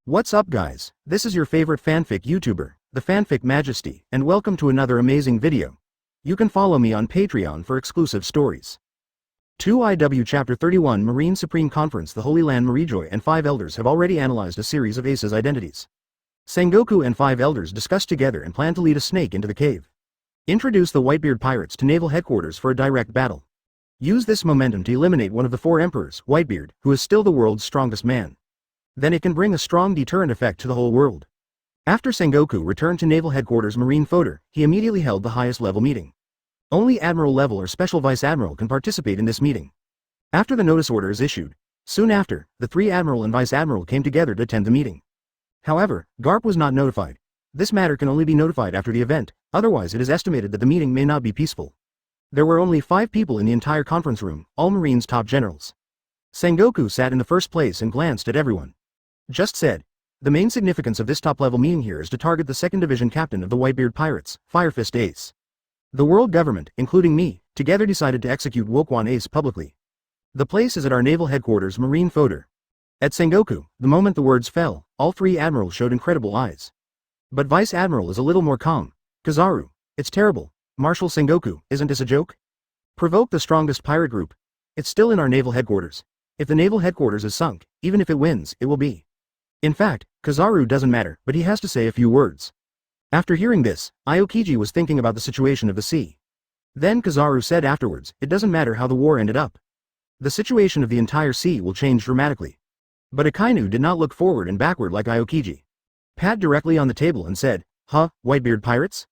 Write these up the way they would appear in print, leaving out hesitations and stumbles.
What's up guys, this is your favorite fanfic YouTuber, the Fanfic Majesty, and welcome to another amazing video. You can follow me on Patreon for exclusive stories. 2IW Chapter 31 Marine Supreme Conference. The Holy Land Marijoy and 5 elders have already analyzed a series of Ace's identities. Sengoku and 5 elders discussed together and plan to lead a snake into the cave. Introduce the Whitebeard pirates to naval headquarters for a direct battle. Use this momentum to eliminate one of the 4 emperors, Whitebeard, who is still the world's strongest man. Then it can bring a strong deterrent effect to the whole world. After Sengoku returned to Naval Headquarters Marine Fodor, he immediately held the highest level meeting. Only Admiral level or Special Vice Admiral can participate in this meeting. After the notice order is issued, soon after, the 3 Admiral and Vice Admiral came together to attend the meeting. However, Garp was not notified. This matter can only be notified after the event, otherwise it is estimated that the meeting may not be peaceful. There were only 5 people in the entire conference room, all Marines' top generals. Sengoku sat in the first place and glanced at everyone. Just said. The main significance of this top-level meeting here is to target the 2nd Division captain of the Whitebeard Pirates, Firefist Ace. The world government, including me, together decided to execute Wokwon Ace publicly. The place is at our naval headquarters Marine Fodor. At Sengoku, the moment the words fell, all 3 admirals showed incredible eyes. But Vice Admiral is a little more calm. Kizaru, it's terrible. Marshal Sengoku, isn't this a joke? Provoke the strongest pirate group. It's still in our naval headquarters. If the naval headquarters is sunk, even if it wins, it will be. In fact, Kizaru doesn't matter, but he has to say a few words. After hearing this, Aokiji was thinking about the situation of the sea. Then Kizaru said afterwards, it doesn't matter how the war ended up. The situation of the entire sea will change dramatically. But Akainu did not look forward and backward like Aokiji. Pat directly on the table and said, huh, Whitebeard pirates?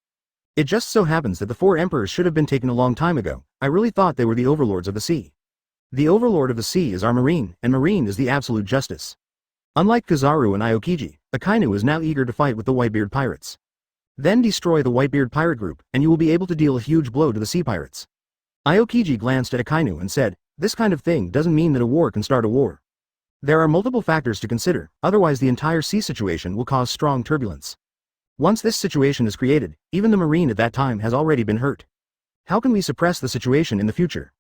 It just so happens that the 4 emperors should have been taken a long time ago. I really thought they were the overlords of the sea. The overlord of the sea is our marine, and marine is the absolute justice. Unlike Kizaru and Aokiji, Akainu is now eager to fight with the Whitebeard pirates. Then destroy the Whitebeard pirate group, and you will be able to deal a huge blow to the sea pirates. Aokiji glanced at Akainu and said, this kind of thing doesn't mean that a war can start a war. There are multiple factors to consider, otherwise the entire sea situation will cause strong turbulence. Once this situation is created, even the marine at that time has already been hurt. How can we suppress the situation in the future?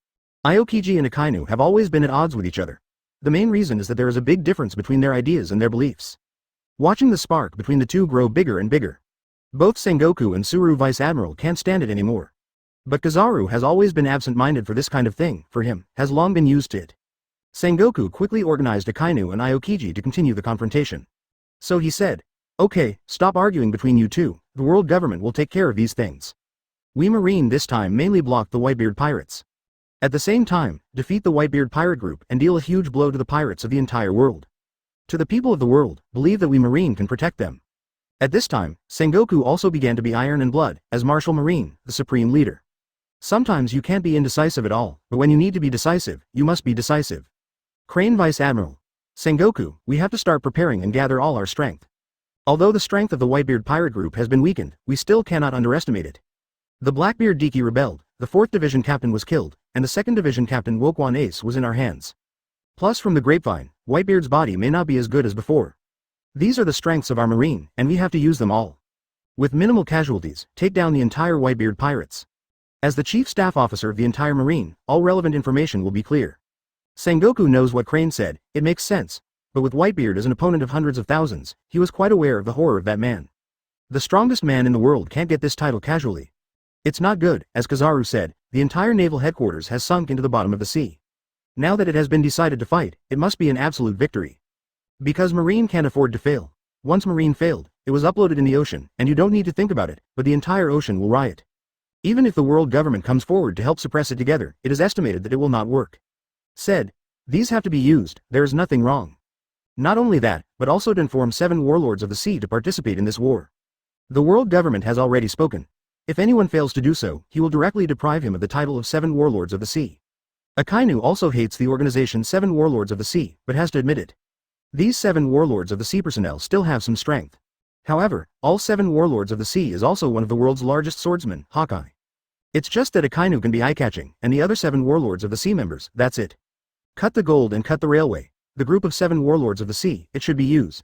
Aokiji and Akainu have always been at odds with each other. The main reason is that there is a big difference between their ideas and their beliefs. Watching the spark between the two grow bigger and bigger. Both Sengoku and Suru Vice Admiral can't stand it anymore. But Kizaru has always been absent-minded for this kind of thing, for him, has long been used to it. Sengoku quickly organized Akainu and Aokiji to continue the confrontation. So he said, okay, stop arguing between you two, the world government will take care of these things. We Marine this time mainly blocked the Whitebeard pirates. At the same time, defeat the Whitebeard pirate group and deal a huge blow to the pirates of the entire world. To the people of the world, believe that we Marine can protect them. At this time, Sengoku also began to be iron and blood, as Marshal Marine, the supreme leader. Sometimes you can't be indecisive at all, but when you need to be decisive, you must be decisive. Crane Vice Admiral. Sengoku, we have to start preparing and gather all our strength. Although the strength of the Whitebeard pirate group has been weakened, we still cannot underestimate it. The Blackbeard Diki rebelled, the 4th Division captain was killed, and the 2nd Division captain Wokwon Ace was in our hands. Plus from the grapevine, Whitebeard's body may not be as good as before. These are the strengths of our marine, and we have to use them all. With minimal casualties, take down the entire Whitebeard pirates. As the chief staff officer of the entire marine, all relevant information will be clear. Sengoku knows what Crane said, it makes sense, but with Whitebeard as an opponent of hundreds of thousands, he was quite aware of the horror of that man. The strongest man in the world can't get this title casually. It's not good, as Kizaru said, the entire naval headquarters has sunk into the bottom of the sea. Now that it has been decided to fight, it must be an absolute victory. Because Marine can't afford to fail. Once Marine failed, it was uploaded in the ocean, and you don't need to think about it, but the entire ocean will riot. Even if the world government comes forward to help suppress it together, it is estimated that it will not work. Said, these have to be used, there is nothing wrong. Not only that, but also to inform 7 warlords of the sea to participate in this war. The world government has already spoken. If anyone fails to do so, he will directly deprive him of the title of 7 Warlords of the Sea. Akainu also hates the organization 7 Warlords of the Sea, but has to admit it. These 7 Warlords of the Sea personnel still have some strength. However, all 7 Warlords of the Sea is also one of the world's largest swordsmen, Haki. It's just that Akainu can be eye-catching, and the other 7 Warlords of the Sea members, that's it. Cut the gold and cut the railway. The group of 7 Warlords of the Sea, it should be used.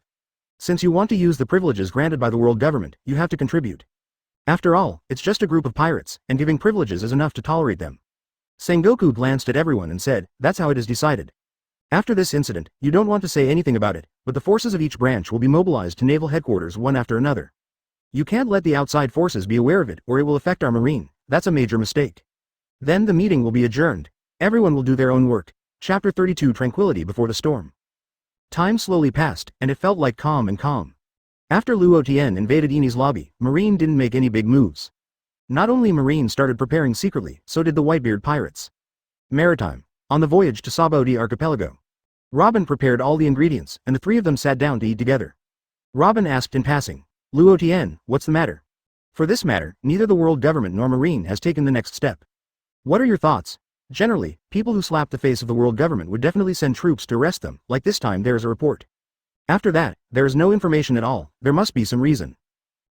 Since you want to use the privileges granted by the world government, you have to contribute. After all, it's just a group of pirates, and giving privileges is enough to tolerate them. Sengoku glanced at everyone and said, that's how it is decided. After this incident, you don't want to say anything about it, but the forces of each branch will be mobilized to naval headquarters one after another. You can't let the outside forces be aware of it or it will affect our marine. That's a major mistake. Then the meeting will be adjourned. Everyone will do their own work. Chapter 32 Tranquility Before the Storm. Time slowly passed, and it felt like calm and calm. After Luo Tian invaded Enel's lobby, Marine didn't make any big moves. Not only Marine started preparing secretly, so did the Whitebeard pirates. Maritime. On the voyage to Sabaody archipelago. Robin prepared all the ingredients, and the three of them sat down to eat together. Robin asked in passing, Luo Tian, what's the matter? For this matter, neither the world government nor Marine has taken the next step. What are your thoughts? Generally, people who slap the face of the world government would definitely send troops to arrest them, like this time there is a report. After that, there is no information at all, there must be some reason.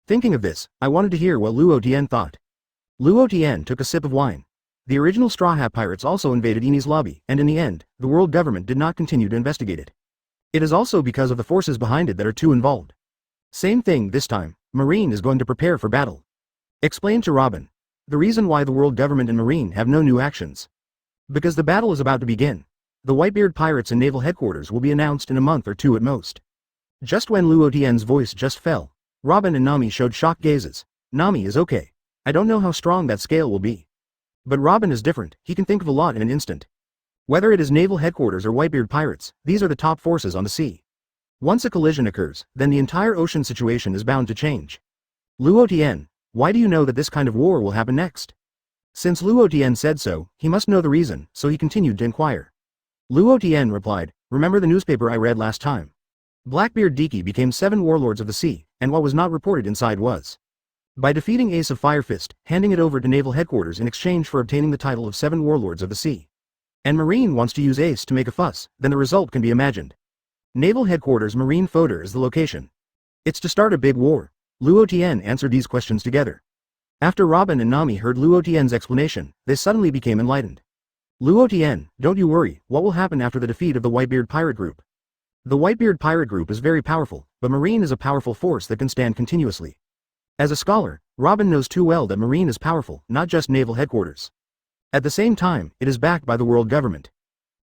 Thinking of this, I wanted to hear what Luo Tian thought. Luo Tian took a sip of wine. The original Straw Hat Pirates also invaded Enel's lobby, and in the end, the world government did not continue to investigate it. It is also because of the forces behind it that are too involved. Same thing this time, Marine is going to prepare for battle. Explained to Robin. The reason why the world government and Marine have no new actions. Because the battle is about to begin. The Whitebeard pirates and naval headquarters will be announced in a month or two at most. Just when Luo Tian's voice just fell, Robin and Nami showed shocked gazes. Nami is okay. I don't know how strong that scale will be. But Robin is different, he can think of a lot in an instant. Whether it is naval headquarters or Whitebeard pirates, these are the top forces on the sea. Once a collision occurs, then the entire ocean situation is bound to change. Luo Tian, why do you know that this kind of war will happen next? Since Luo Tian said so, he must know the reason, so he continued to inquire. Luo Tian replied, remember the newspaper I read last time? Blackbeard Diki became 7 warlords of the sea, and what was not reported inside was. By defeating Ace of Firefist, handing it over to naval headquarters in exchange for obtaining the title of 7 warlords of the sea. And Marine wants to use Ace to make a fuss, then the result can be imagined. Naval headquarters Marine Foder is the location. It's to start a big war. Luo Tian answered these questions together. After Robin and Nami heard Luo Tian's explanation, they suddenly became enlightened. Luo Tian, don't you worry, what will happen after the defeat of the Whitebeard pirate group? The Whitebeard pirate group is very powerful, but Marine is a powerful force that can stand continuously. As a scholar, Robin knows too well that Marine is powerful, not just naval headquarters. At the same time, it is backed by the world government.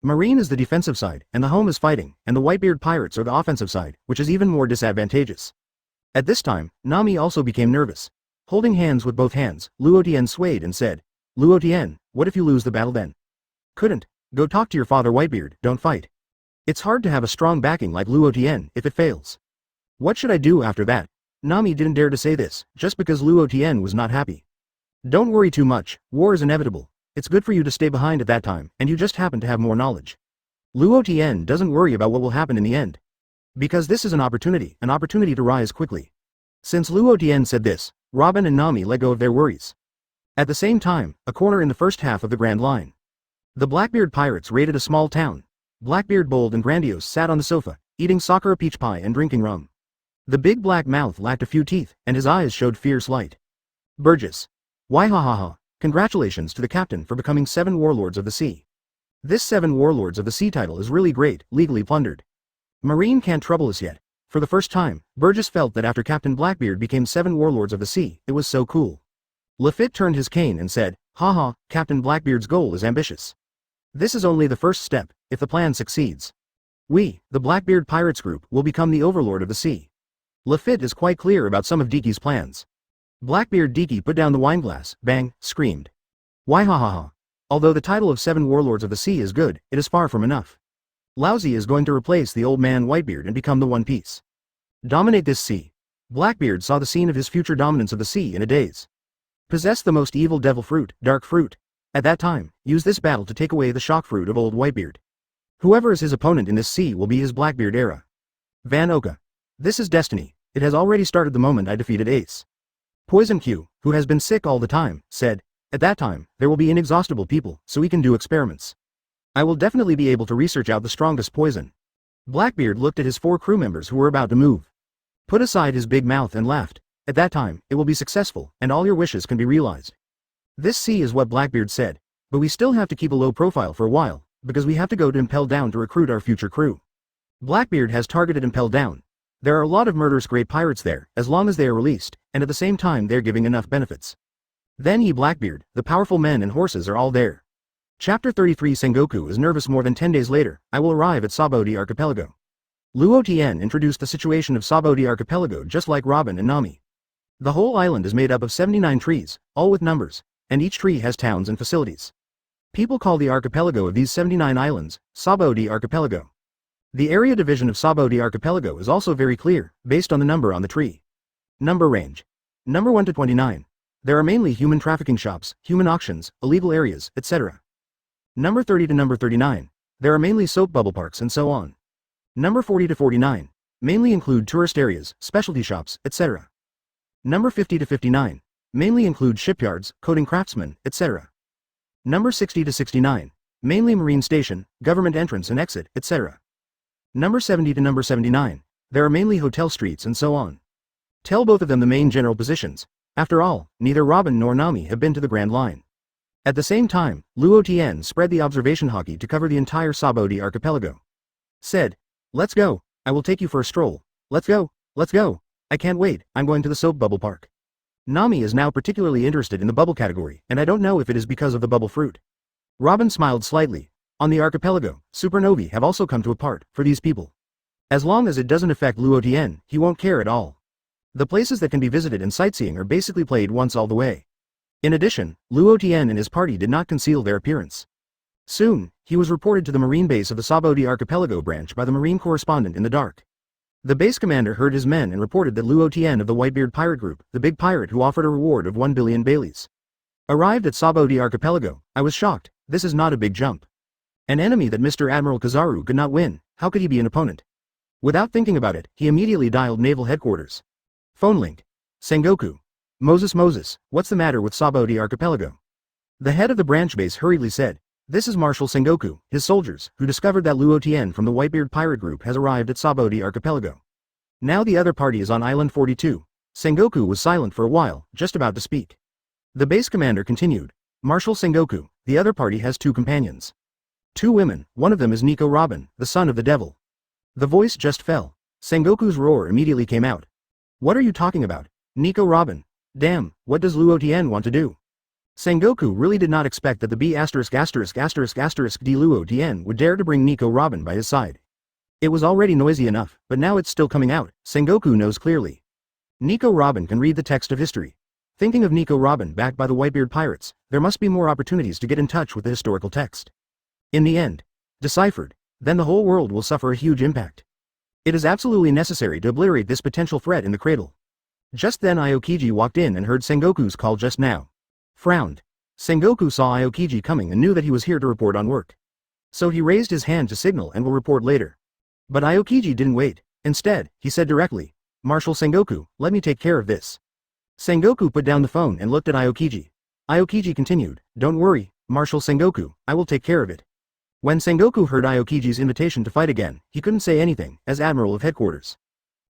Marine is the defensive side, and the home is fighting, and the Whitebeard pirates are the offensive side, which is even more disadvantageous. At this time, Nami also became nervous. Holding hands with both hands, Luo Tian swayed and said, Luo Tian, what if you lose the battle then? Couldn't. Go talk to your father Whitebeard, don't fight. It's hard to have a strong backing like Luo Tian if it fails. What should I do after that? Nami didn't dare to say this, just because Luo Tian was not happy. Don't worry too much, war is inevitable. It's good for you to stay behind at that time, and you just happen to have more knowledge. Luo Tian doesn't worry about what will happen in the end. Because this is an opportunity to rise quickly. Since Luo Tian said this, Robin and Nami let go of their worries. At the same time, a corner in the first half of the Grand Line. The Blackbeard pirates raided a small town. Blackbeard bold and grandiose sat on the sofa, eating sakura peach pie and drinking rum. The big black mouth lacked a few teeth, and his eyes showed fierce light. Burgess. Why ha ha ha, congratulations to the captain for becoming 7 warlords of the sea. This 7 warlords of the sea title is really great, legally plundered. Marine can't trouble us yet. For the first time, Burgess felt that after Captain Blackbeard became 7 warlords of the sea, it was so cool. Lafitte turned his cane and said, haha, Captain Blackbeard's goal is ambitious. This is only the first step, if the plan succeeds. We, the Blackbeard Pirates Group, will become the overlord of the sea. Lafitte is quite clear about some of Diki's plans. Blackbeard Diki put down the wineglass, bang, screamed. Why ha ha ha. Although the title of 7 warlords of the sea is good, it is far from enough. Lousy is going to replace the old man Whitebeard and become the One Piece. Dominate this sea. Blackbeard saw the scene of his future dominance of the sea in a daze. Possess the most evil devil fruit, dark fruit. At that time, use this battle to take away the shock fruit of old Whitebeard. Whoever is his opponent in this sea will be his Blackbeard era. Van Oka. This is destiny, it has already started the moment I defeated Ace. Poison Q, who has been sick all the time, said, at that time, there will be inexhaustible people, so we can do experiments. I will definitely be able to research out the strongest poison. Blackbeard looked at his 4 crew members who were about to move. Put aside his big mouth and laughed. At that time, it will be successful, and all your wishes can be realized. This sea is what Blackbeard said, but we still have to keep a low profile for a while, because we have to go to Impel Down to recruit our future crew. Blackbeard has targeted Impel Down. There are a lot of murderous great pirates there, as long as they are released, and at the same time they're giving enough benefits. Then Blackbeard, the powerful men and horses are all there. Chapter 33 Sengoku is nervous. More than 10 days later, I will arrive at Sabaody Archipelago. Luo Tian introduced the situation of Sabaody Archipelago just like Robin and Nami. The whole island is made up of 79 trees, all with numbers, and each tree has towns and facilities. People call the archipelago of these 79 islands, Sabaody Archipelago. The area division of Sabaody Archipelago is also very clear, based on the number on the tree. Number range. Number 1 to 29. There are mainly human trafficking shops, human auctions, illegal areas, etc. Number 30 to number 39. There are mainly soap bubble parks and so on. Number 40 to 49. Mainly include tourist areas, specialty shops, etc. Number 50 to 59. Mainly include shipyards, coating craftsmen, etc. Number 60 to 69. Mainly marine station, government entrance and exit, etc. Number 70 to number 79. There are mainly hotel streets and so on. Tell both of them the main general positions. After all, neither Robin nor Nami have been to the Grand Line. At the same time, Luo Tian spread the observation Haki to cover the entire Sabaody Archipelago. Said, "Let's go, I will take you for a stroll. Let's go, let's go. I can't wait, I'm going to the soap bubble park." Nami is now particularly interested in the bubble category, and I don't know if it is because of the bubble fruit. Robin smiled slightly. On the archipelago, supernovae have also come to a part, for these people. As long as it doesn't affect Luo Tian, he won't care at all. The places that can be visited and sightseeing are basically played once all the way. In addition, Luo Tian and his party did not conceal their appearance. Soon, he was reported to the marine base of the Sabaody Archipelago branch by the marine correspondent in the dark. The base commander heard his men and reported that Luo Tian of the Whitebeard pirate group, the big pirate who offered a reward of 1 billion Baileys. Arrived at Sabaody Archipelago, I was shocked. This is not a big jump. An enemy that Mr. Admiral Kizaru could not win, how could he be an opponent? Without thinking about it, he immediately dialed naval headquarters. Phone link. Sengoku. Moses, what's the matter with Sabaody Archipelago? The head of the branch base hurriedly said, "This is Marshal Sengoku, his soldiers, who discovered that Luo Tian from the Whitebeard pirate group has arrived at Sabaody Archipelago. Now the other party is on Island 42. Sengoku was silent for a while, just about to speak. The base commander continued, "Marshal Sengoku, the other party has 2 companions. 2 women, one of them is Nico Robin, the son of the devil." The voice just fell. Sengoku's roar immediately came out. "What are you talking about? Nico Robin? Damn, what does Luo Tian want to do?" Sengoku really did not expect that the B********* D Luo Tian would dare to bring Nico Robin by his side. It was already noisy enough, but now it's still coming out. Sengoku knows clearly. Nico Robin can read the text of history. Thinking of Nico Robin backed by the Whitebeard pirates, there must be more opportunities to get in touch with the historical text. In the end, deciphered, then the whole world will suffer a huge impact. It is absolutely necessary to obliterate this potential threat in the cradle. Just then Aokiji walked in and heard Sengoku's call just now. Frowned. Sengoku saw Aokiji coming and knew that he was here to report on work. So he raised his hand to signal and will report later. But Aokiji didn't wait. Instead, he said directly, "Marshal Sengoku, let me take care of this." Sengoku put down the phone and looked at Aokiji. Aokiji continued, "Don't worry, Marshal Sengoku, I will take care of it." When Sengoku heard Aokiji's invitation to fight again, he couldn't say anything, as Admiral of Headquarters.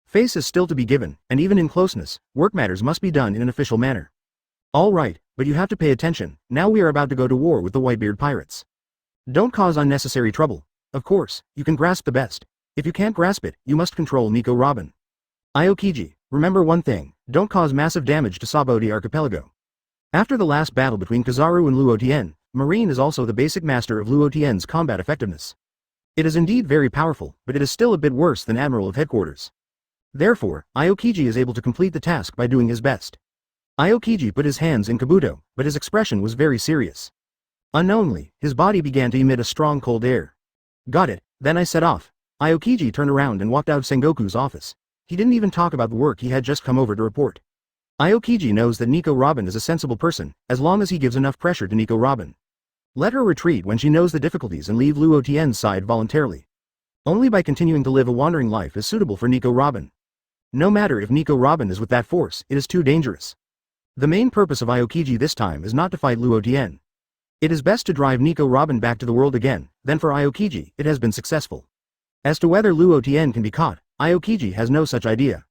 Face is still to be given, and even in closeness, work matters must be done in an official manner. All right, but you have to pay attention, now we are about to go to war with the Whitebeard pirates. Don't cause unnecessary trouble. Of course, you can grasp the best. If you can't grasp it, you must control Nico Robin. Aokiji, remember one thing, don't cause massive damage to Sabaody Archipelago. After the last battle between Kizaru and Luo Tian, Marine is also the basic master of Luo Tian's combat effectiveness. It is indeed very powerful, but it is still a bit worse than Admiral of Headquarters. Therefore, Aokiji is able to complete the task by doing his best. Aokiji put his hands in Kabuto, but his expression was very serious. Unknowingly, his body began to emit a strong cold air. Got it, then I set off. Aokiji turned around and walked out of Sengoku's office. He didn't even talk about the work he had just come over to report. Aokiji knows that Nico Robin is a sensible person, as long as he gives enough pressure to Nico Robin. Let her retreat when she knows the difficulties and leave Luo Tian's side voluntarily. Only by continuing to live a wandering life is suitable for Nico Robin. No matter if Nico Robin is with that force, it is too dangerous. The main purpose of Aokiji this time is not to fight Luo Tian. It is best to drive Nico Robin back to the world again, then for Aokiji, it has been successful. As to whether Luo Tian can be caught, Aokiji has no such idea.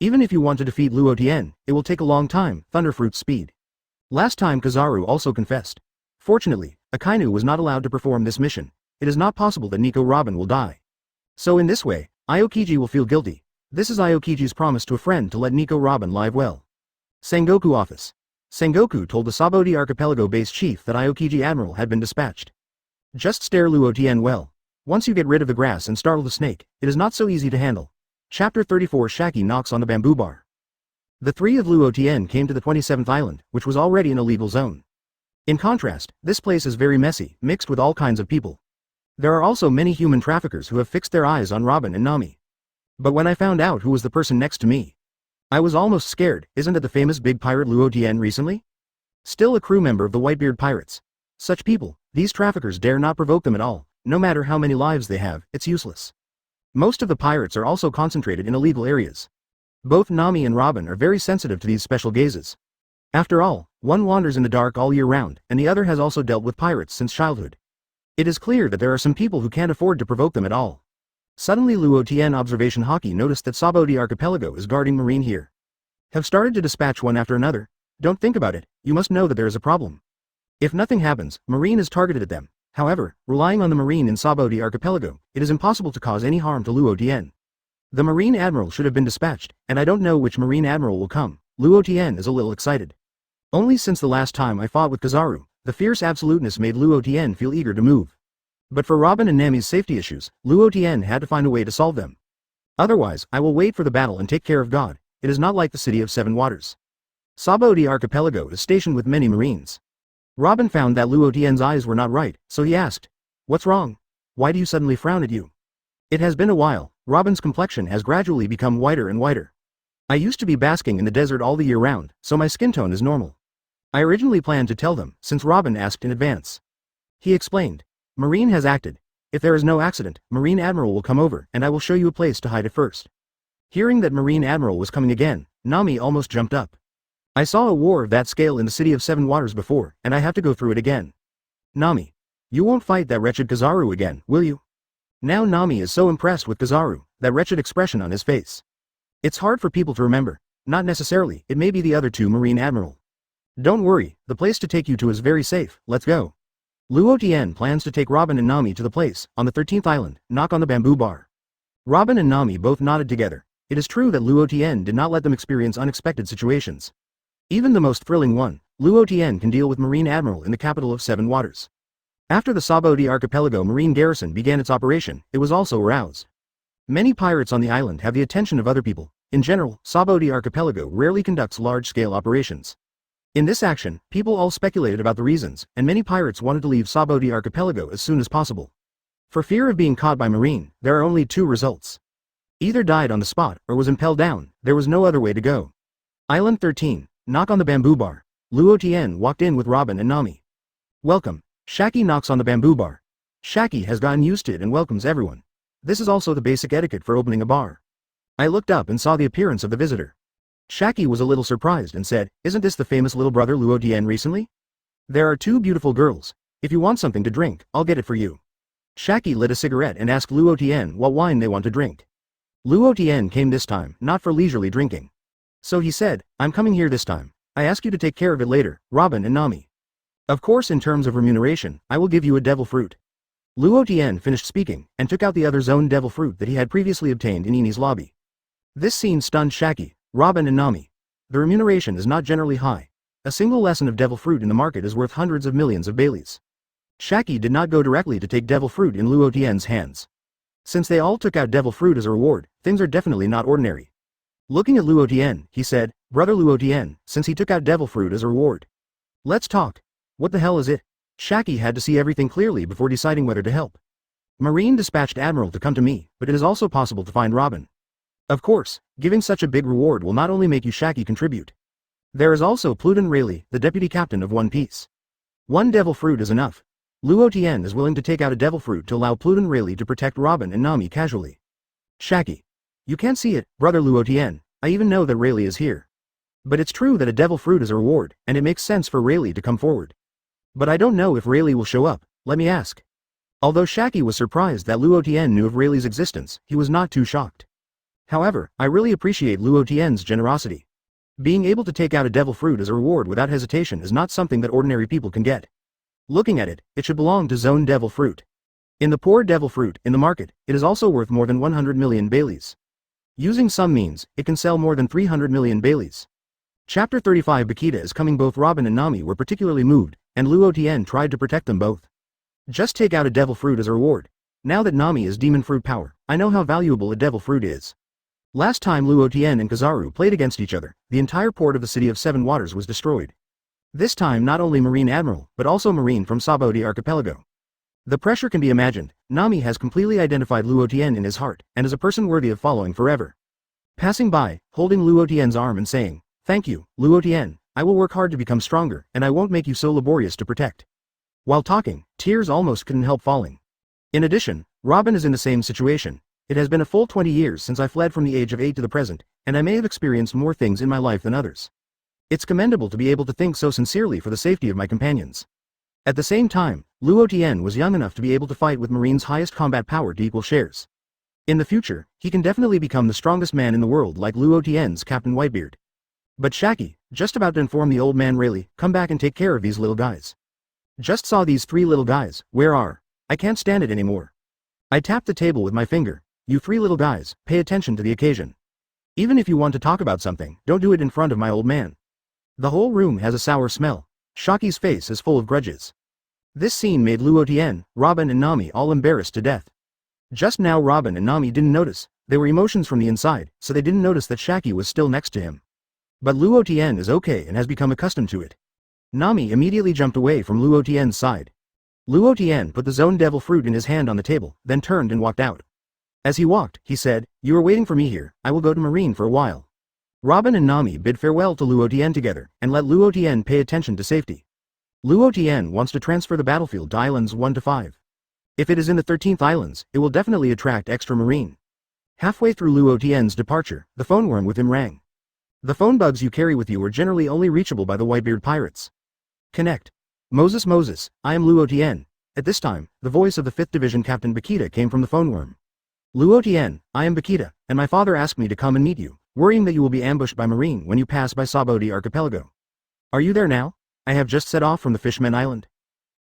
Even if you want to defeat Luo Tian, it will take a long time, Thunderfruit speed. Last time Kizaru also confessed. Fortunately, Akainu was not allowed to perform this mission. It is not possible that Nico Robin will die. So in this way, Aokiji will feel guilty. This is Aokiji's promise to a friend to let Nico Robin live well. Sengoku office. Sengoku told the Sabaody archipelago-based chief that Aokiji admiral had been dispatched. Just stare Luo Tian well. Once you get rid of the grass and startle the snake, it is not so easy to handle. Chapter 34 Shaki knocks on the bamboo bar. The three of Luo Tian came to the 27th island, which was already in a legal zone. In contrast, this place is very messy, mixed with all kinds of people. There are also many human traffickers who have fixed their eyes on Robin and Nami. But when I found out who was the person next to me, I was almost scared. Isn't it the famous big pirate Luo Tian recently? Still a crew member of the Whitebeard pirates. Such people, these traffickers dare not provoke them at all, no matter how many lives they have, it's useless. Most of the pirates are also concentrated in illegal areas. Both Nami and Robin are very sensitive to these special gazes. After all, one wanders in the dark all year round, and the other has also dealt with pirates since childhood. It is clear that there are some people who can't afford to provoke them at all. Suddenly Luo Tian observation Haki noticed that Sabaody archipelago is guarding marine here. Have started to dispatch one after another. Don't think about it, you must know that there is a problem. If nothing happens, marine is targeted at them. However, relying on the marine in Sabaody archipelago, it is impossible to cause any harm to Luo Tian. The marine admiral should have been dispatched, and I don't know which marine admiral will come. Luo Tian is a little excited. Only since the last time I fought with Kizaru, the fierce absoluteness made Luo Tian feel eager to move. But for Robin and Nami's safety issues, Luo Tian had to find a way to solve them. Otherwise, I will wait for the battle and take care of God. It is not like the city of seven waters. Sabaody archipelago is stationed with many marines. Robin found that Luo Tian's eyes were not right, so he asked, "What's wrong? Why do you suddenly frown at you?" It has been a while. Robin's complexion has gradually become whiter and whiter. I used to be basking in the desert all the year round, so my skin tone is normal. I originally planned to tell them, since Robin asked in advance. He explained. Marine has acted. If there is no accident, Marine Admiral will come over, and I will show you a place to hide it first. Hearing that Marine Admiral was coming again, Nami almost jumped up. I saw a war of that scale in the city of seven waters before, and I have to go through it again. Nami. You won't fight that wretched Kizaru again, will you? Now Nami is so impressed with Kizaru, that wretched expression on his face. It's hard for people to remember. Not necessarily, it may be the other two Marine Admiral. Don't worry, the place to take you to is very safe, let's go. Luo Tian plans to take Robin and Nami to the place, on the 13th island, knock on the bamboo bar. Robin and Nami both nodded together. It is true that Luo Tian did not let them experience unexpected situations. Even the most thrilling one, Luo Tian can deal with Marine Admiral in the capital of seven waters. After the Sabaody archipelago marine garrison began its operation, it was also aroused. Many pirates on the island have the attention of other people. In general, Sabaody archipelago rarely conducts large-scale operations. In this action, people all speculated about the reasons, and many pirates wanted to leave Sabaody archipelago as soon as possible. For fear of being caught by marine, there are only two results. Either died on the spot, or was impelled down. There was no other way to go. Island 13, knock on the bamboo bar. Luo Tian walked in with Robin and Nami. Welcome. Shaki knocks on the bamboo bar. Shaki has gotten used to it and welcomes everyone. This is also the basic etiquette for opening a bar. I looked up and saw the appearance of the visitor. Shaki was a little surprised and said, "Isn't this the famous little brother Luo Tian recently? There are two beautiful girls. If you want something to drink, I'll get it for you." Shaki lit a cigarette and asked Luo Tian what wine they want to drink. Luo Tian came this time, not for leisurely drinking. So he said, "I'm coming here this time. I ask you to take care of it later, Robin and Nami. Of course, in terms of remuneration, I will give you a devil fruit." Luo Tian finished speaking, and took out the other's own devil fruit that he had previously obtained in Eni's lobby. This scene stunned Shaki, Robin and Nami. The remuneration is not generally high. A single lesson of devil fruit in the market is worth hundreds of millions of Baileys. Shaki did not go directly to take devil fruit in Luo Tian's hands. Since they all took out devil fruit as a reward, things are definitely not ordinary. Looking at Luo Tian, he said, "Brother Luo Tian, since he took out devil fruit as a reward. Let's talk. What the hell is it?" Shaki had to see everything clearly before deciding whether to help. Marine dispatched Admiral to come to me, but it is also possible to find Robin. Of course, giving such a big reward will not only make you Shaki contribute. There is also Pluton Rayleigh, the deputy captain of One Piece. One devil fruit is enough. Luo Tian is willing to take out a devil fruit to allow Pluton Rayleigh to protect Robin and Nami casually. Shaki. You can't see it, brother Luo Tian. I even know that Rayleigh is here. But it's true that a devil fruit is a reward, and it makes sense for Rayleigh to come forward. But I don't know if Rayleigh will show up, let me ask. Although Shaki was surprised that Luo Tian knew of Rayleigh's existence, he was not too shocked. However, I really appreciate Luo Tian's generosity. Being able to take out a devil fruit as a reward without hesitation is not something that ordinary people can get. Looking at it, it should belong to Zone Devil Fruit. In the poor devil fruit, in the market, it is also worth more than 100 million Baileys. Using some means, it can sell more than 300 million Baileys. Chapter 35 Bakita is coming. Both Robin and Nami were particularly moved, and Luo Tian tried to protect them both. Just take out a devil fruit as a reward. Now that Nami is demon fruit power, I know how valuable a devil fruit is. Last time Luo Tian and Kizaru played against each other, the entire port of the City of Seven Waters was destroyed. This time not only Marine Admiral, but also Marine from Sabaody Archipelago. The pressure can be imagined. Nami has completely identified Luo Tian in his heart, and is a person worthy of following forever. Passing by, holding Luo Tian's arm and saying, "Thank you, Luo Tian, I will work hard to become stronger, and I won't make you so laborious to protect." While talking, tears almost couldn't help falling. In addition, Robin is in the same situation. It has been a full 20 years since I fled from the age of 8 to the present, and I may have experienced more things in my life than others. It's commendable to be able to think so sincerely for the safety of my companions. At the same time, Luo Tian was young enough to be able to fight with Marine's highest combat power to equal shares. In the future, he can definitely become the strongest man in the world like Luo Tian's Captain Whitebeard. But Haki, just about to inform the old man Rayleigh, come back and take care of these little guys. Just saw these 3 little guys, where are? I can't stand it anymore. I tapped the table with my finger. You 3 little guys, pay attention to the occasion. Even if you want to talk about something, don't do it in front of my old man. The whole room has a sour smell. Haki's face is full of grudges. This scene made Luo Tian, Robin and Nami all embarrassed to death. Just now Robin and Nami didn't notice. They were emotions from the inside, so they didn't notice that Haki was still next to him. But Luo Tian is okay and has become accustomed to it. Nami immediately jumped away from Luo Tian's side. Luo Tian put the zone devil fruit in his hand on the table, then turned and walked out. As he walked, he said, "You are waiting for me here, I will go to Marine for a while." Robin and Nami bid farewell to Luo Tian together, and let Luo Tian pay attention to safety. Luo Tian wants to transfer the battlefield to islands 1 to 5. If it is in the 13th islands, it will definitely attract extra Marine. Halfway through Luo Tian's departure, the phone worm with him rang. The phone bugs you carry with you are generally only reachable by the Whitebeard pirates. Connect. Moses, I am Luo Tian. At this time, the voice of the 5th Division Captain Bakita came from the phone worm. Luo Tian, I am Bakita, and my father asked me to come and meet you, worrying that you will be ambushed by Marine when you pass by Sabaody Archipelago. Are you there now? I have just set off from the Fishman Island.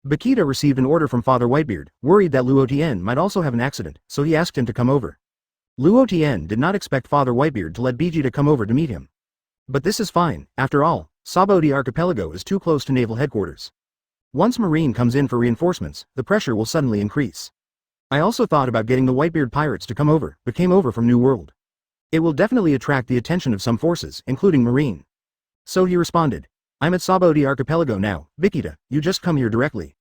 Bakita received an order from Father Whitebeard, worried that Luo Tian might also have an accident, so he asked him to come over. Luo Tian did not expect Father Whitebeard to let Bakita come over to meet him. But this is fine, after all, Sabaody Archipelago is too close to naval headquarters. Once Marine comes in for reinforcements, the pressure will suddenly increase. I also thought about getting the Whitebeard pirates to come over, but came over from New World. It will definitely attract the attention of some forces, including Marine. So he responded, I'm at Sabaody Archipelago now, Bakita, you just come here directly.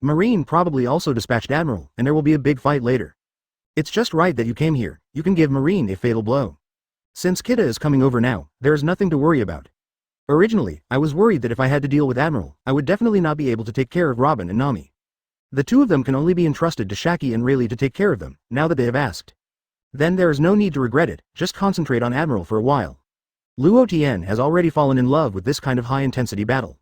Marine probably also dispatched Admiral, and there will be a big fight later. It's just right that you came here, you can give Marine a fatal blow. Since Kita is coming over now, there is nothing to worry about. Originally, I was worried that if I had to deal with Admiral, I would definitely not be able to take care of Robin and Nami. The 2 of them can only be entrusted to Haki and Rayleigh to take care of them, now that they have asked. Then there is no need to regret it, just concentrate on Admiral for a while. Luo Tian has already fallen in love with this kind of high-intensity battle.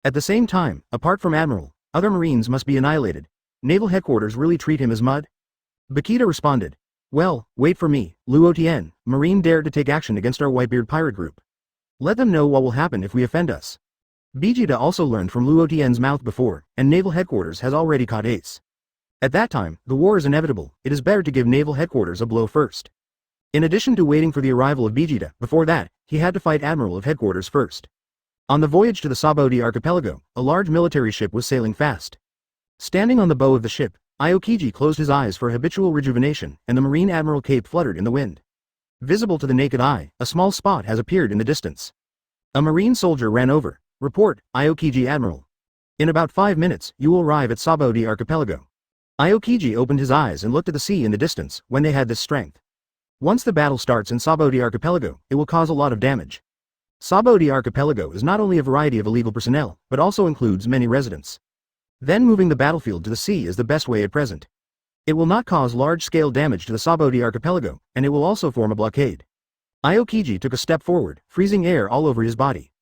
At the same time, apart from Admiral, other Marines must be annihilated. Naval headquarters really treat him as mud? Bakita responded, well, wait for me, Luo Tian, Marine dared to take action against our Whitebeard pirate group. Let them know what will happen if we offend us. Bakita also learned from Luo Tian's mouth before, and naval headquarters has already caught ace. At that time, the war is inevitable, it is better to give naval headquarters a blow first. In addition to waiting for the arrival of Bakita, before that, he had to fight Admiral of Headquarters first. On the voyage to the Sabaody Archipelago, a large military ship was sailing fast. Standing on the bow of the ship, Aokiji closed his eyes for habitual rejuvenation, and the Marine Admiral cape fluttered in the wind. Visible to the naked eye, a small spot has appeared in the distance. A Marine soldier ran over. Report, Aokiji Admiral. In about 5 minutes, you will arrive at Sabaody Archipelago. Aokiji opened his eyes and looked at the sea in the distance, when they had this strength. Once the battle starts in Sabaody Archipelago, it will cause a lot of damage. Sabaody Archipelago is not only a variety of illegal personnel, but also includes many residents. Then moving the battlefield to the sea is the best way at present. It will not cause large-scale damage to the Sabaody Archipelago, and it will also form a blockade. Aokiji took a step forward, freezing air all over his body.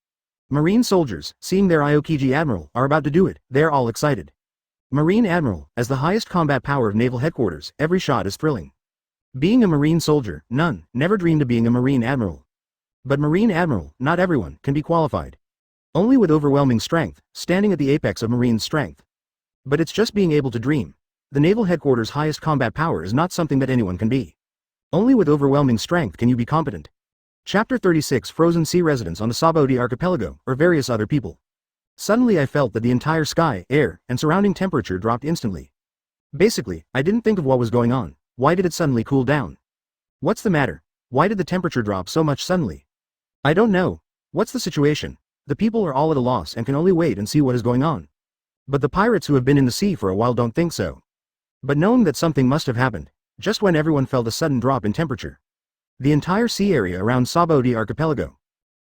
Marine soldiers, seeing their Aokiji Admiral, are about to do it, they're all excited. Marine Admiral, as the highest combat power of naval headquarters, every shot is thrilling. Being a Marine soldier, none, never dreamed of being a Marine Admiral. But Marine Admiral, not everyone, can be qualified. Only with overwhelming strength, standing at the apex of Marine strength. But it's just being able to dream. The naval headquarters' highest combat power is not something that anyone can be. Only with overwhelming strength can you be competent. Chapter 36 Frozen Sea Residents on the Sabaody Archipelago, or various other people. Suddenly I felt that the entire sky, air, and surrounding temperature dropped instantly. Basically, I didn't think of what was going on. Why did it suddenly cool down? What's the matter? Why did the temperature drop so much suddenly? I don't know. What's the situation? The people are all at a loss and can only wait and see what is going on. But the pirates who have been in the sea for a while don't think so. But knowing that something must have happened, just when everyone felt a sudden drop in temperature. The entire sea area around Sabaody Archipelago.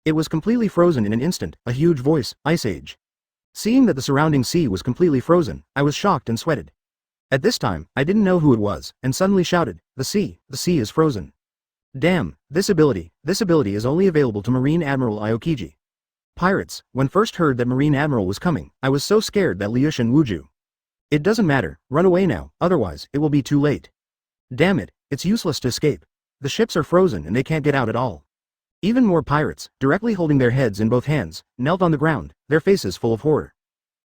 It was completely frozen in an instant, a huge voice, Ice Age. Seeing that the surrounding sea was completely frozen, I was shocked and sweated. At this time, I didn't know who it was, and suddenly shouted, the sea is frozen. Damn, this ability is only available to Marine Admiral Aokiji. Pirates, when first heard that Marine Admiral was coming, I was so scared that Liushan Wuju. It doesn't matter, run away now, otherwise, it will be too late. Damn it, it's useless to escape. The ships are frozen and they can't get out at all. Even more pirates, directly holding their heads in both hands, knelt on the ground, their faces full of horror.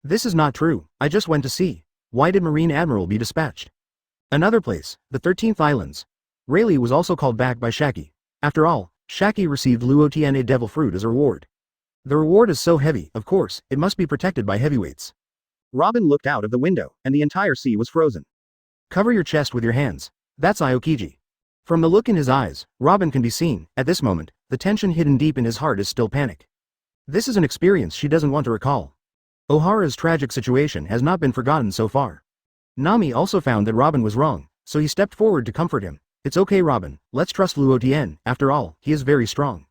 This is not true, I just went to sea. Why did Marine Admiral be dispatched? Another place, the 13th Islands. Rayleigh was also called back by Haki. After all, Haki received Luo Tian a devil fruit as a reward. The reward is so heavy, of course, it must be protected by heavyweights. Robin looked out of the window, and the entire sea was frozen. Cover your chest with your hands. That's Aokiji. From the look in his eyes, Robin can be seen, at this moment, the tension hidden deep in his heart is still panic. This is an experience she doesn't want to recall. Ohara's tragic situation has not been forgotten so far. Nami also found that Robin was wrong, so he stepped forward to comfort him. It's okay Robin, let's trust Luo Tian, after all, he is very strong.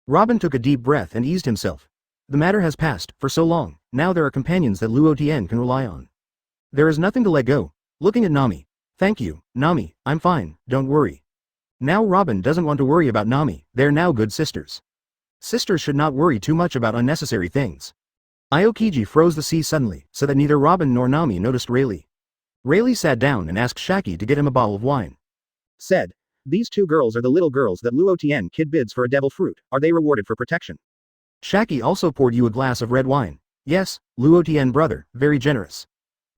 Robin took a deep breath and eased himself. The matter has passed, for so long, now there are companions that Luo Tian can rely on. There is nothing to let go. Looking at Nami. Thank you, Nami, I'm fine, don't worry. Now Robin doesn't want to worry about Nami, they're now good sisters. Sisters should not worry too much about unnecessary things. Aokiji froze the sea suddenly, so that neither Robin nor Nami noticed Rayleigh. Rayleigh sat down and asked Haki to get him a bottle of wine. Said, these two girls are the little girls that Luo Tian kid bids for a devil fruit, are they rewarded for protection? Haki also poured you a glass of red wine. Yes, Luo Tian brother, very generous.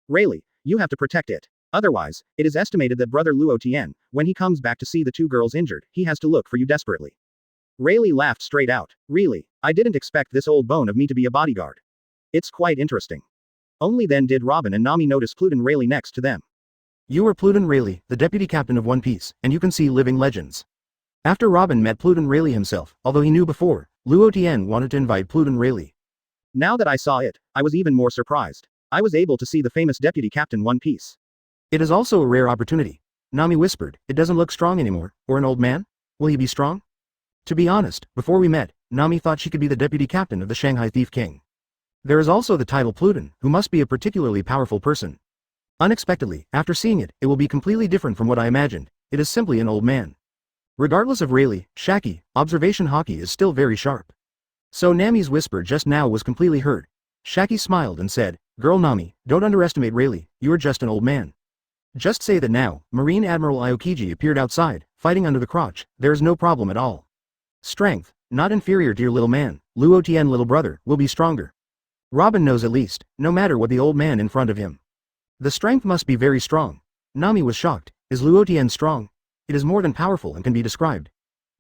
Rayleigh, you have to protect it. Otherwise, it is estimated that brother Luo Tian, when he comes back to see the two girls injured, he has to look for you desperately. Rayleigh laughed straight out. Really, I didn't expect this old bone of me to be a bodyguard. It's quite interesting. Only then did Robin and Nami notice Pluton Rayleigh next to them. You are Pluton Rayleigh, the deputy captain of One Piece, and you can see living legends. After Robin met Pluton Rayleigh himself, although he knew before, Luo Tian wanted to invite Pluton Rayleigh. Now that I saw it, I was even more surprised. I was able to see the famous deputy captain One Piece. It is also a rare opportunity. Nami whispered, it doesn't look strong anymore, or an old man? Will he be strong? To be honest, before we met, Nami thought she could be the deputy captain of the Shanghai Thief King. There is also the title Pluton, who must be a particularly powerful person. Unexpectedly, after seeing it, it will be completely different from what I imagined. It is simply an old man. Regardless of Rayleigh, Haki, observation Haki is still very sharp. So Nami's whisper just now was completely heard. Haki smiled and said, girl Nami, don't underestimate Rayleigh, you are just an old man. Just say that now, Marine Admiral Aokiji appeared outside, fighting under the crotch, there is no problem at all. Strength, not inferior to your little man, Luo Tian little brother, will be stronger. Robin knows at least, no matter what the old man in front of him. The strength must be very strong. Nami was shocked, is Luo Tian strong? It is more than powerful and can be described.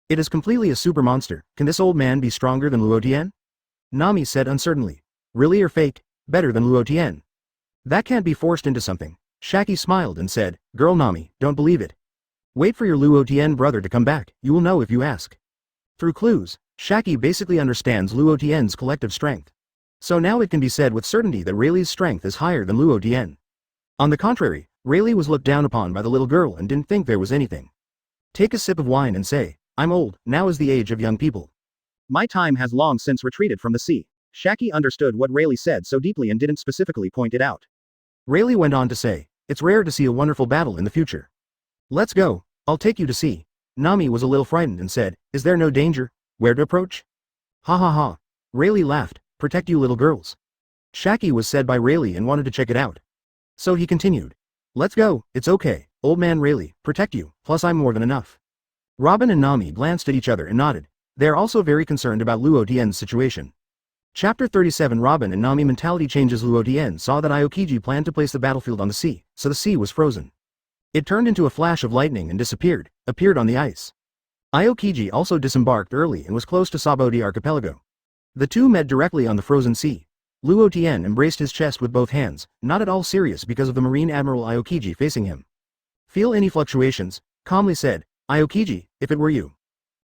It is completely a super monster, can this old man be stronger than Luo Tian? Nami said uncertainly. Really or fake, better than Luo Tian. That can't be forced into something. Haki smiled and said, girl Nami, don't believe it. Wait for your Luo Tian brother to come back, you will know if you ask. Through clues, Haki basically understands Luo Tian's collective strength. So now it can be said with certainty that Rayleigh's strength is higher than Luo Tian. On the contrary, Rayleigh was looked down upon by the little girl and didn't think there was anything. Take a sip of wine and say, I'm old, now is the age of young people. My time has long since retreated from the sea. Haki understood what Rayleigh said so deeply and didn't specifically point it out. Rayleigh went on to say, it's rare to see a wonderful battle in the future. Let's go, I'll take you to sea. Nami was a little frightened and said, is there no danger? Where to approach? Ha ha ha. Rayleigh laughed, protect you little girls. Haki was said by Rayleigh and wanted to check it out. So he continued. Let's go, it's okay, old man Rayleigh, protect you, plus I'm more than enough. Robin and Nami glanced at each other and nodded. They are also very concerned about Luo Tian's situation. Chapter 37 Robin and Nami mentality changes. Luo Tian saw that Aokiji planned to place the battlefield on the sea, so the sea was frozen. It turned into a flash of lightning and disappeared, appeared on the ice. Aokiji also disembarked early and was close to Sabaody archipelago. The two met directly on the frozen sea. Luo Tian embraced his chest with both hands, not at all serious because of the Marine Admiral Aokiji facing him. Feel any fluctuations? Calmly said, Aokiji, if it were you.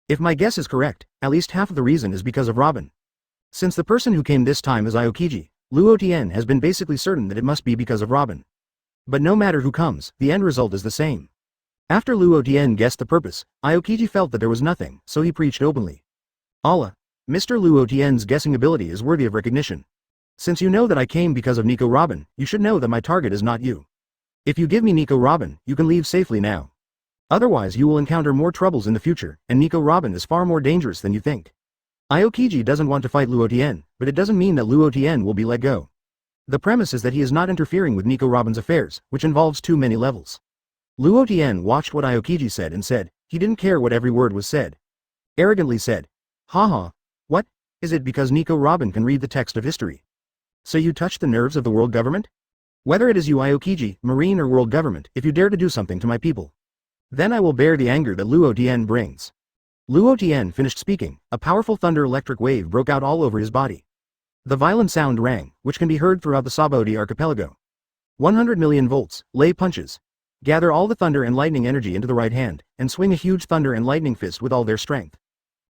If my guess is correct, at least half of the reason is because of Robin. Since the person who came this time is Aokiji, Luo Tian has been basically certain that it must be because of Robin. But no matter who comes, the end result is the same. After Luo Tian guessed the purpose, Aokiji felt that there was nothing, so he preached openly. Allah, Mr. Luo Tian's guessing ability is worthy of recognition. Since you know that I came because of Nico Robin, you should know that my target is not you. If you give me Nico Robin, you can leave safely now. Otherwise you will encounter more troubles in the future, and Nico Robin is far more dangerous than you think. Aokiji doesn't want to fight Luo Tian, but it doesn't mean that Luo Tian will be let go. The premise is that he is not interfering with Nico Robin's affairs, which involves too many levels. Luo Tian watched what Aokiji said and said, he didn't care what every word was said. Arrogantly said, haha, what? Is it because Nico Robin can read the text of history? So you touch the nerves of the world government? Whether it is you Aokiji, Marine or world government, if you dare to do something to my people, then I will bear the anger that Luo Tian brings. Luo Tian finished speaking, a powerful thunder electric wave broke out all over his body. The violent sound rang, which can be heard throughout the Sabaody archipelago. 100 million volts, lay punches. Gather all the thunder and lightning energy into the right hand, and swing a huge thunder and lightning fist with all their strength.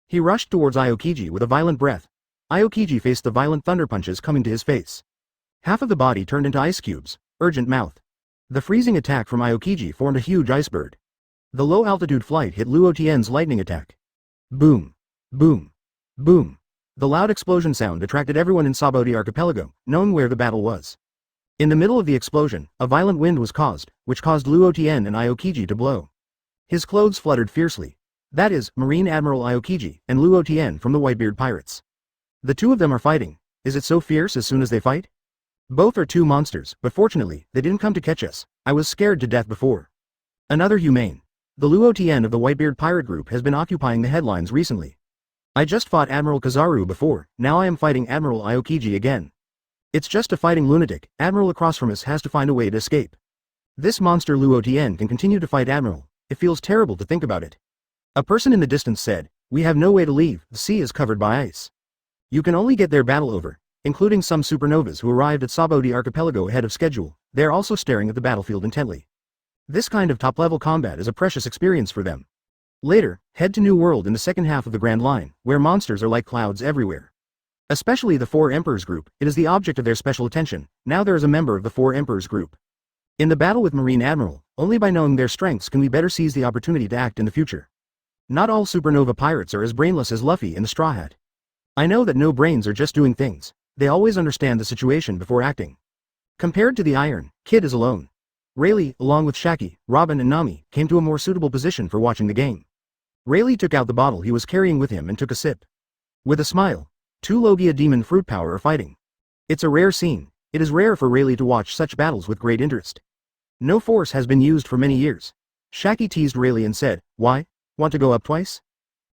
He rushed towards Aokiji with a violent breath. Aokiji faced the violent thunder punches coming to his face. Half of the body turned into ice cubes, urgent mouth. The freezing attack from Aokiji formed a huge iceberg. The low-altitude flight hit Luo Tian's lightning attack. Boom. Boom. Boom. The loud explosion sound attracted everyone in Sabaody archipelago, knowing where the battle was. In the middle of the explosion, a violent wind was caused, which caused Luo Tian and Aokiji to blow. His clothes fluttered fiercely. That is, Marine Admiral Aokiji and Luo Tian from the Whitebeard pirates. The two of them are fighting. Is it so fierce as soon as they fight? Both are two monsters, but fortunately, they didn't come to catch us. I was scared to death before. Another humane. The Luo Tian of the Whitebeard pirate group has been occupying the headlines recently. I just fought Admiral Kizaru before, now I am fighting Admiral Aokiji again. It's just a fighting lunatic, Admiral across from us has to find a way to escape. This monster Luo Tian can continue to fight Admiral, it feels terrible to think about it. A person in the distance said, we have no way to leave, the sea is covered by ice. You can only get their battle over, including some supernovas who arrived at Sabaody archipelago ahead of schedule, they are also staring at the battlefield intently. This kind of top-level combat is a precious experience for them. Later, head to New World in the second half of the Grand Line, where monsters are like clouds everywhere. Especially the Four Emperors group, it is the object of their special attention, now there is a member of the Four Emperors group. In the battle with Marine Admiral, only by knowing their strengths can we better seize the opportunity to act in the future. Not all supernova pirates are as brainless as Luffy in the Straw Hat. I know that no brains are just doing things, they always understand the situation before acting. Compared to the Iron, Kid is alone. Rayleigh, along with Haki, Robin and Nami, came to a more suitable position for watching the game. Rayleigh took out the bottle he was carrying with him and took a sip. With a smile, two Logia demon fruit power are fighting. It's a rare scene, it is rare for Rayleigh to watch such battles with great interest. No force has been used for many years. Haki teased Rayleigh and said, why, want to go up twice?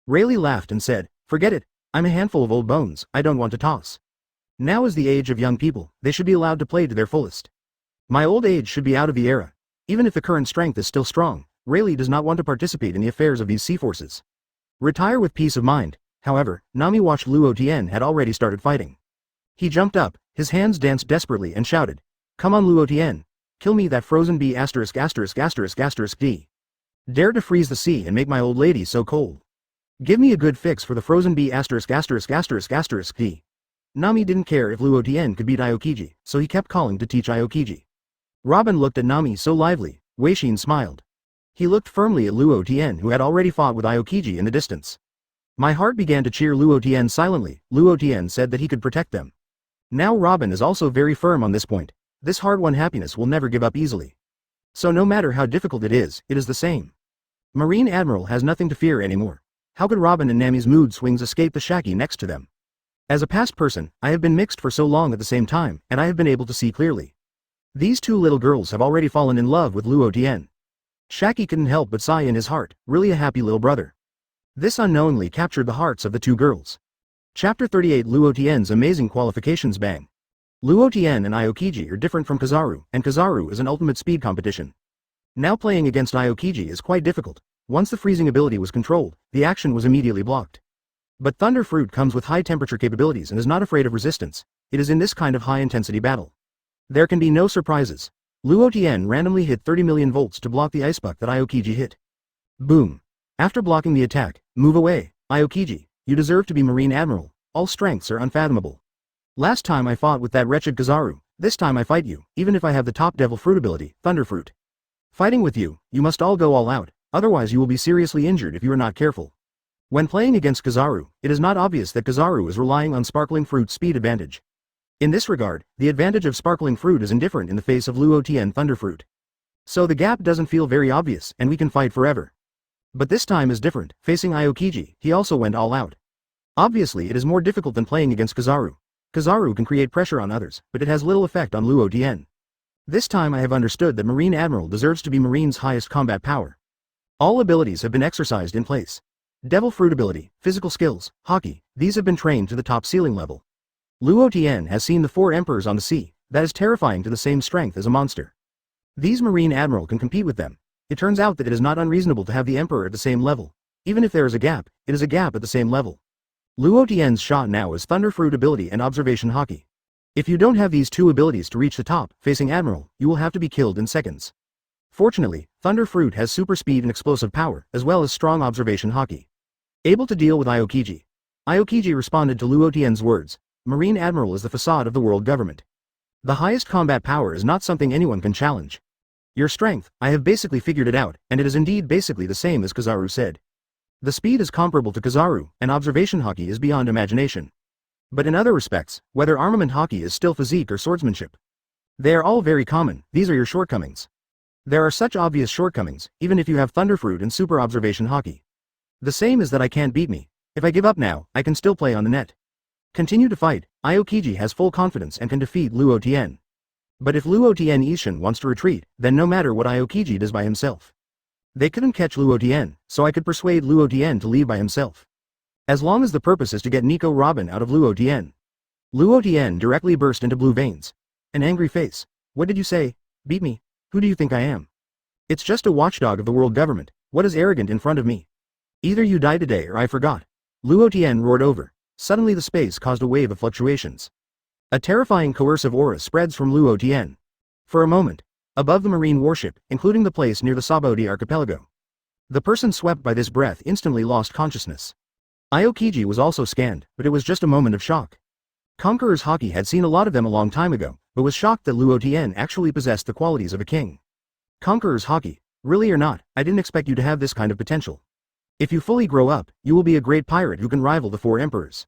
Rayleigh laughed and said, forget it, I'm a handful of old bones, I don't want to toss. Now is the age of young people, they should be allowed to play to their fullest. My old age should be out of the era. Even if the current strength is still strong, Rayleigh does not want to participate in the affairs of these sea forces. Retire with peace of mind. However, Nami watched Luo Tian had already started fighting. He jumped up, his hands danced desperately and shouted, come on Luo Tian, kill me that frozen bee **********. Dare to freeze the sea and make my old lady so cold. Give me a good fix for the frozen bee *********. Nami didn't care if Luo Tian could beat Aokiji, so he kept calling to teach Aokiji. Robin looked at Nami so lively, Wei Xin smiled. He looked firmly at Luo Tian who had already fought with Aokiji in the distance. My heart began to cheer Luo Tian silently, Luo Tian said that he could protect them. Now Robin is also very firm on this point, this hard-won happiness will never give up easily. So no matter how difficult it is the same. Marine Admiral has nothing to fear anymore. How could Robin and Nami's mood swings escape the Haki next to them? As a past person, I have been mixed for so long at the same time, and I have been able to see clearly. These two little girls have already fallen in love with Luo Tian. Haki couldn't help but sigh in his heart, really a happy little brother. This unknowingly captured the hearts of the two girls. Chapter 38 Luo Tian's amazing qualifications bang. Luo Tian and Aokiji are different from Kizaru, and Kizaru is an ultimate speed competition. Now playing against Aokiji is quite difficult. Once the freezing ability was controlled, the action was immediately blocked. But Thunder Fruit comes with high temperature capabilities and is not afraid of resistance. It is in this kind of high-intensity battle. There can be no surprises. Luo Tian randomly hit 30 million volts to block the ice buck that Aokiji hit. Boom. After blocking the attack, move away, Aokiji. You deserve to be Marine Admiral. All strengths are unfathomable. Last time I fought with that wretched Kizaru. This time I fight you, even if I have the top Devil Fruit ability, Thunder Fruit. Fighting with you, you must all go all out, otherwise you will be seriously injured if you are not careful. When playing against Kizaru, it is not obvious that Kizaru is relying on Sparkling Fruit's speed advantage. In this regard, the advantage of Sparkling Fruit is indifferent in the face of Luo Tian Thunder Fruit. So the gap doesn't feel very obvious and we can fight forever. But this time is different. Facing Aokiji, he also went all out. Obviously it is more difficult than playing against Kizaru. Kizaru can create pressure on others, but it has little effect on Luo Tian. This time I have understood that Marine Admiral deserves to be Marine's highest combat power. All abilities have been exercised in place. Devil Fruit ability, physical skills, Haki, these have been trained to the top ceiling level. Luo Tian has seen the 4 emperors on the sea, that is terrifying to the same strength as a monster. These Marine Admiral can compete with them. It turns out that it is not unreasonable to have the Emperor at the same level. Even if there is a gap, it is a gap at the same level. Luo Tian's shot now is Thunder Fruit ability and Observation Haki. If you don't have these 2 abilities to reach the top, facing Admiral, you will have to be killed in seconds. Fortunately, Thunder Fruit has super speed and explosive power, as well as strong Observation Haki. Able to deal with Aokiji. Aokiji responded to Luo Tian's words, Marine Admiral is the facade of the world government. The highest combat power is not something anyone can challenge. Your strength, I have basically figured it out, and it is indeed basically the same as Kizaru said. The speed is comparable to Kizaru, and Observation Haki is beyond imagination. But in other respects, whether Armament Haki is still physique or swordsmanship. They are all very common, these are your shortcomings. There are such obvious shortcomings, even if you have Thunder Fruit and Super Observation Haki. The same is that I can't beat me. If I give up now, I can still play on the net. Continue to fight. Aokiji has full confidence and can defeat Luo Tian. But if Luo Tian Ishin wants to retreat, then no matter what Aokiji does by himself. They couldn't catch Luo Tian, so I could persuade Luo Tian to leave by himself. As long as the purpose is to get Nico Robin out of Luo Tian. Luo Tian directly burst into blue veins. An angry face. What did you say? Beat me? Who do you think I am? It's just a watchdog of the world government. What is arrogant in front of me? Either you die today or I forgot. Luo Tian roared over. Suddenly the space caused a wave of fluctuations. A terrifying coercive aura spreads from Luo Tian. For a moment, above the marine warship, including the place near the Sabaody archipelago. The person swept by this breath instantly lost consciousness. Aokiji was also scanned, but it was just a moment of shock. Conqueror's Haki had seen a lot of them a long time ago, but was shocked that Luo Tian actually possessed the qualities of a king. Conqueror's Haki, really or not, I didn't expect you to have this kind of potential. If you fully grow up, you will be a great pirate who can rival the 4 emperors.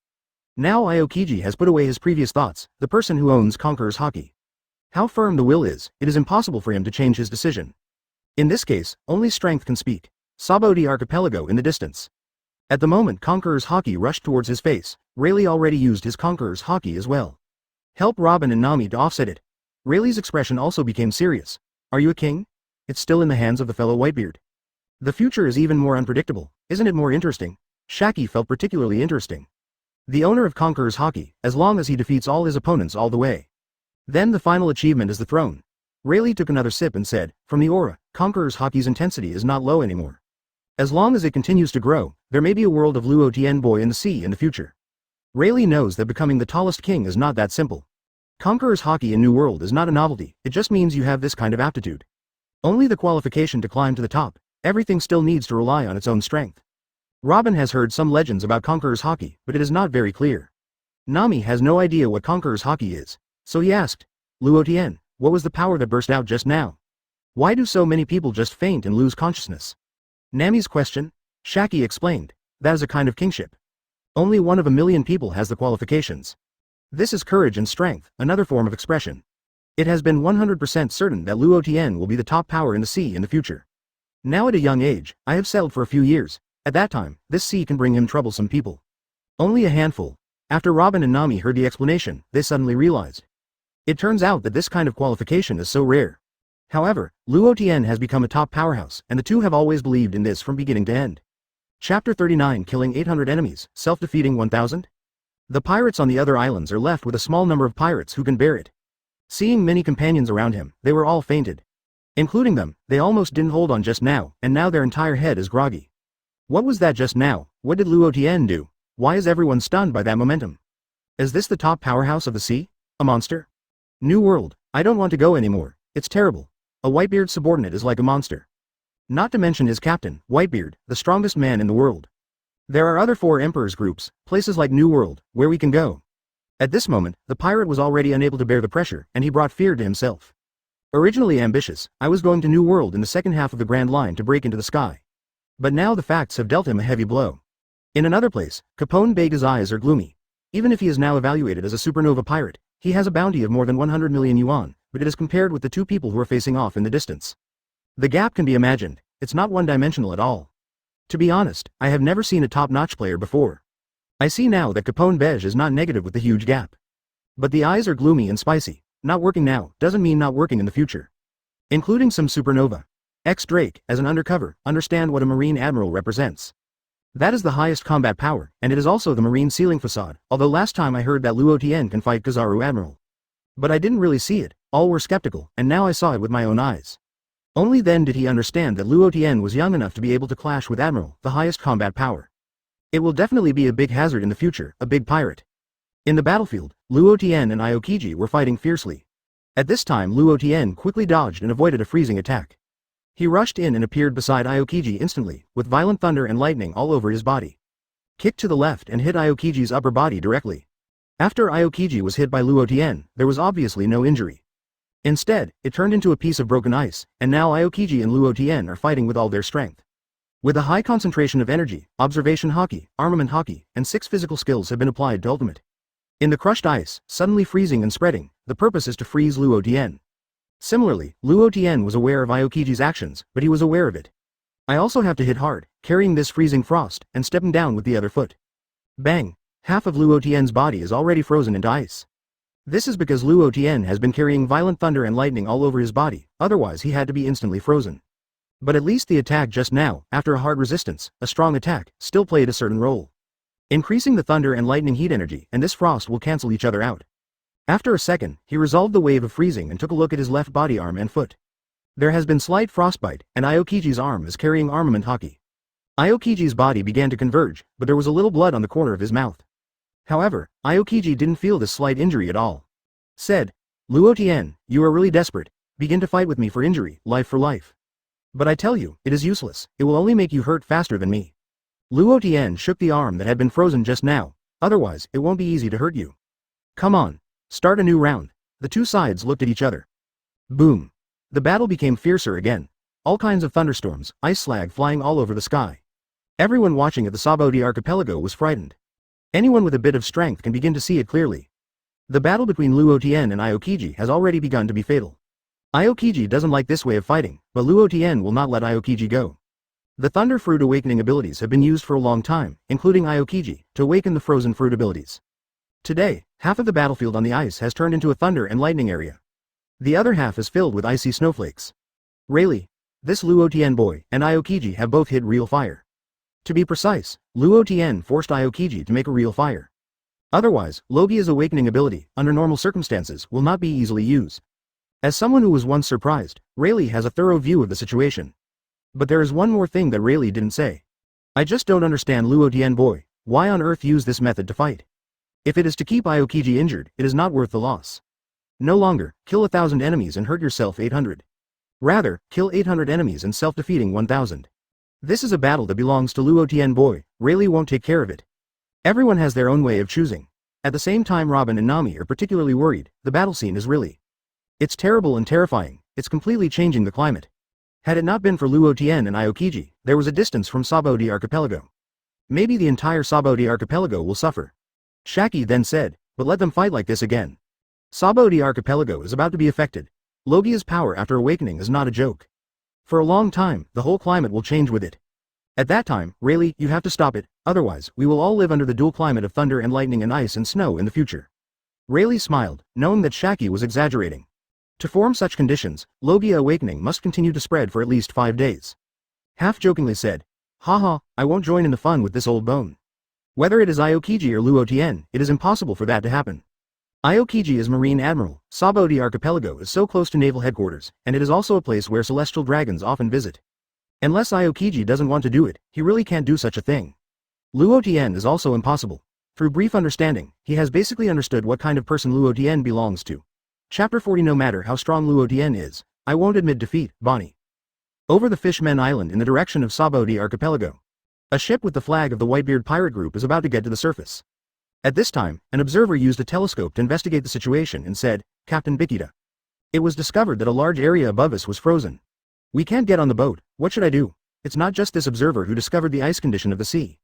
Now Aokiji has put away his previous thoughts, the person who owns Conqueror's Haki. How firm the will is, it is impossible for him to change his decision. In this case, only strength can speak. Sabaody archipelago in the distance. At the moment Conqueror's Haki rushed towards his face, Rayleigh already used his Conqueror's Haki as well. Help Robin and Nami to offset it. Rayleigh's expression also became serious. Are you a king? It's still in the hands of the fellow Whitebeard. The future is even more unpredictable, isn't it more interesting? Shaki felt particularly interesting. The owner of Conqueror's Haki, as long as he defeats all his opponents all the way. Then the final achievement is the throne. Rayleigh took another sip and said, from the aura, Conqueror's Haki's intensity is not low anymore. As long as it continues to grow, there may be a world of Luo Tian boy in the sea in the future. Rayleigh knows that becoming the tallest king is not that simple. Conqueror's Haki in New World is not a novelty, it just means you have this kind of aptitude. Only the qualification to climb to the top, everything still needs to rely on its own strength. Robin has heard some legends about Conqueror's Haki, but it is not very clear. Nami has no idea what Conqueror's Haki is, so he asked, Luo Tian, what was the power that burst out just now? Why do so many people just faint and lose consciousness? Nami's question? Shaki explained, that is a kind of kingship. Only one of a million people has the qualifications. This is courage and strength, another form of expression. It has been 100% certain that Luo Tian will be the top power in the sea in the future. Now at a young age, I have sailed for a few years. At that time, this sea can bring him troublesome people. Only a handful. After Robin and Nami heard the explanation, they suddenly realized. It turns out that this kind of qualification is so rare. However, Luo Tian has become a top powerhouse, and the two have always believed in this from beginning to end. Chapter 39 Killing 800 Enemies, Self-Defeating 1000? The pirates on the other islands are left with a small number of pirates who can bear it. Seeing many companions around him, they were all fainted. Including them, they almost didn't hold on just now, and now their entire head is groggy. What was that just now? What did Luo Tian do? Why is everyone stunned by that momentum? Is this the top powerhouse of the sea? A monster? New world, I don't want to go anymore, it's terrible. A Whitebeard subordinate is like a monster. Not to mention his captain, Whitebeard, the strongest man in the world. There are other 4 emperors groups, places like New World, where we can go. At this moment, the pirate was already unable to bear the pressure, and he brought fear to himself. Originally ambitious, I was going to New World in the second half of the Grand Line to break into the sky. But now the facts have dealt him a heavy blow. In another place, Capone Bega's eyes are gloomy. Even if he is now evaluated as a supernova pirate, he has a bounty of more than 100 million yuan, but it is compared with the 2 people who are facing off in the distance. The gap can be imagined, it's not one-dimensional at all. To be honest, I have never seen a top-notch player before. I see now that Capone Bege is not negative with the huge gap. But the eyes are gloomy and spicy. Not working now doesn't mean not working in the future. Including some supernova. Drake, as an undercover, understand what a Marine Admiral represents. That is the highest combat power, and it is also the Marine ceiling facade, although last time I heard that Luo Tian can fight Kizaru Admiral. But I didn't really see it, all were skeptical, and now I saw it with my own eyes. Only then did he understand that Luo Tian was young enough to be able to clash with Admiral, the highest combat power. It will definitely be a big hazard in the future, a big pirate. In the battlefield, Luo Tian and Aokiji were fighting fiercely. At this time Luo Tian quickly dodged and avoided a freezing attack. He rushed in and appeared beside Aokiji instantly, with violent thunder and lightning all over his body. Kicked to the left and hit Aokiji's upper body directly. After Aokiji was hit by Luo Tian, there was obviously no injury. Instead, it turned into a piece of broken ice, and now Aokiji and Luo Tian are fighting with all their strength. With a high concentration of energy, observation Haki, armament Haki, and 6 physical skills have been applied to ultimate. In the crushed ice, suddenly freezing and spreading, the purpose is to freeze Luo Tian. Similarly, Luo Tian was aware of Aokiji's actions, but he was aware of it. I also have to hit hard, carrying this freezing frost, and stepping down with the other foot. Bang! Half of Luo Tian's body is already frozen into ice. This is because Luo Tian has been carrying violent thunder and lightning all over his body, otherwise he had to be instantly frozen. But at least the attack just now, after a hard resistance, a strong attack, still played a certain role. Increasing the thunder and lightning heat energy, and this frost will cancel each other out. After a second, he resolved the wave of freezing and took a look at his left body arm and foot. There has been slight frostbite, and Aokiji's arm is carrying armament Haki. Aokiji's body began to converge, but there was a little blood on the corner of his mouth. However, Aokiji didn't feel this slight injury at all. Said, Luo Tian, you are really desperate, begin to fight with me for injury, life for life. But I tell you, it is useless, it will only make you hurt faster than me. Luo Tian shook the arm that had been frozen just now, otherwise, it won't be easy to hurt you. Come on, start a new round. The 2 sides looked at each other. Boom. The battle became fiercer again. All kinds of thunderstorms, ice slag flying all over the sky. Everyone watching at the Sabaody archipelago was frightened. Anyone with a bit of strength can begin to see it clearly. The battle between Luo Tian and Aokiji has already begun to be fatal. Aokiji doesn't like this way of fighting, but Luo Tian will not let Aokiji go. The Thunder Fruit awakening abilities have been used for a long time, including Aokiji, to awaken the Frozen Fruit abilities. Today, half of the battlefield on the ice has turned into a thunder and lightning area. The other half is filled with icy snowflakes. Rayleigh, this Luo Tian boy, and Aokiji have both hit real fire. To be precise, Luo Tian forced Aokiji to make a real fire. Otherwise, Logia's awakening ability, under normal circumstances, will not be easily used. As someone who was once surprised, Rayleigh has a thorough view of the situation. But there is one more thing that Rayleigh didn't say. I just don't understand Luo Tian boy, why on earth use this method to fight? If it is to keep Aokiji injured, it is not worth the loss. No longer, kill 1,000 enemies and hurt yourself 800. Rather, kill 800 enemies and self-defeating 1,000. This is a battle that belongs to Luo Tian boy, Rayleigh won't take care of it. Everyone has their own way of choosing. At the same time Robin and Nami are particularly worried, the battle scene is really. It's terrible and terrifying, it's completely changing the climate. Had it not been for Luo Tian and Aokiji, there was a distance from Sabaody archipelago. Maybe the entire Sabaody archipelago will suffer. Shaki then said, but let them fight like this again. Sabaody archipelago is about to be affected. Logia's power after awakening is not a joke. For a long time, the whole climate will change with it. At that time, Rayleigh, you have to stop it, otherwise, we will all live under the dual climate of thunder and lightning and ice and snow in the future. Rayleigh smiled, knowing that Shaki was exaggerating. To form such conditions, Logia awakening must continue to spread for at least 5 days. Half-jokingly said, haha, I won't join in the fun with this old bone. Whether it is Aokiji or Luo Tian, it is impossible for that to happen. Aokiji is Marine Admiral. Sabaody Archipelago is so close to naval headquarters, and it is also a place where celestial dragons often visit. Unless Aokiji doesn't want to do it, he really can't do such a thing. Luo Tian is also impossible. Through brief understanding, he has basically understood what kind of person Luo Tian belongs to. Chapter 40. No matter how strong Luo Tian is, I won't admit defeat, Bonnie. Over the Fishmen Island in the direction of Sabaody Archipelago. A ship with the flag of the Whitebeard pirate group is about to get to the surface. At this time, an observer used a telescope to investigate the situation and said, Captain Bikita. It was discovered that a large area above us was frozen. We can't get on the boat, what should I do? It's not just this observer who discovered the ice condition of the sea.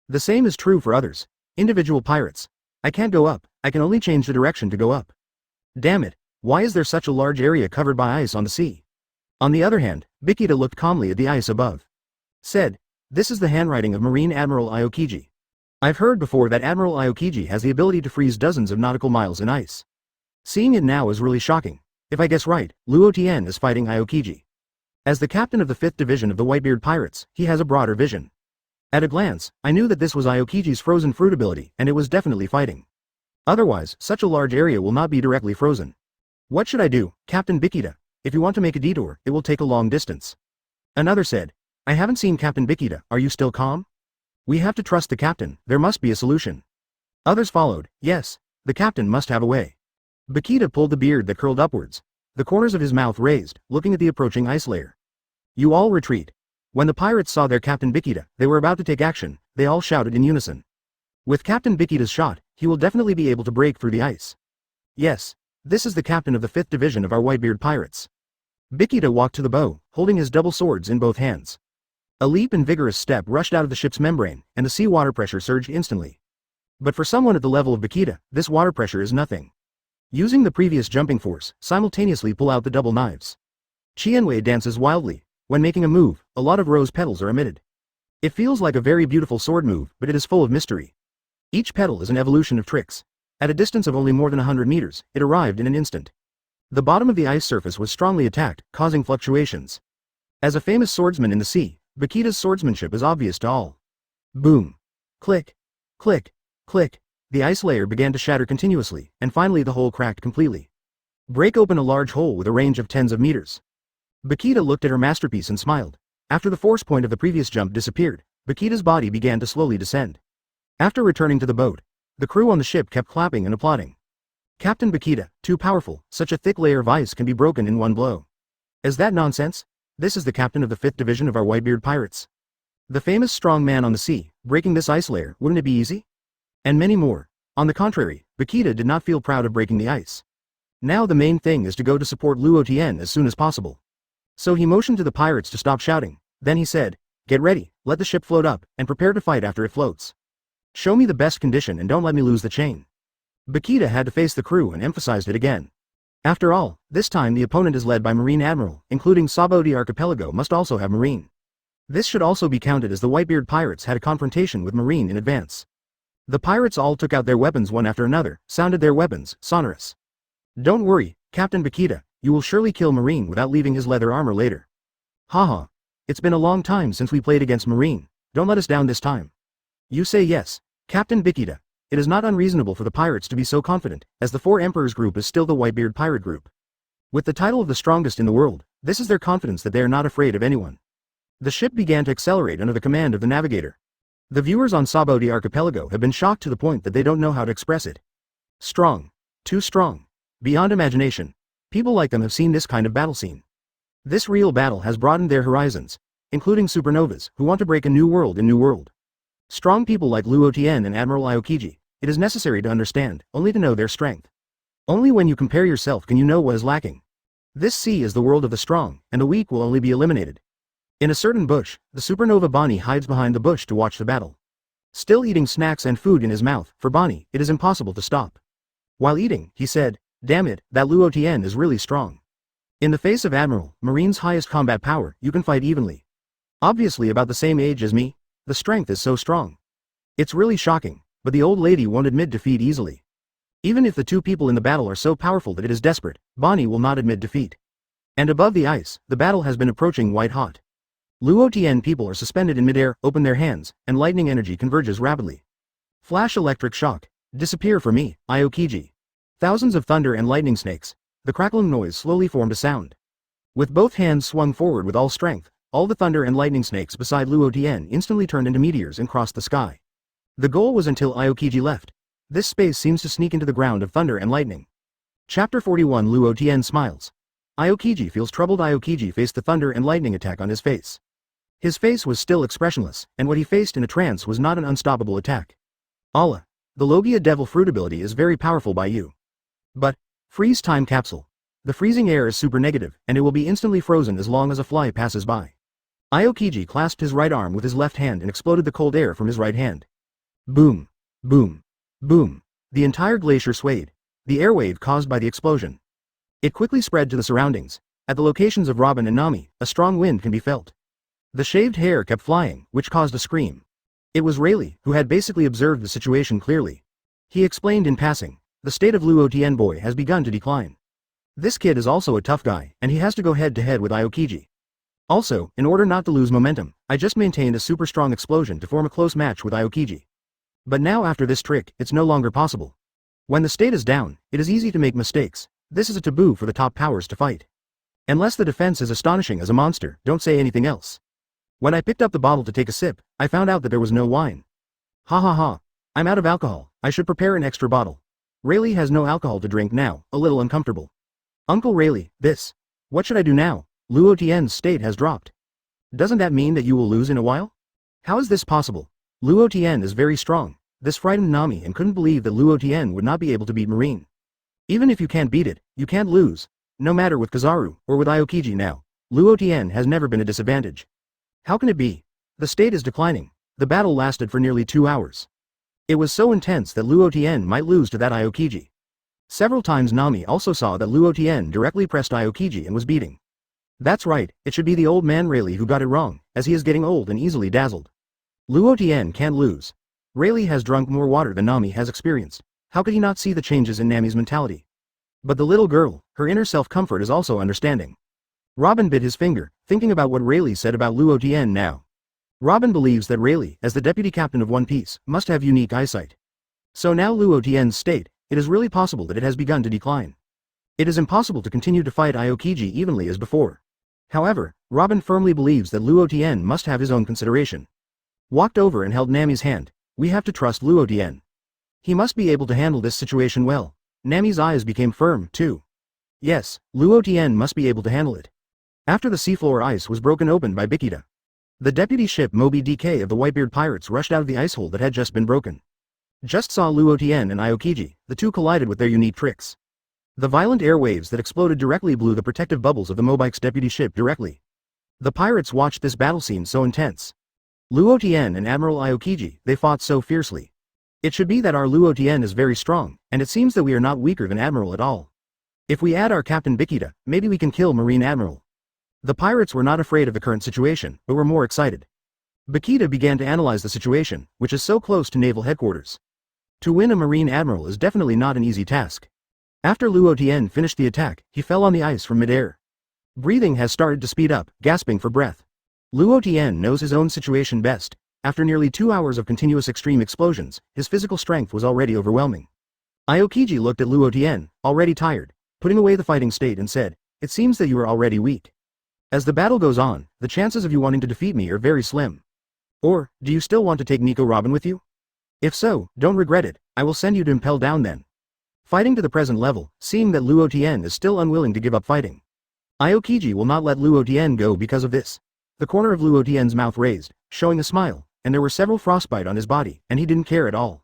The same is true for others. Individual pirates. I can't go up, I can only change the direction to go up. Damn it, why is there such a large area covered by ice on the sea? On the other hand, Bikita looked calmly at the ice above. Said, this is the handwriting of Marine Admiral Aokiji. I've heard before that Admiral Aokiji has the ability to freeze dozens of nautical miles in ice. Seeing it now is really shocking. If I guess right, Luo Tian is fighting Aokiji. As the captain of the 5th Division of the Whitebeard Pirates, he has a broader vision. At a glance, I knew that this was Aokiji's frozen fruit ability, and it was definitely fighting. Otherwise, such a large area will not be directly frozen. What should I do, Captain Bikita? If you want to make a detour, it will take a long distance. Another said, I haven't seen Captain Bikita, are you still calm? We have to trust the captain, there must be a solution. Others followed, yes, the captain must have a way. Bikita pulled the beard that curled upwards, the corners of his mouth raised, looking at the approaching ice layer. You all retreat. When the pirates saw their Captain Bikita, they were about to take action, they all shouted in unison. With Captain Bikita's shot, he will definitely be able to break through the ice. Yes, this is the captain of the 5th Division of our Whitebeard Pirates. Bikita walked to the bow, holding his double swords in both hands. A leap and vigorous step rushed out of the ship's membrane, and the sea water pressure surged instantly. But for someone at the level of Bikita, this water pressure is nothing. Using the previous jumping force, simultaneously pull out the double knives. Qianwei dances wildly. When making a move, a lot of rose petals are emitted. It feels like a very beautiful sword move, but it is full of mystery. Each petal is an evolution of tricks. At a distance of only more than 100 meters, it arrived in an instant. The bottom of the ice surface was strongly attacked, causing fluctuations. As a famous swordsman in the sea, Bikita's swordsmanship is obvious to all. Boom. Click. Click. Click. The ice layer began to shatter continuously, and finally the hole cracked completely. Break open a large hole with a range of tens of meters. Bikita looked at her masterpiece and smiled. After the force point of the previous jump disappeared, Bikita's body began to slowly descend. After returning to the boat, the crew on the ship kept clapping and applauding. Captain Bikita, too powerful, such a thick layer of ice can be broken in one blow. Is that nonsense? This is the captain of the 5th Division of our Whitebeard Pirates. The famous strong man on the sea, breaking this ice layer, wouldn't it be easy? And many more. On the contrary, Bikita did not feel proud of breaking the ice. Now the main thing is to go to support Luo Tian as soon as possible. So he motioned to the pirates to stop shouting. Then he said, get ready, let the ship float up, and prepare to fight after it floats. Show me the best condition and don't let me lose the chain. Bikita had to face the crew and emphasized it again. After all, this time the opponent is led by Marine Admiral, including Sabaody Archipelago must also have Marine. This should also be counted as the Whitebeard Pirates had a confrontation with Marine in advance. The pirates all took out their weapons one after another, sounded their weapons, sonorous. Don't worry, Captain Bikita, you will surely kill Marine without leaving his leather armor later. Haha. It's been a long time since we played against Marine, don't let us down this time. You say yes, Captain Bikita. It is not unreasonable for the pirates to be so confident, as the 4 Emperors group is still the Whitebeard pirate group. With the title of the strongest in the world, this is their confidence that they are not afraid of anyone. The ship began to accelerate under the command of the navigator. The viewers on Sabaody Archipelago have been shocked to the point that they don't know how to express it. Strong. Too strong. Beyond imagination. People like them have seen this kind of battle scene. This real battle has broadened their horizons, including supernovas, who want to break a new world in New World. Strong people like Luo Tian and Admiral Aokiji, it is necessary to understand, only to know their strength. Only when you compare yourself can you know what is lacking. This sea is the world of the strong, and the weak will only be eliminated. In a certain bush, the supernova Bonnie hides behind the bush to watch the battle. Still eating snacks and food in his mouth, for Bonnie, it is impossible to stop. While eating, he said, damn it, that Luo Tian is really strong. In the face of Admiral, Marine's highest combat power, you can fight evenly. Obviously about the same age as me, the strength is so strong. It's really shocking, but the old lady won't admit defeat easily. Even if the two people in the battle are so powerful that it is desperate, Bonnie will not admit defeat. And above the ice, the battle has been approaching white hot. Luo Tian people are suspended in midair, open their hands, and lightning energy converges rapidly. Flash electric shock. Disappear for me, Aokiji. Thousands of thunder and lightning snakes. The crackling noise slowly formed a sound. With both hands swung forward with all strength, all the thunder and lightning snakes beside Luo Tian instantly turned into meteors and crossed the sky. The goal was until Aokiji left. This space seems to sneak into the ground of thunder and lightning. Chapter 41 Luo Tian smiles. Aokiji feels troubled. Aokiji faced the thunder and lightning attack on his face. His face was still expressionless, and what he faced in a trance was not an unstoppable attack. Allah. The Logia Devil Fruit ability is very powerful by you. But, freeze time capsule. The freezing air is super negative, and it will be instantly frozen as long as a fly passes by. Aokiji clasped his right arm with his left hand and exploded the cold air from his right hand. Boom. Boom. Boom. The entire glacier swayed. The airwave caused by the explosion. It quickly spread to the surroundings. At the locations of Robin and Nami, a strong wind can be felt. The shaved hair kept flying, which caused a scream. It was Rayleigh, who had basically observed the situation clearly. He explained in passing, the state of Luo Tian boy has begun to decline. This kid is also a tough guy, and he has to go head to head with Aokiji. Also, in order not to lose momentum, I just maintained a super strong explosion to form a close match with Aokiji. But now after this trick, it's no longer possible. When the state is down, it is easy to make mistakes. This is a taboo for the top powers to fight. Unless the defense is astonishing as a monster, don't say anything else. When I picked up the bottle to take a sip, I found out that there was no wine. Ha ha ha. I'm out of alcohol, I should prepare an extra bottle. Rayleigh has no alcohol to drink now, a little uncomfortable. Uncle Rayleigh, this. What should I do now? Luo Tian's state has dropped. Doesn't that mean that you will lose in a while? How is this possible? Luo Tian is very strong. This frightened Nami and couldn't believe that Luo Tian would not be able to beat Marine. Even if you can't beat it, you can't lose. No matter with Kizaru, or with Aokiji now, Luo Tian has never been a disadvantage. How can it be? The state is declining. The battle lasted for nearly 2 hours. It was so intense that Luo Tian might lose to that Aokiji. Several times Nami also saw that Luo Tian directly pressed Aokiji and was beating. That's right, it should be the old man Rayleigh who got it wrong, as he is getting old and easily dazzled. Luo Tian can't lose. Rayleigh has drunk more water than Nami has experienced. How could he not see the changes in Nami's mentality? But the little girl, her inner self-comfort is also understanding. Robin bit his finger, thinking about what Rayleigh said about Luo Tian now. Robin believes that Rayleigh, as the deputy captain of One Piece, must have unique eyesight. So now Luo Tian's state, it is really possible that it has begun to decline. It is impossible to continue to fight Aokiji evenly as before. However, Robin firmly believes that Luo Tian must have his own consideration. Walked over and held Nami's hand. We have to trust Luo Tian. He must be able to handle this situation well. Nami's eyes became firm, too. Yes, Luo Tian must be able to handle it. After the seafloor ice was broken open by Bikita, the deputy ship Moby DK of the Whitebeard pirates rushed out of the ice hole that had just been broken. Just saw Luo Tian and Aokiji, the two collided with their unique tricks. The violent air waves that exploded directly blew the protective bubbles of the Mobike's deputy ship directly. The pirates watched this battle scene so intense. Luo Tian and Admiral Aokiji, they fought so fiercely. It should be that our Luo Tian is very strong, and it seems that we are not weaker than Admiral at all. If we add our Captain Bikita, maybe we can kill Marine Admiral. The pirates were not afraid of the current situation, but were more excited. Bikita began to analyze the situation, which is so close to naval headquarters. To win a Marine Admiral is definitely not an easy task. After Luo Tian finished the attack, he fell on the ice from midair. Breathing has started to speed up, gasping for breath. Luo Tian knows his own situation best. After nearly 2 hours of continuous extreme explosions, his physical strength was already overwhelming. Aokiji looked at Luo Tian, already tired, putting away the fighting state and said, "It seems that you are already weak. As the battle goes on, the chances of you wanting to defeat me are very slim. Or, do you still want to take Nico Robin with you? If so, don't regret it, I will send you to Impel Down then." Fighting to the present level, seeing that Luo Tian is still unwilling to give up fighting. Aokiji will not let Luo Tian go because of this. The corner of Luo Tian's mouth raised, showing a smile, and there were several frostbite on his body, and he didn't care at all.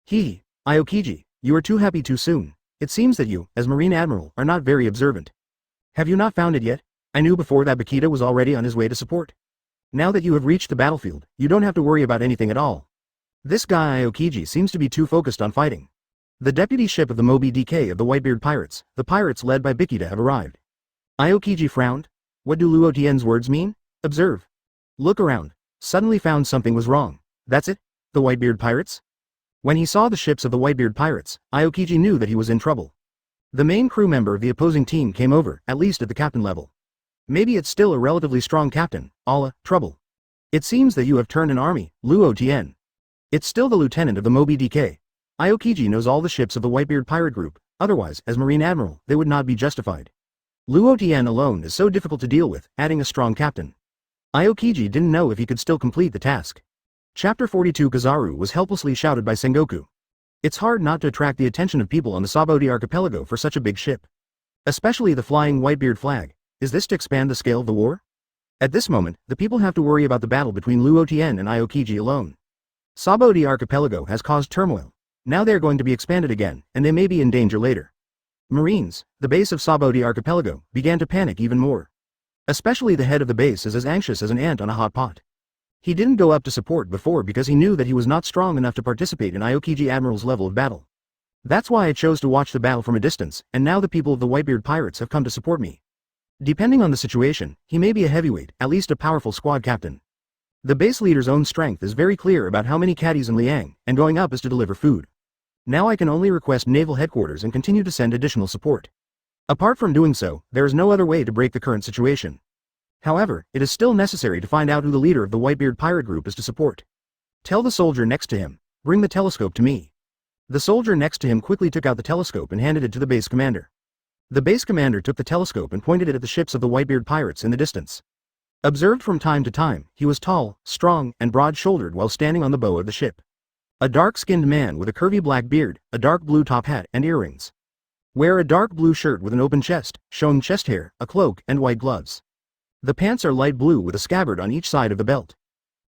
Aokiji, you are too happy too soon. It seems that you, as Marine Admiral, are not very observant. Have you not found it yet? I knew before that Bikita was already on his way to support. Now that you have reached the battlefield, you don't have to worry about anything at all. This guy Aokiji seems to be too focused on fighting. The deputy ship of the Moby DK of the Whitebeard pirates, the pirates led by Bikita, have arrived. Aokiji frowned. What do Luo Tian's words mean? Observe. Look around. Suddenly found something was wrong. That's it? The Whitebeard pirates? When he saw the ships of the Whitebeard pirates, Aokiji knew that he was in trouble. The main crew member of the opposing team came over, at least at the captain level. Maybe it's still a relatively strong captain. Trouble. It seems that you have turned an army, Luo Tian. It's still the lieutenant of the Moby DK. Aokiji knows all the ships of the Whitebeard pirate group, Otherwise, as Marine Admiral, they would not be justified. Luo Tian alone is so difficult to deal with, adding a strong captain. Aokiji didn't know if he could still complete the task. Chapter 42 Kizaru was helplessly shouted by Sengoku. It's hard not to attract the attention of people on the Sabaody archipelago for such a big ship. Especially the flying Whitebeard flag. Is this to expand the scale of the war? At this moment, the people have to worry about the battle between Luo Tian and Aokiji alone. Sabaody archipelago has caused turmoil. Now they are going to be expanded again, and they may be in danger later. Marines, the base of Sabaody archipelago, began to panic even more. Especially the head of the base is as anxious as an ant on a hot pot. He didn't go up to support before because he knew that he was not strong enough to participate in Aokiji Admiral's level of battle. That's why I chose to watch the battle from a distance, and now the people of the Whitebeard pirates have come to support me. Depending on the situation, he may be a heavyweight, at least a powerful squad captain. The base leader's own strength is very clear about how many caddies in Liang, and going up is to deliver food. Now I can only request naval headquarters and continue to send additional support. Apart from doing so, there is no other way to break the current situation. However, it is still necessary to find out who the leader of the Whitebeard pirate group is to support. Tell the soldier next to him, bring the telescope to me. The soldier next to him quickly took out the telescope and handed it to the base commander. The base commander took the telescope and pointed it at the ships of the Whitebeard pirates in the distance. Observed from time to time, he was tall, strong, and broad-shouldered while standing on the bow of the ship. A dark-skinned man with a curvy black beard, a dark blue top hat and earrings. Wear a dark blue shirt with an open chest, showing chest hair, a cloak, and white gloves. The pants are light blue with a scabbard on each side of the belt.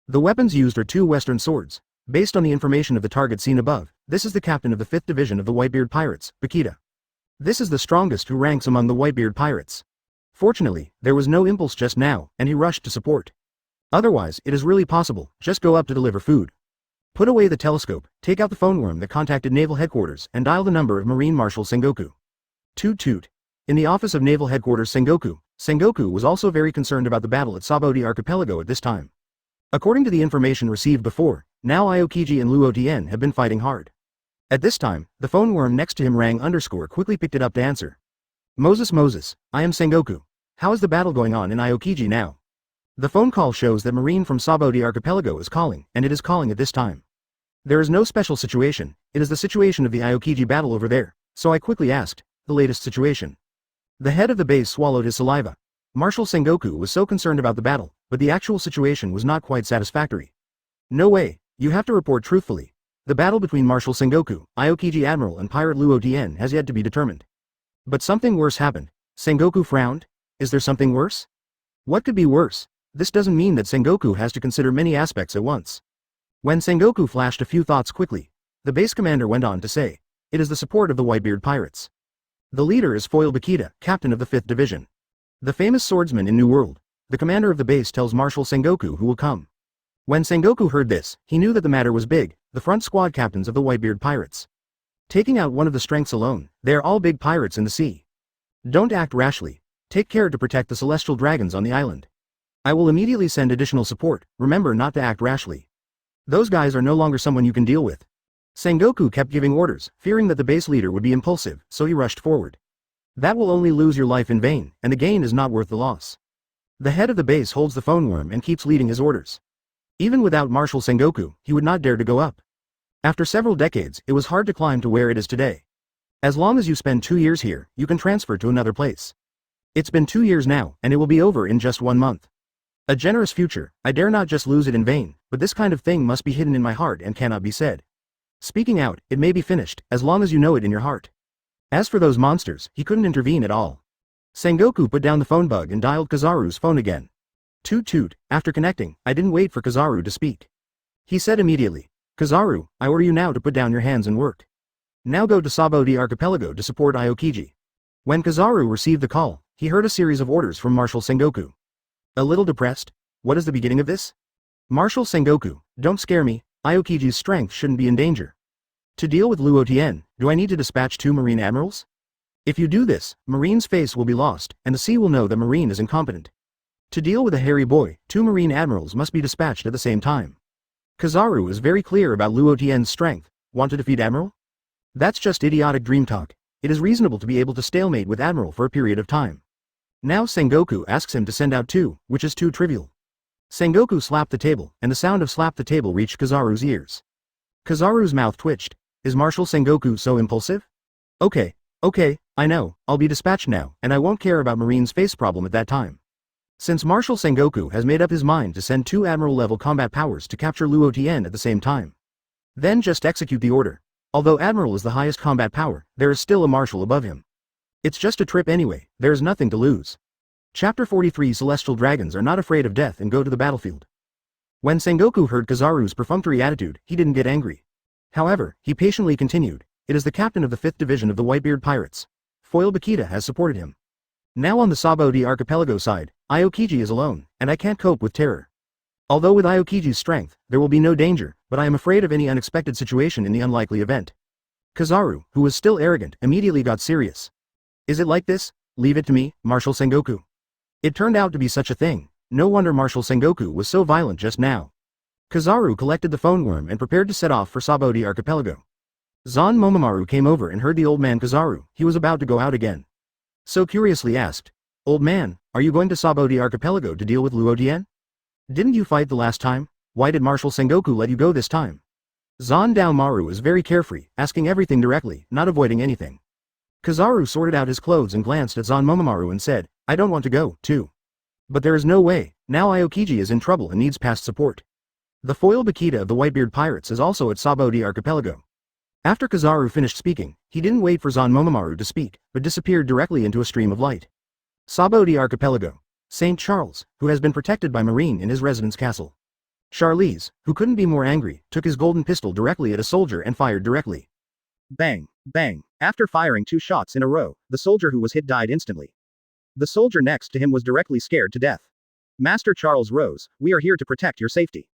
The weapons used are two western swords. Based on the information of the target seen above, this is the captain of the 5th Division of the Whitebeard Pirates, Bakita. This is the strongest who ranks among the Whitebeard pirates. Fortunately, there was no impulse just now, and he rushed to support. Otherwise, it is really possible, just go up to deliver food. Put away the telescope, take out the phone worm that contacted Naval Headquarters, and dial the number of Marine Marshal Sengoku. Toot toot. In the office of Naval Headquarters Sengoku was also very concerned about the battle at Sabaody Archipelago at this time. According to the information received before, now Aokiji and Luo Tian have been fighting hard. At this time, the phone worm next to him rang quickly picked it up to answer. Moses, I am Sengoku. How is the battle going on in Aokiji now? The phone call shows that Marine from Sabaody Archipelago is calling, and it is calling at this time. There is no special situation, it is the situation of the Aokiji battle over there, so I quickly asked, the latest situation. The head of the base swallowed his saliva. Marshal Sengoku was so concerned about the battle, but the actual situation was not quite satisfactory. No way, you have to report truthfully. The battle between Marshal Sengoku, Aokiji Admiral and Pirate Luo Tian has yet to be determined. But something worse happened. Sengoku frowned. Is there something worse? What could be worse? This doesn't mean that Sengoku has to consider many aspects at once. When Sengoku flashed a few thoughts quickly, the base commander went on to say, it is the support of the Whitebeard pirates. The leader is Foil Bakita, captain of the 5th Division. The famous swordsman in New World. The commander of the base tells Marshal Sengoku who will come. When Sengoku heard this, he knew that the matter was big, the front squad captains of the Whitebeard pirates. Taking out one of the strengths alone, they are all big pirates in the sea. Don't act rashly. Take care to protect the celestial dragons on the island. I will immediately send additional support, remember not to act rashly. Those guys are no longer someone you can deal with. Sengoku kept giving orders, fearing that the base leader would be impulsive, so he rushed forward. That will only lose your life in vain, and the gain is not worth the loss. The head of the base holds the phone worm and keeps leading his orders. Even without Marshal Sengoku, he would not dare to go up. After several decades, it was hard to climb to where it is today. As long as you spend 2 years here, you can transfer to another place. It's been 2 years now, and it will be over in just 1 month. A generous future, I dare not just lose it in vain, but this kind of thing must be hidden in my heart and cannot be said. Speaking out, it may be finished, as long as you know it in your heart. As for those monsters, he couldn't intervene at all. Sengoku put down the phone bug and dialed Kizaru's phone again. Toot toot, after connecting, I didn't wait for Kizaru to speak. He said immediately, Kizaru, I order you now to put down your hands and work. Now go to Sabaody Archipelago to support Aokiji. When Kizaru received the call, he heard a series of orders from Marshal Sengoku. A little depressed? What is the beginning of this? Marshal Sengoku, don't scare me, Aokiji's strength shouldn't be in danger. To deal with Luo Tian, do I need to dispatch 2 Marine admirals? If you do this, Marine's face will be lost, and the sea will know that Marine is incompetent. To deal with a hairy boy, 2 Marine admirals must be dispatched at the same time. Kizaru is very clear about Luo Tian's strength. Want to defeat Admiral? That's just idiotic dream talk. It is reasonable to be able to stalemate with Admiral for a period of time. Now Sengoku asks him to send out 2, which is too trivial. Sengoku slapped the table, and the sound of slap the table reached Kizaru's ears. Kizaru's mouth twitched. Is Marshal Sengoku so impulsive? Okay, Okay, I know, I'll be dispatched now, and I won't care about Marine's face problem at that time. Since Marshal Sengoku has made up his mind to send 2 Admiral-level combat powers to capture Luo Tian at the same time. Then just execute the order. Although Admiral is the highest combat power, there is still a Marshal above him. It's just a trip anyway, there is nothing to lose. Chapter 43 Celestial Dragons are not afraid of death and go to the battlefield. When Sengoku heard Kizaru's perfunctory attitude, he didn't get angry. However, he patiently continued, it is the captain of the 5th Division of the Whitebeard Pirates. Foil Bakita has supported him. Now on the Sabaody archipelago side, Aokiji is alone, and I can't cope with terror. Although with Aokiji's strength, there will be no danger, but I am afraid of any unexpected situation in the unlikely event. Kizaru, who was still arrogant, immediately got serious. Is it like this? Leave it to me, Marshal Sengoku. It turned out to be such a thing. No wonder Marshal Sengoku was so violent just now. Kizaru collected the phone worm and prepared to set off for Sabaody archipelago. Zan Momomaru came over and heard the old man Kizaru. He was about to go out again. So curiously asked, Old man, are you going to Sabaody archipelago to deal with Luo Tian? Didn't you fight the last time? Why did Marshal Sengoku let you go this time? Zan Daomaru is very carefree, asking everything directly, not avoiding anything. Kizaru sorted out his clothes and glanced at Zan Momomaru and said, I don't want to go, too. But there is no way, now Aokiji is in trouble and needs past support. The foil Bakita of the Whitebeard Pirates is also at Sabaody archipelago. After Kizaru finished speaking, he didn't wait for Zan Momomaru to speak, but disappeared directly into a stream of light. Sabaody archipelago. St. Charles, who has been protected by Marine in his residence castle. Charlize, who couldn't be more angry, took his golden pistol directly at a soldier and fired directly. Bang, bang. After firing 2 shots in a row, the soldier who was hit died instantly. The soldier next to him was directly scared to death. Master Charles rose, we are here to protect your safety.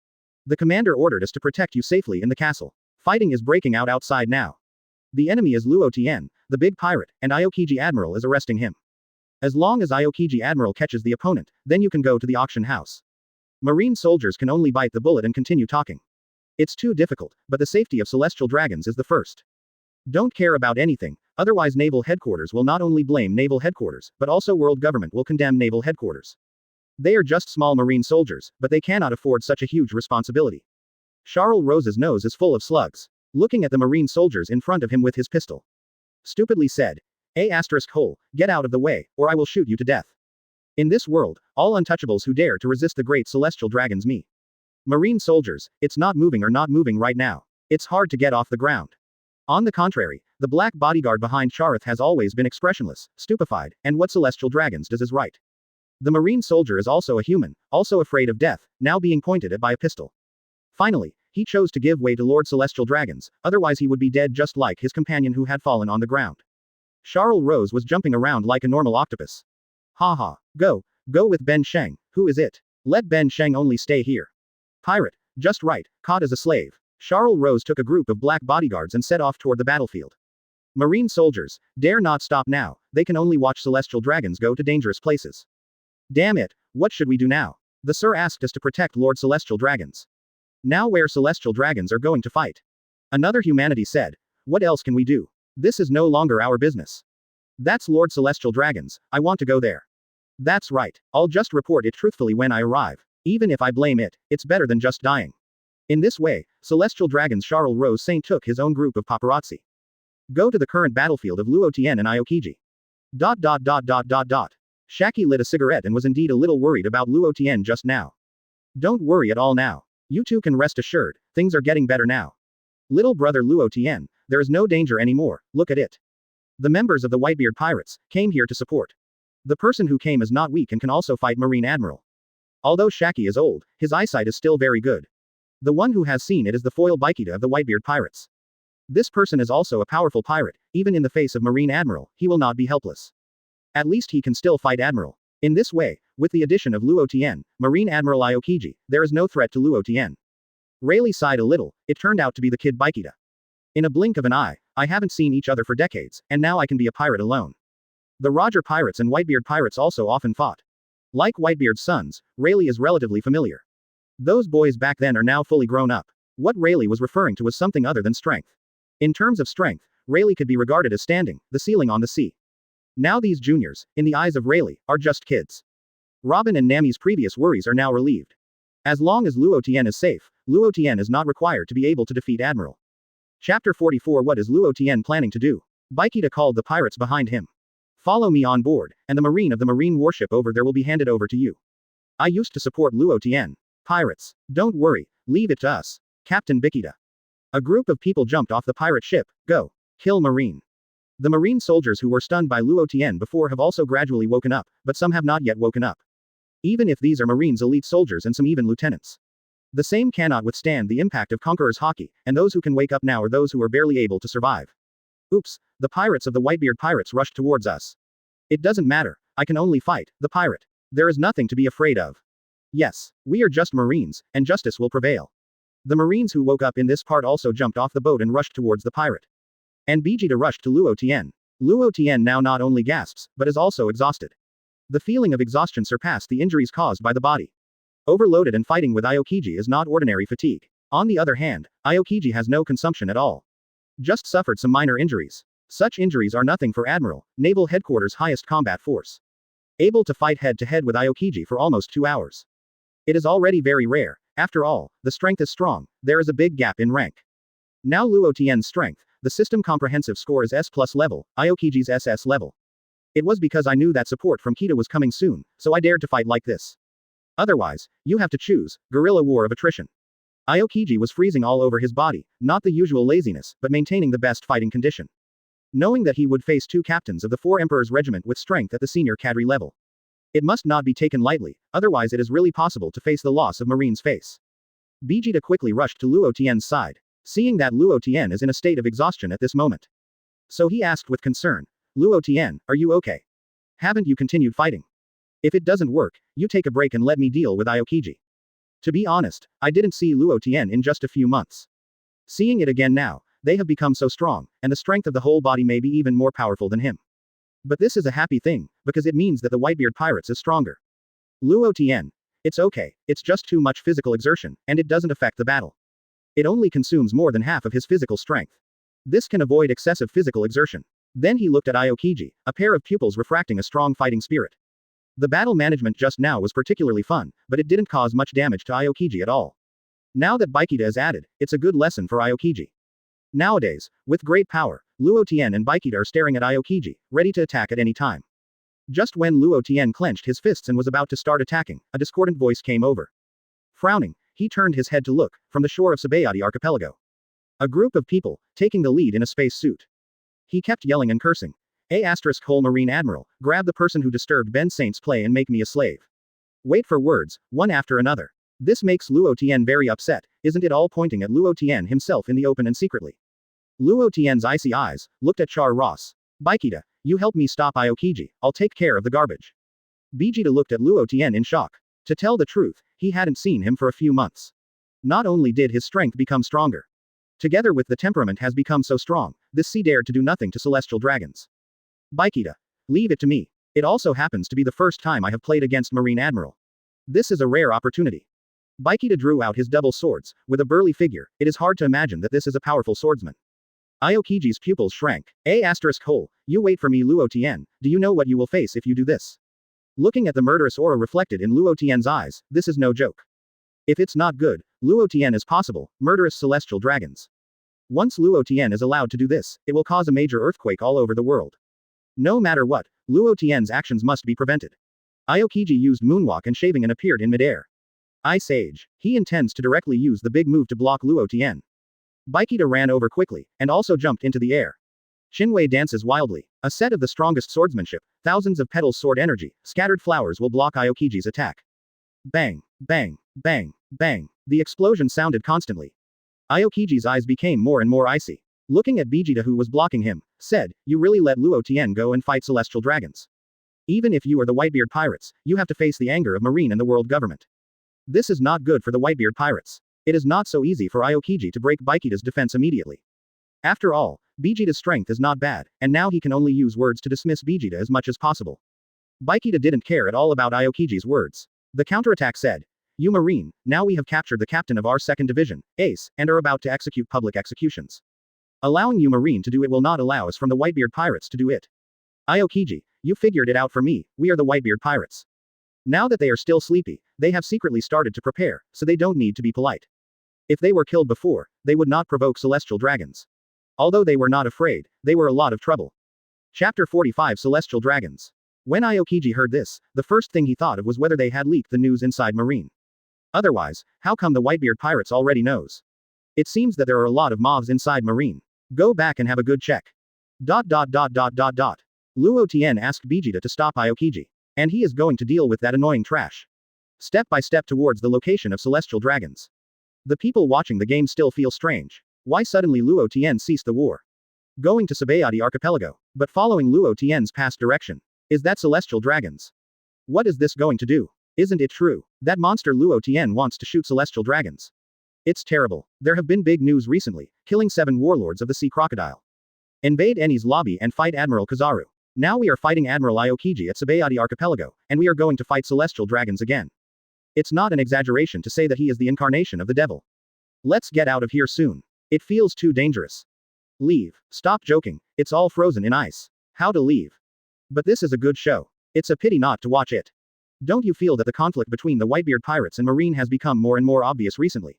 The commander ordered us to protect you safely in the castle. Fighting is breaking out outside now. The enemy is Luo Tian, the big pirate, and Aokiji Admiral is arresting him. As long as Aokiji Admiral catches the opponent, then you can go to the auction house. Marine soldiers can only bite the bullet and continue talking. It's too difficult, but the safety of celestial dragons is the first. Don't care about anything, otherwise naval headquarters will not only blame naval headquarters, but also world government will condemn naval headquarters. They are just small marine soldiers, but they cannot afford such a huge responsibility. Charles Rose's nose is full of slugs. Looking at the marine soldiers in front of him with his pistol. Stupidly said, hole, get out of the way, or I will shoot you to death. In this world, all untouchables who dare to resist the great celestial dragons me. Marine soldiers, it's not moving or not moving right now. It's hard to get off the ground. On the contrary, the black bodyguard behind Charith has always been expressionless, stupefied, and what celestial dragons does is right. The marine soldier is also a human, also afraid of death, now being pointed at by a pistol. Finally, he chose to give way to Lord Celestial Dragons, otherwise he would be dead just like his companion who had fallen on the ground. Charles Rose was jumping around like a normal octopus. Haha, go with Ben Sheng, who is it? Let Ben Sheng only stay here. Pirate, just right, caught as a slave. Charles Rose took a group of black bodyguards and set off toward the battlefield. Marine soldiers, dare not stop now, they can only watch celestial dragons go to dangerous places. Damn it, what should we do now? The Sir asked us to protect Lord Celestial Dragons. Now where celestial dragons are going to fight? Another humanity said, what else can we do? This is no longer our business. That's Lord Celestial Dragons, I want to go there. That's right, I'll just report it truthfully when I arrive. Even if I blame it, it's better than just dying. In this way, Celestial Dragons Charles Rose Saint took his own group of paparazzi. Go to the current battlefield of Luo Tian and Aokiji. Shaki lit a cigarette and was indeed a little worried about Luo Tian just now. Don't worry at all now. You two can rest assured, things are getting better now. Little brother Luo Tian, there is no danger anymore, look at it. The members of the Whitebeard Pirates came here to support. The person who came is not weak and can also fight Marine Admiral. Although Shaki is old, his eyesight is still very good. The one who has seen it is the foil Baikita of the Whitebeard Pirates. This person is also a powerful pirate, even in the face of Marine Admiral, he will not be helpless. At least he can still fight Admiral. In this way, with the addition of Luo Tian, Marine Admiral Aokiji, there is no threat to Luo Tian. Rayleigh sighed a little, it turned out to be the kid Baikita. In a blink of an eye, I haven't seen each other for decades, and now I can be a pirate alone. The Roger Pirates and Whitebeard Pirates also often fought. Like Whitebeard's sons, Rayleigh is relatively familiar. Those boys back then are now fully grown up. What Rayleigh was referring to was something other than strength. In terms of strength, Rayleigh could be regarded as standing, the ceiling on the sea. Now these juniors, in the eyes of Rayleigh, are just kids. Robin and Nami's previous worries are now relieved. As long as Luo Tian is safe, Luo Tian is not required to be able to defeat Admiral. Chapter 44 What is Luo Tian planning to do? Baikita called the pirates behind him. Follow me on board, and the marine of the marine warship over there will be handed over to you. I used to support Luo Tian. Pirates. Don't worry, leave it to us. Captain Bikita. A group of people jumped off the pirate ship. Go. Kill marine. The marine soldiers who were stunned by Luo Tian before have also gradually woken up, but some have not yet woken up. Even if these are marines elite soldiers and some even lieutenants. The same cannot withstand the impact of Conqueror's Haki, and those who can wake up now are those who are barely able to survive. Oops, the pirates of the Whitebeard pirates rushed towards us. It doesn't matter, I can only fight, the pirate. There is nothing to be afraid of. Yes, we are just marines, and justice will prevail. The marines who woke up in this part also jumped off the boat and rushed towards the pirate. And Vegeta rushed to Luo Tian. Luo Tian now not only gasps, but is also exhausted. The feeling of exhaustion surpassed the injuries caused by the body. Overloaded and fighting with Aokiji is not ordinary fatigue. On the other hand, Aokiji has no consumption at all. Just suffered some minor injuries. Such injuries are nothing for Admiral, Naval Headquarters' highest combat force. Able to fight head-to-head with Aokiji for almost 2 hours. It is already very rare. After all, the strength is strong, there is a big gap in rank. Now Luo Tian's strength, the system comprehensive score is S+ level, Aokiji's SS level. It was because I knew that support from Kita was coming soon, so I dared to fight like this. Otherwise, you have to choose, guerrilla war of attrition. Aokiji was freezing all over his body, not the usual laziness, but maintaining the best fighting condition. Knowing that he would face 2 captains of the 4 Emperor's regiment with strength at the senior cadre level. It must not be taken lightly, otherwise it is really possible to face the loss of Marine's face. Vegeta quickly rushed to Luo Tian's side, seeing that Luo Tian is in a state of exhaustion at this moment. So he asked with concern, Luo Tian, are you okay? Haven't you continued fighting? If it doesn't work, you take a break and let me deal with Aokiji. To be honest, I didn't see Luo Tian in just a few months. Seeing it again now, they have become so strong, and the strength of the whole body may be even more powerful than him. But this is a happy thing, because it means that the Whitebeard pirates is stronger. Luo Tian. It's okay, it's just too much physical exertion, and it doesn't affect the battle. It only consumes more than half of his physical strength. This can avoid excessive physical exertion. Then he looked at Aokiji, a pair of pupils refracting a strong fighting spirit. The battle management just now was particularly fun, but it didn't cause much damage to Aokiji at all. Now that Baikita is added, it's a good lesson for Aokiji. Nowadays, with great power, Luo Tian and Baikita are staring at Aokiji, ready to attack at any time. Just when Luo Tian clenched his fists and was about to start attacking, a discordant voice came over. Frowning, he turned his head to look, from the shore of Sabaody archipelago. A group of people, taking the lead in a space suit. He kept yelling and cursing. Whole Marine Admiral, grab the person who disturbed Ben Saint's play and make me a slave. Wait for words, one after another. This makes Luo Tian very upset, isn't it all pointing at Luo Tian himself in the open and secretly. Luo Tian's icy eyes, looked at Char Ross. Baikita, you help me stop Aokiji, I'll take care of the garbage. Vegeta looked at Luo Tian in shock. To tell the truth, he hadn't seen him for a few months. Not only did his strength become stronger. Together with the temperament has become so strong, this sea dared to do nothing to celestial dragons. Baikita. Leave it to me. It also happens to be the first time I have played against Marine Admiral. This is a rare opportunity. Baikita drew out his double swords, with a burly figure, it is hard to imagine that this is a powerful swordsman. Aokiji's pupils shrank. You wait for me Luo Tian, do you know what you will face if you do this? Looking at the murderous aura reflected in Luo Tian's eyes, this is no joke. If it's not good, Luo Tian is possible, murderous celestial dragons. Once Luo Tian is allowed to do this, it will cause a major earthquake all over the world. No matter what, Luo Tian's actions must be prevented. Aokiji used moonwalk and shaving and appeared in midair. Ice Age. He intends to directly use the big move to block Luo Tian. Baikita ran over quickly, and also jumped into the air. Shinwei dances wildly. A set of the strongest swordsmanship, thousands of petals sword energy, scattered flowers will block Aokiji's attack. Bang, bang, bang, bang. The explosion sounded constantly. Aokiji's eyes became more and more icy. Looking at Vegeta who was blocking him, said, you really let Luo Tian go and fight celestial dragons. Even if you are the Whitebeard pirates, you have to face the anger of Marine and the world government. This is not good for the Whitebeard pirates. It is not so easy for Aokiji to break Baikita's defense immediately. After all, Vegeta's strength is not bad, and now he can only use words to dismiss Vegeta as much as possible. Baikita didn't care at all about Aokiji's words. The counterattack said, you Marine, now we have captured the captain of our 2nd division, Ace, and are about to execute public executions. Allowing you Marine to do it will not allow us from the Whitebeard pirates to do it. Aokiji, you figured it out for me, we are the Whitebeard pirates. Now that they are still sleepy, they have secretly started to prepare, so they don't need to be polite. If they were killed before, they would not provoke celestial dragons. Although they were not afraid, they were a lot of trouble. Chapter 45 Celestial Dragons. When Aokiji heard this, the first thing he thought of was whether they had leaked the news inside Marine. Otherwise, how come the Whitebeard pirates already knows? It seems that there are a lot of mobs inside Marine. Go back and have a good check. Luo Tian asked Vegeta to stop Aokiji. And he is going to deal with that annoying trash. Step by step towards the location of celestial dragons. The people watching the game still feel strange. Why suddenly Luo Tian ceased the war? Going to Sabaody archipelago, but following Luo Tian's past direction. Is that celestial dragons? What is this going to do? Isn't it true? That monster Luo Tian wants to shoot celestial dragons. It's terrible. There have been big news recently, killing 7 warlords of the sea crocodile. Invade Eni's lobby and fight Admiral Kizaru. Now we are fighting Admiral Aokiji at Sabaody archipelago, and we are going to fight celestial dragons again. It's not an exaggeration to say that he is the incarnation of the devil. Let's get out of here soon. It feels too dangerous. Leave. Stop joking, it's all frozen in ice. How to leave? But this is a good show. It's a pity not to watch it. Don't you feel that the conflict between the Whitebeard pirates and Marine has become more and more obvious recently?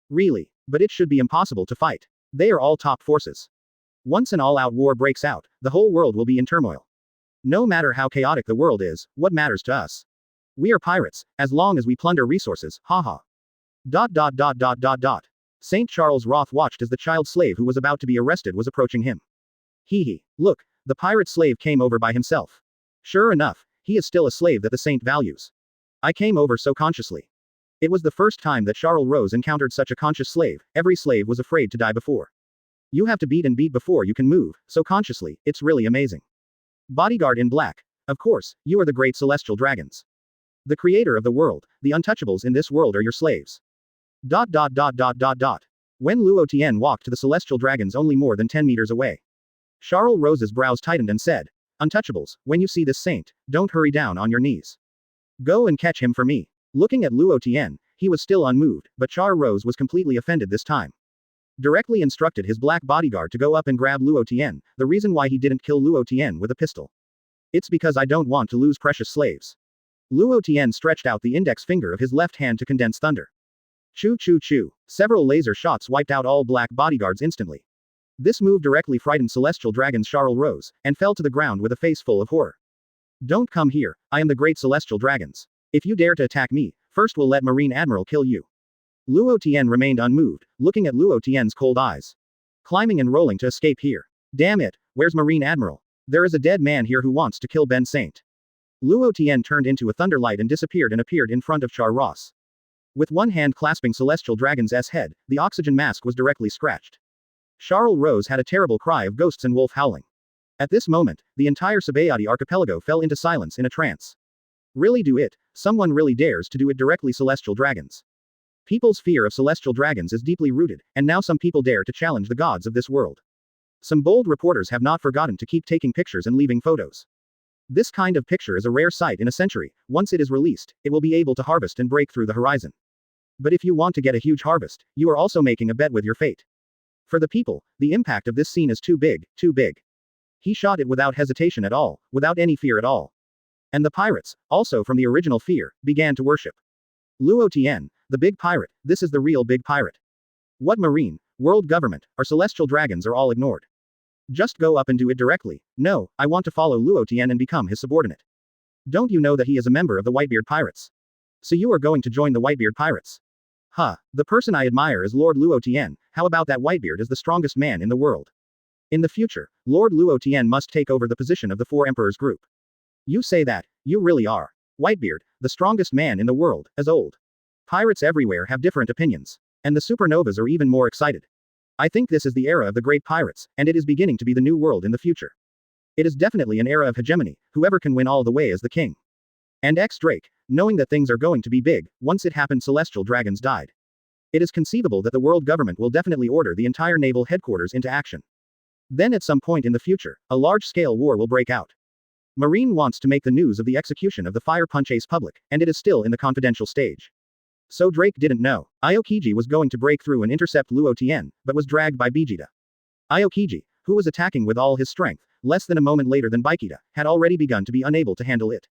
Really, but it should be impossible to fight. They are all top forces. Once an all-out war breaks out, the whole world will be in turmoil. No matter how chaotic the world is, what matters to us? We are pirates, as long as we plunder resources, haha. St. Charles Roth watched as the child slave who was about to be arrested was approaching him. Hee. Look, the pirate slave came over by himself. Sure enough, he is still a slave that the saint values. I came over so consciously. It was the first time that Charles Rose encountered such a conscious slave. Every slave was afraid to die before. You have to beat and beat before you can move, so consciously, it's really amazing. Bodyguard in black. Of course, you are the great celestial dragons. The creator of the world, the untouchables in this world are your slaves. When Luo Tian walked to the celestial dragons only more than 10 meters away. Charles Rose's brows tightened and said, Untouchables, when you see this saint, don't hurry down on your knees. Go and catch him for me. Looking at Luo Tian, he was still unmoved, but Charles Rose was completely offended this time. Directly instructed his black bodyguard to go up and grab Luo Tian, the reason why he didn't kill Luo Tian with a pistol. It's because I don't want to lose precious slaves. Luo Tian stretched out the index finger of his left hand to condense thunder. Choo choo choo. Several laser shots wiped out all black bodyguards instantly. This move directly frightened celestial dragons Charles Rose, and fell to the ground with a face full of horror. Don't come here, I am the great celestial dragons. If you dare to attack me, first we'll let Marine Admiral kill you. Luo Tian remained unmoved, looking at Luo Tian's cold eyes. Climbing and rolling to escape here. Damn it, where's Marine Admiral? There is a dead man here who wants to kill Ben Saint. Luo Tian turned into a thunderlight and disappeared and appeared in front of Char Ross. With one hand clasping Celestial Dragon's head, the oxygen mask was directly scratched. Charles Rose had a terrible cry of ghosts and wolf howling. At this moment, the entire Sabaody archipelago fell into silence in a trance. Really do it, someone really dares to do it directly Celestial Dragons. People's fear of celestial dragons is deeply rooted, and now some people dare to challenge the gods of this world. Some bold reporters have not forgotten to keep taking pictures and leaving photos. This kind of picture is a rare sight in a century. Once it is released, it will be able to harvest and break through the horizon. But if you want to get a huge harvest, you are also making a bet with your fate. For the people, the impact of this scene is too big, too big. He shot it without hesitation at all, without any fear at all. And the pirates, also from the original fear, began to worship. Luo Tian, the big pirate, this is the real big pirate. What marine, world government, or celestial dragons are all ignored. Just go up and do it directly. No, I want to follow Luo Tian and become his subordinate. Don't you know that he is a member of the Whitebeard pirates? So you are going to join the Whitebeard pirates? Huh, the person I admire is Lord Luo Tian. How about that Whitebeard is the strongest man in the world? In the future, Lord Luo Tian must take over the position of the Four Emperors group. You say that, you really are. Whitebeard, the strongest man in the world, as old. Pirates everywhere have different opinions. And the supernovas are even more excited. I think this is the era of the great pirates, and it is beginning to be the new world in the future. It is definitely an era of hegemony, whoever can win all the way as the king. And Drake, knowing that things are going to be big, once it happened celestial dragons died. It is conceivable that the world government will definitely order the entire naval headquarters into action. Then at some point in the future, a large-scale war will break out. Marine wants to make the news of the execution of the Fire Punch Ace public, and it is still in the confidential stage. So Drake didn't know. Aokiji was going to break through and intercept Luo Tian, but was dragged by Vegeta. Aokiji, who was attacking with all his strength, less than a moment later than Vegeta, had already begun to be unable to handle it.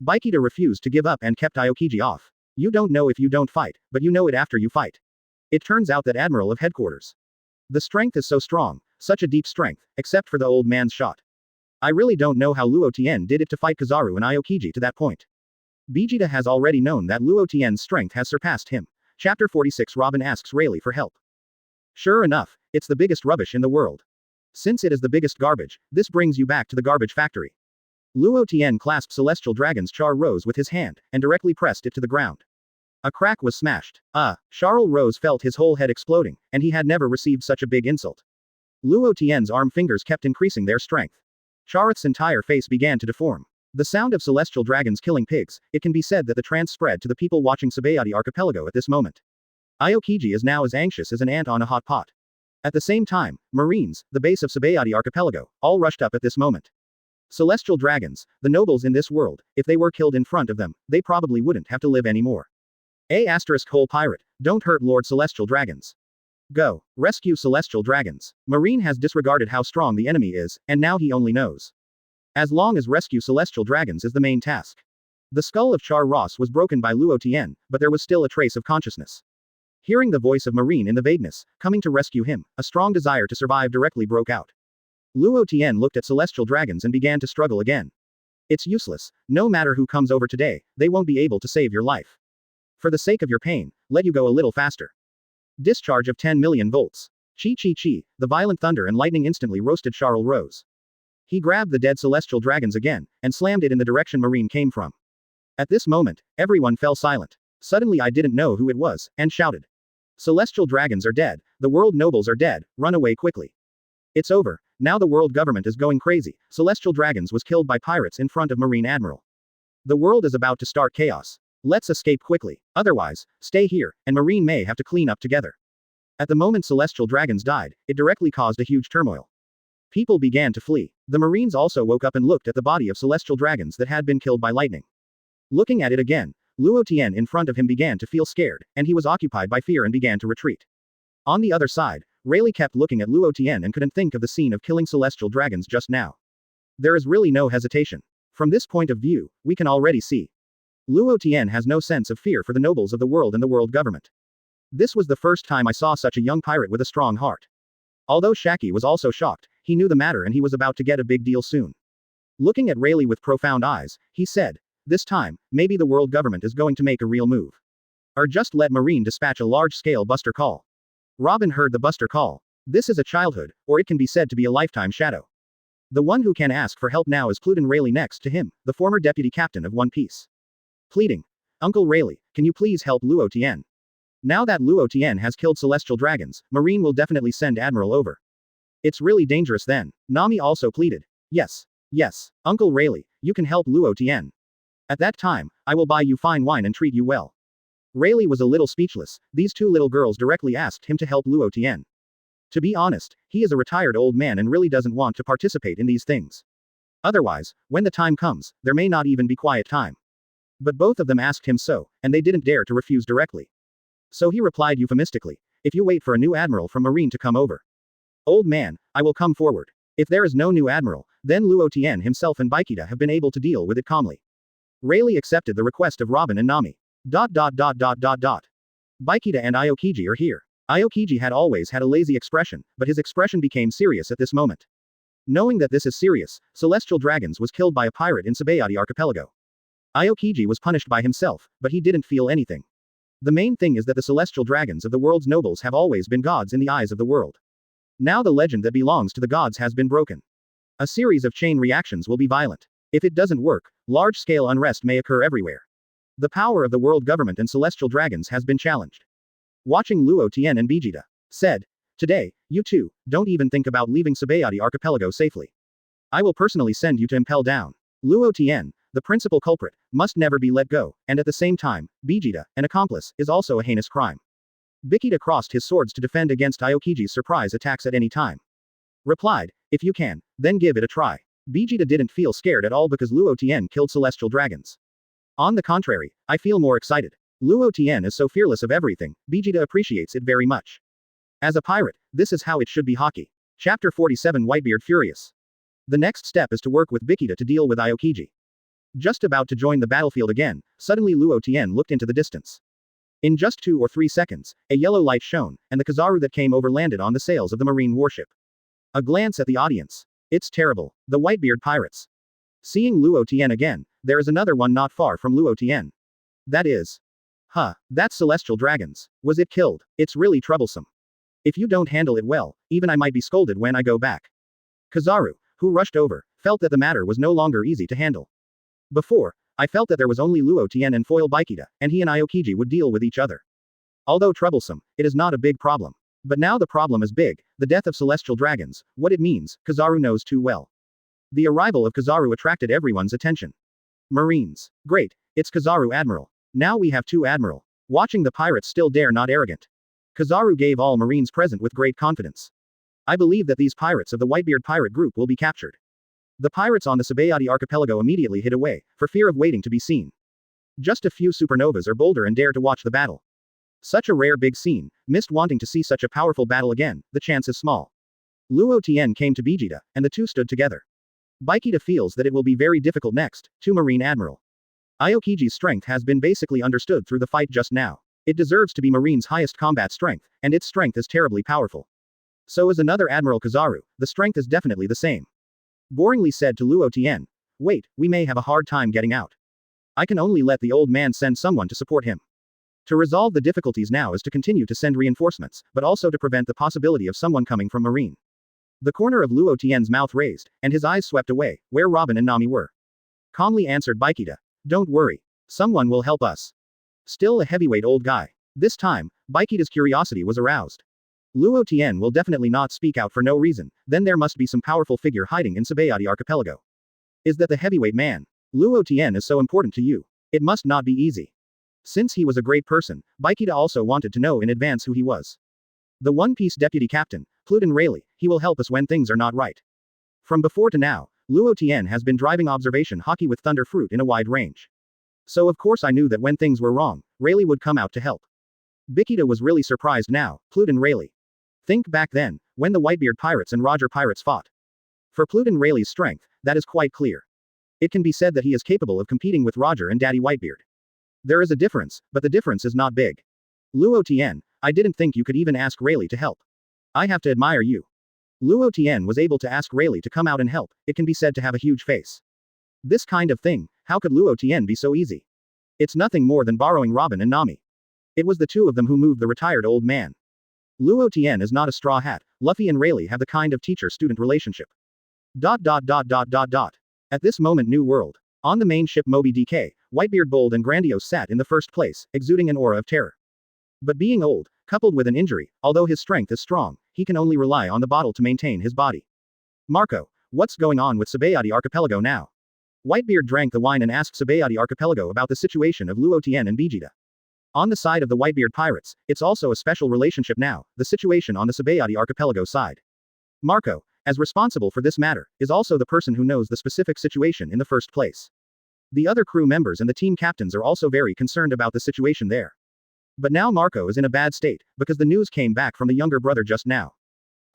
Vegeta refused to give up and kept Aokiji off. You don't know if you don't fight, but you know it after you fight. It turns out that Admiral of Headquarters. The strength is so strong, Such a deep strength, except for the old man's shot. I really don't know how Luo Tian did it to fight Kizaru and Aokiji to that point. Vegeta has already known that Luo Tian's strength has surpassed him. Chapter 46 Robin asks Rayleigh for help. Sure enough, it's the biggest rubbish in the world. Since it is the biggest garbage, this brings you back to the garbage factory. Luo Tian clasped Celestial Dragon's Char Rose with his hand, and directly pressed it to the ground. A crack was smashed. Charles Rose felt his whole head exploding, and he had never received such a big insult. Luo Tian's arm fingers kept increasing their strength. Charith's entire face began to deform. The sound of celestial dragons killing pigs, it can be said that the trance spread to the people watching Sabaody archipelago at this moment. Aokiji is now as anxious as an ant on a hot pot. At the same time, Marines, the base of Sabaody archipelago, all rushed up at this moment. Celestial dragons, the nobles in this world, if they were killed in front of them, they probably wouldn't have to live anymore. Whole pirate, don't hurt Lord Celestial Dragons. Go, rescue Celestial Dragons. Marine has disregarded how strong the enemy is, and now he only knows. As long as rescue Celestial Dragons is the main task. The skull of Char Ross was broken by Luo Tian, but there was still a trace of consciousness. Hearing the voice of Marine in the vagueness, coming to rescue him, a strong desire to survive directly broke out. Luo Tian looked at Celestial Dragons and began to struggle again. It's useless, no matter who comes over today, they won't be able to save your life. For the sake of your pain, let you go a little faster. Discharge of 10 million volts. Chi chi chi, the violent thunder and lightning instantly roasted Charles Rose. He grabbed the dead Celestial Dragons again, and slammed it in the direction Marine came from. At this moment, everyone fell silent. Suddenly I didn't know who it was, and shouted. Celestial Dragons are dead, the world nobles are dead, run away quickly. It's over, now the world government is going crazy, Celestial Dragons was killed by pirates in front of Marine Admiral. The world is about to start chaos. Let's escape quickly, otherwise, stay here, and Marine may have to clean up together. At the moment Celestial Dragons died, it directly caused a huge turmoil. People began to flee. The Marines also woke up and looked at the body of Celestial Dragons that had been killed by lightning. Looking at it again, Luo Tian in front of him began to feel scared, and he was occupied by fear and began to retreat. On the other side, Rayleigh kept looking at Luo Tian and couldn't think of the scene of killing Celestial Dragons just now. There is really no hesitation. From this point of view, we can already see. Luo Tian has no sense of fear for the nobles of the world and the world government. This was the first time I saw such a young pirate with a strong heart. Although Shaki was also shocked, he knew the matter and he was about to get a big deal soon. Looking at Rayleigh with profound eyes, he said, this time, maybe the world government is going to make a real move. Or just let Marine dispatch a large-scale buster call. Robin heard the buster call. This is a childhood, or it can be said to be a lifetime shadow. The one who can ask for help now is Pluton Rayleigh next to him, the former deputy captain of One Piece. Pleading. Uncle Rayleigh, can you please help Luo Tian? Now that Luo Tian has killed Celestial Dragons, Marine will definitely send Admiral over. It's really dangerous then. Nami also pleaded. Yes. Yes, Uncle Rayleigh, you can help Luo Tian. At that time, I will buy you fine wine and treat you well. Rayleigh was a little speechless. These two little girls directly asked him to help Luo Tian. To be honest, he is a retired old man and really doesn't want to participate in these things. Otherwise, when the time comes, there may not even be quiet time. But both of them asked him so, and they didn't dare to refuse directly. So he replied euphemistically, if you wait for a new admiral from Marine to come over. Old man, I will come forward. If there is no new admiral, then Luo Tian himself and Vegeta have been able to deal with it calmly. Rayleigh accepted the request of Robin and Nami. Vegeta and Aokiji are here. Aokiji had always had a lazy expression, but his expression became serious at this moment. Knowing that this is serious, Celestial Dragons was killed by a pirate in Sabaody archipelago. Aokiji was punished by himself, but he didn't feel anything. The main thing is that the Celestial Dragons of the world's nobles have always been gods in the eyes of the world. Now the legend that belongs to the gods has been broken. A series of chain reactions will be violent. If it doesn't work, large-scale unrest may occur everywhere. The power of the world government and Celestial Dragons has been challenged. Watching Luo Tian and Vegeta said, today, you two, don't even think about leaving Sabaody archipelago safely. I will personally send you to Impel Down. Luo Tian, the principal culprit, must never be let go, and at the same time, Vegeta, an accomplice, is also a heinous crime. Vegeta crossed his swords to defend against Aokiji's surprise attacks at any time. Replied, if you can, then give it a try. Vegeta didn't feel scared at all because Luo Tian killed Celestial Dragons. On the contrary, I feel more excited. Luo Tian is so fearless of everything, Vegeta appreciates it very much. As a pirate, this is how it should be. Haki. Chapter 47 Whitebeard Furious. The next step is to work with Vegeta to deal with Aokiji. Just about to join the battlefield again, suddenly Luo Tian looked into the distance. In just 2 or 3 seconds, a yellow light shone, and the Kizaru that came over landed on the sails of the marine warship. A glance at the audience. It's terrible. The Whitebeard pirates. Seeing Luo Tian again, there is another one not far from Luo Tian. That is. That's celestial dragons. Was it killed? It's really troublesome. If you don't handle it well, even I might be scolded when I go back. Kizaru, who rushed over, felt that the matter was no longer easy to handle. Before, I felt that there was only Luo Tian and foil Baikita, and he and Aokiji would deal with each other. Although troublesome, it is not a big problem. But now the problem is big, the death of celestial dragons, what it means, Kizaru knows too well. The arrival of Kizaru attracted everyone's attention. Marines. Great, it's Kizaru Admiral. Now we have two Admiral. Watching the pirates still dare not arrogant. Kizaru gave all Marines present with great confidence. I believe that these pirates of the Whitebeard pirate group will be captured. The pirates on the Sabaody archipelago immediately hid away, for fear of waiting to be seen. Just a few supernovas are bolder and dare to watch the battle. Such a rare big scene, missed wanting to see such a powerful battle again, the chance is small. Luo Tian came to Vista, and the two stood together. Baikita feels that it will be very difficult next, to Marine Admiral. Aokiji's strength has been basically understood through the fight just now. It deserves to be Marine's highest combat strength, and its strength is terribly powerful. So is another Admiral Kizaru, the strength is definitely the same. Boringly said to Luo Tian. Wait, we may have a hard time getting out. I can only let the old man send someone to support him. To resolve the difficulties now is to continue to send reinforcements, but also to prevent the possibility of someone coming from Marine. The corner of Luo Tian's mouth raised, and his eyes swept away, where Robin and Nami were. Calmly answered Baikita. Don't worry. Someone will help us. Still a heavyweight old guy. This time, Baikita's curiosity was aroused. Luo Tian will definitely not speak out for no reason, then there must be some powerful figure hiding in Sabaody archipelago. Is that the heavyweight man? Luo Tian is so important to you. It must not be easy. Since he was a great person, Baikita also wanted to know in advance who he was. The One Piece deputy captain, Rayleigh, he will help us when things are not right. From before to now, Luo Tian has been driving observation Haki with thunder fruit in a wide range. So of course I knew that when things were wrong, Rayleigh would come out to help. Baikita was really surprised now, Rayleigh. Think back then, when the Whitebeard pirates and Roger pirates fought. For Rayleigh's strength, that is quite clear. It can be said that he is capable of competing with Roger and Daddy Whitebeard. There is a difference, but the difference is not big. Luo Tian, I didn't think you could even ask Rayleigh to help. I have to admire you. Luo Tian was able to ask Rayleigh to come out and help, it can be said to have a huge face. This kind of thing, how could Luo Tian be so easy? It's nothing more than borrowing Robin and Nami. It was the two of them who moved the retired old man. Luo Tian is not a straw hat, Luffy and Rayleigh have the kind of teacher-student relationship. At this moment New World. On the main ship Moby DK, Whitebeard bold and grandiose sat in the first place, exuding an aura of terror. But being old, coupled with an injury, although his strength is strong, he can only rely on the bottle to maintain his body. Marco, what's going on with Sabaody archipelago now? Whitebeard drank the wine and asked Sabaody archipelago about the situation of Luo Tian and Vegeta. On the side of the Whitebeard pirates, it's also a special relationship now, the situation on the Sabaody archipelago side. Marco, as responsible for this matter, is also the person who knows the specific situation in the first place. The other crew members and the team captains are also very concerned about the situation there. But now Marco is in a bad state, because the news came back from the younger brother just now.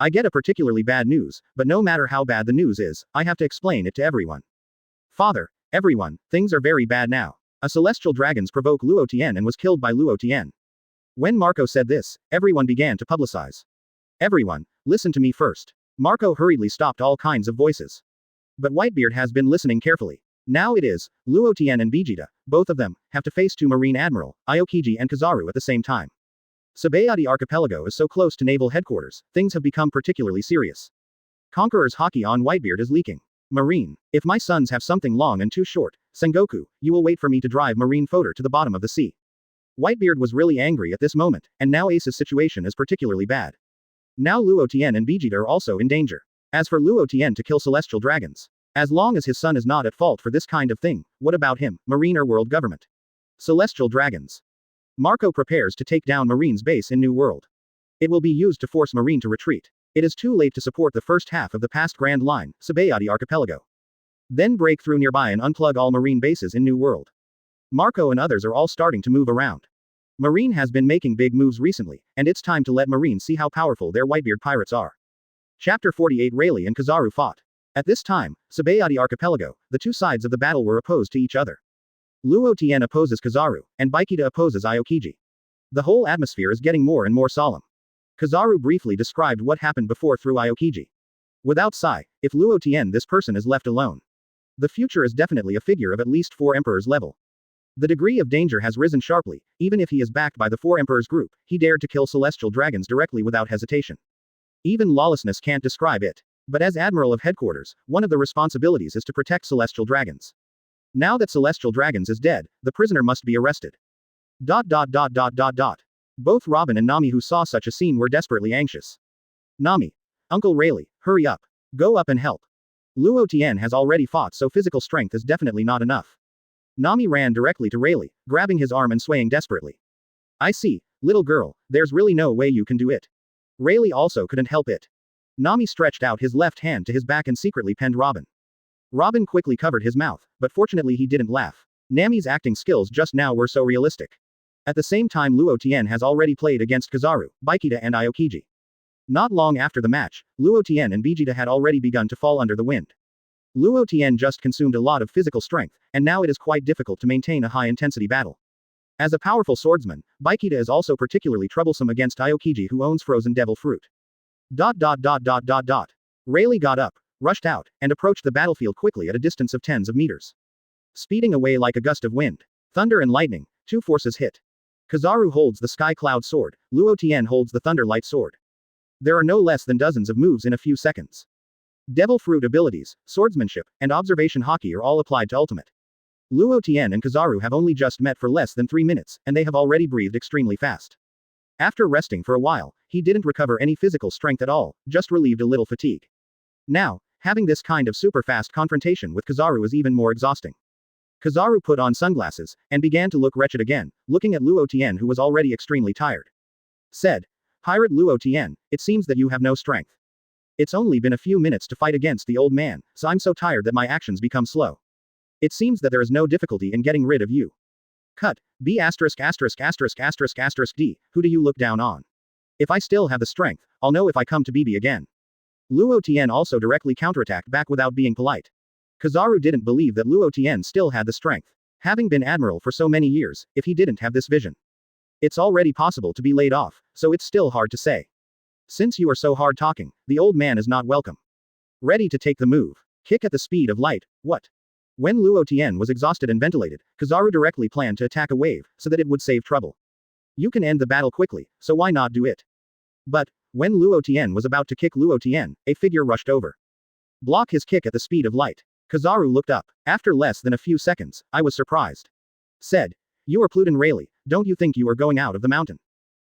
I get a particularly bad news, but no matter how bad the news is, I have to explain it to everyone. Father, everyone, things are very bad now. A celestial dragons provoke Luo Tian and was killed by Luo Tian. When Marco said this, everyone began to publicize. Everyone, listen to me first. Marco hurriedly stopped all kinds of voices. But Whitebeard has been listening carefully. Now it is, Luo Tian and Vegeta, both of them, have to face two Marine Admiral, Aokiji and Kizaru at the same time. Sabaody archipelago is so close to naval headquarters, things have become particularly serious. Conqueror's Haki on Whitebeard is leaking. Marine, if my sons have something long and too short, Sengoku, you will wait for me to drive Marine Fodor to the bottom of the sea. Whitebeard was really angry at this moment, and now Ace's situation is particularly bad. Now Luo Tian and Vegeta are also in danger. As for Luo Tian to kill celestial dragons. As long as his son is not at fault for this kind of thing, what about him, Marine or world government? Celestial dragons. Marco prepares to take down Marine's base in New World. It will be used to force Marine to retreat. It is too late to support the first half of the past Grand Line, Sabaody archipelago. Then break through nearby and unplug all Marine bases in New World. Marco and others are all starting to move around. Marine has been making big moves recently, and it's time to let Marine see how powerful their Whitebeard pirates are. Chapter 48 Rayleigh and Kizaru fought. At this time, Sabaody archipelago, the two sides of the battle were opposed to each other. Luo Tian opposes Kizaru, and Baikita opposes Aokiji. The whole atmosphere is getting more and more solemn. Kizaru briefly described what happened before through Aokiji. Without Sai, if Luo Tian this person is left alone. The future is definitely a figure of at least 4 emperors level. The degree of danger has risen sharply, even if he is backed by the 4 emperors group, he dared to kill celestial dragons directly without hesitation. Even lawlessness can't describe it. But as Admiral of Headquarters, one of the responsibilities is to protect celestial dragons. Now that celestial dragons is dead, the prisoner must be arrested. ... Both Robin and Nami who saw such a scene were desperately anxious. Nami. Uncle Rayleigh, hurry up. Go up and help. Luo Tian has already fought, so physical strength is definitely not enough. Nami ran directly to Rayleigh, grabbing his arm and swaying desperately. I see, little girl, there's really no way you can do it. Rayleigh also couldn't help it. Nami stretched out his left hand to his back and secretly penned Robin. Robin quickly covered his mouth, but fortunately he didn't laugh. Nami's acting skills just now were so realistic. At the same time, Luo Tian has already played against Kizaru, Vista and Aokiji. Not long after the match, Luo Tian and Vegeta had already begun to fall under the wind. Luo Tian just consumed a lot of physical strength, and now it is quite difficult to maintain a high-intensity battle. As a powerful swordsman, Vegeta is also particularly troublesome against Aokiji who owns frozen devil fruit. ... Rayleigh got up, rushed out, and approached the battlefield quickly at a distance of tens of meters. Speeding away like a gust of wind. Thunder and lightning, 2 forces hit. Kizaru holds the Sky Cloud Sword, Luo Tian holds the Thunder Light Sword. There are no less than dozens of moves in a few seconds. Devil Fruit abilities, swordsmanship, and observation Haki are all applied to ultimate. Luo Tian and Kizaru have only just met for less than 3 minutes, and they have already breathed extremely fast. After resting for a while, he didn't recover any physical strength at all, just relieved a little fatigue. Now, having this kind of super fast confrontation with Kizaru is even more exhausting. Kizaru put on sunglasses, and began to look wretched again, looking at Luo Tian who was already extremely tired. Said. Pirate Luo Tian, it seems that you have no strength. It's only been a few minutes to fight against the old man, so I'm so tired that my actions become slow. It seems that there is no difficulty in getting rid of you. Cut. B*****************, D, who do you look down on? If I still have the strength, I'll know if I come to BB again. Luo Tian also directly counterattacked back without being polite. Kizaru didn't believe that Luo Tian still had the strength. Having been admiral for so many years, if he didn't have this vision. It's already possible to be laid off, so it's still hard to say. Since you are so hard talking, the old man is not welcome. Ready to take the move. Kick at the speed of light, what? When Luo Tian was exhausted and ventilated, Kizaru directly planned to attack a wave, so that it would save trouble. You can end the battle quickly, so why not do it? But, when Luo Tian was about to kick Luo Tian, a figure rushed over. Block his kick at the speed of light. Kizaru looked up. After less than a few seconds, I was surprised. Said. You are Pluton Rayleigh, don't you think you are going out of the mountain?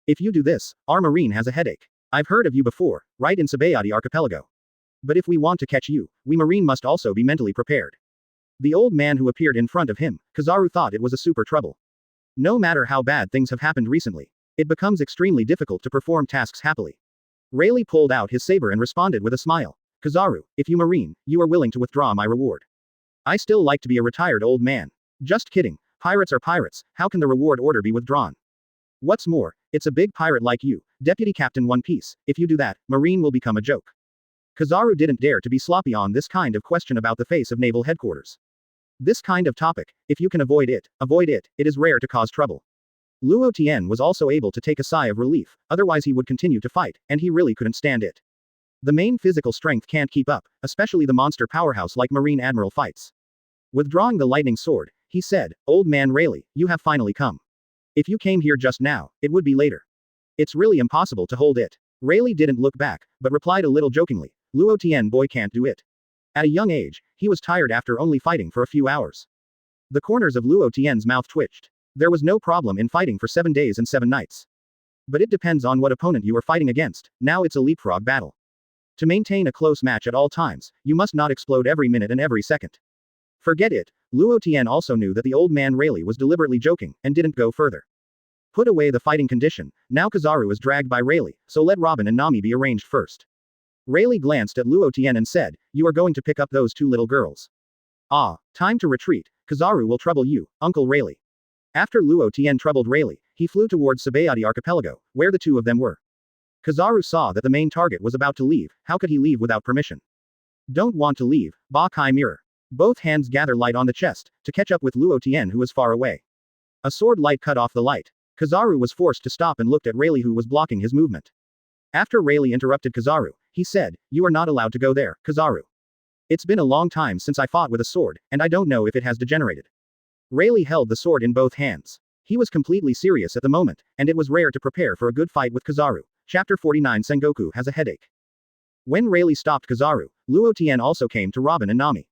If you do this, our marine has a headache. I've heard of you before, right in Sabaody archipelago. But if we want to catch you, we marine must also be mentally prepared. The old man who appeared in front of him, Kizaru thought it was a super trouble. No matter how bad things have happened recently, it becomes extremely difficult to perform tasks happily. Rayleigh pulled out his saber and responded with a smile. Kizaru, if you marine, you are willing to withdraw my reward. I still like to be a retired old man. Just kidding, pirates are pirates, how can the reward order be withdrawn? What's more, it's a big pirate like you, Deputy Captain One Piece, if you do that, marine will become a joke. Kizaru didn't dare to be sloppy on this kind of question about the face of naval headquarters. This kind of topic, if you can avoid it, it is rare to cause trouble. Luo Tian was also able to take a sigh of relief, otherwise he would continue to fight, and he really couldn't stand it. The main physical strength can't keep up, especially the monster powerhouse like Marine Admiral fights. Withdrawing the lightning sword, he said, Old man Rayleigh, you have finally come. If you came here just now, it would be later. It's really impossible to hold it. Rayleigh didn't look back, but replied a little jokingly, Luo Tian boy can't do it. At a young age, he was tired after only fighting for a few hours. The corners of Luo Tian's mouth twitched. There was no problem in fighting for 7 days and 7 nights. But it depends on what opponent you are fighting against, now it's a leapfrog battle. To maintain a close match at all times, you must not explode every minute and every second. Forget it, Luo Tian also knew that the old man Rayleigh was deliberately joking, and didn't go further. Put away the fighting condition, now Kizaru is dragged by Rayleigh, so let Robin and Nami be arranged first. Rayleigh glanced at Luo Tian and said, You are going to pick up those 2 little girls. Ah, time to retreat, Kizaru will trouble you, Uncle Rayleigh. After Luo Tian troubled Rayleigh, he flew towards Sabaody archipelago, where the 2 of them were. Kizaru saw that the main target was about to leave, how could he leave without permission? Don't want to leave, Ba Kai mirror. Both hands gather light on the chest, to catch up with Luo Tian who was far away. A sword light cut off the light. Kizaru was forced to stop and looked at Rayleigh who was blocking his movement. After Rayleigh interrupted Kizaru, he said, "You are not allowed to go there, Kizaru. It's been a long time since I fought with a sword, and I don't know if it has degenerated." Rayleigh held the sword in both hands. He was completely serious at the moment, and it was rare to prepare for a good fight with Kizaru. Chapter 49 Sengoku has a headache. When Rayleigh stopped Kizaru, Luo Tian also came to Robin and Nami.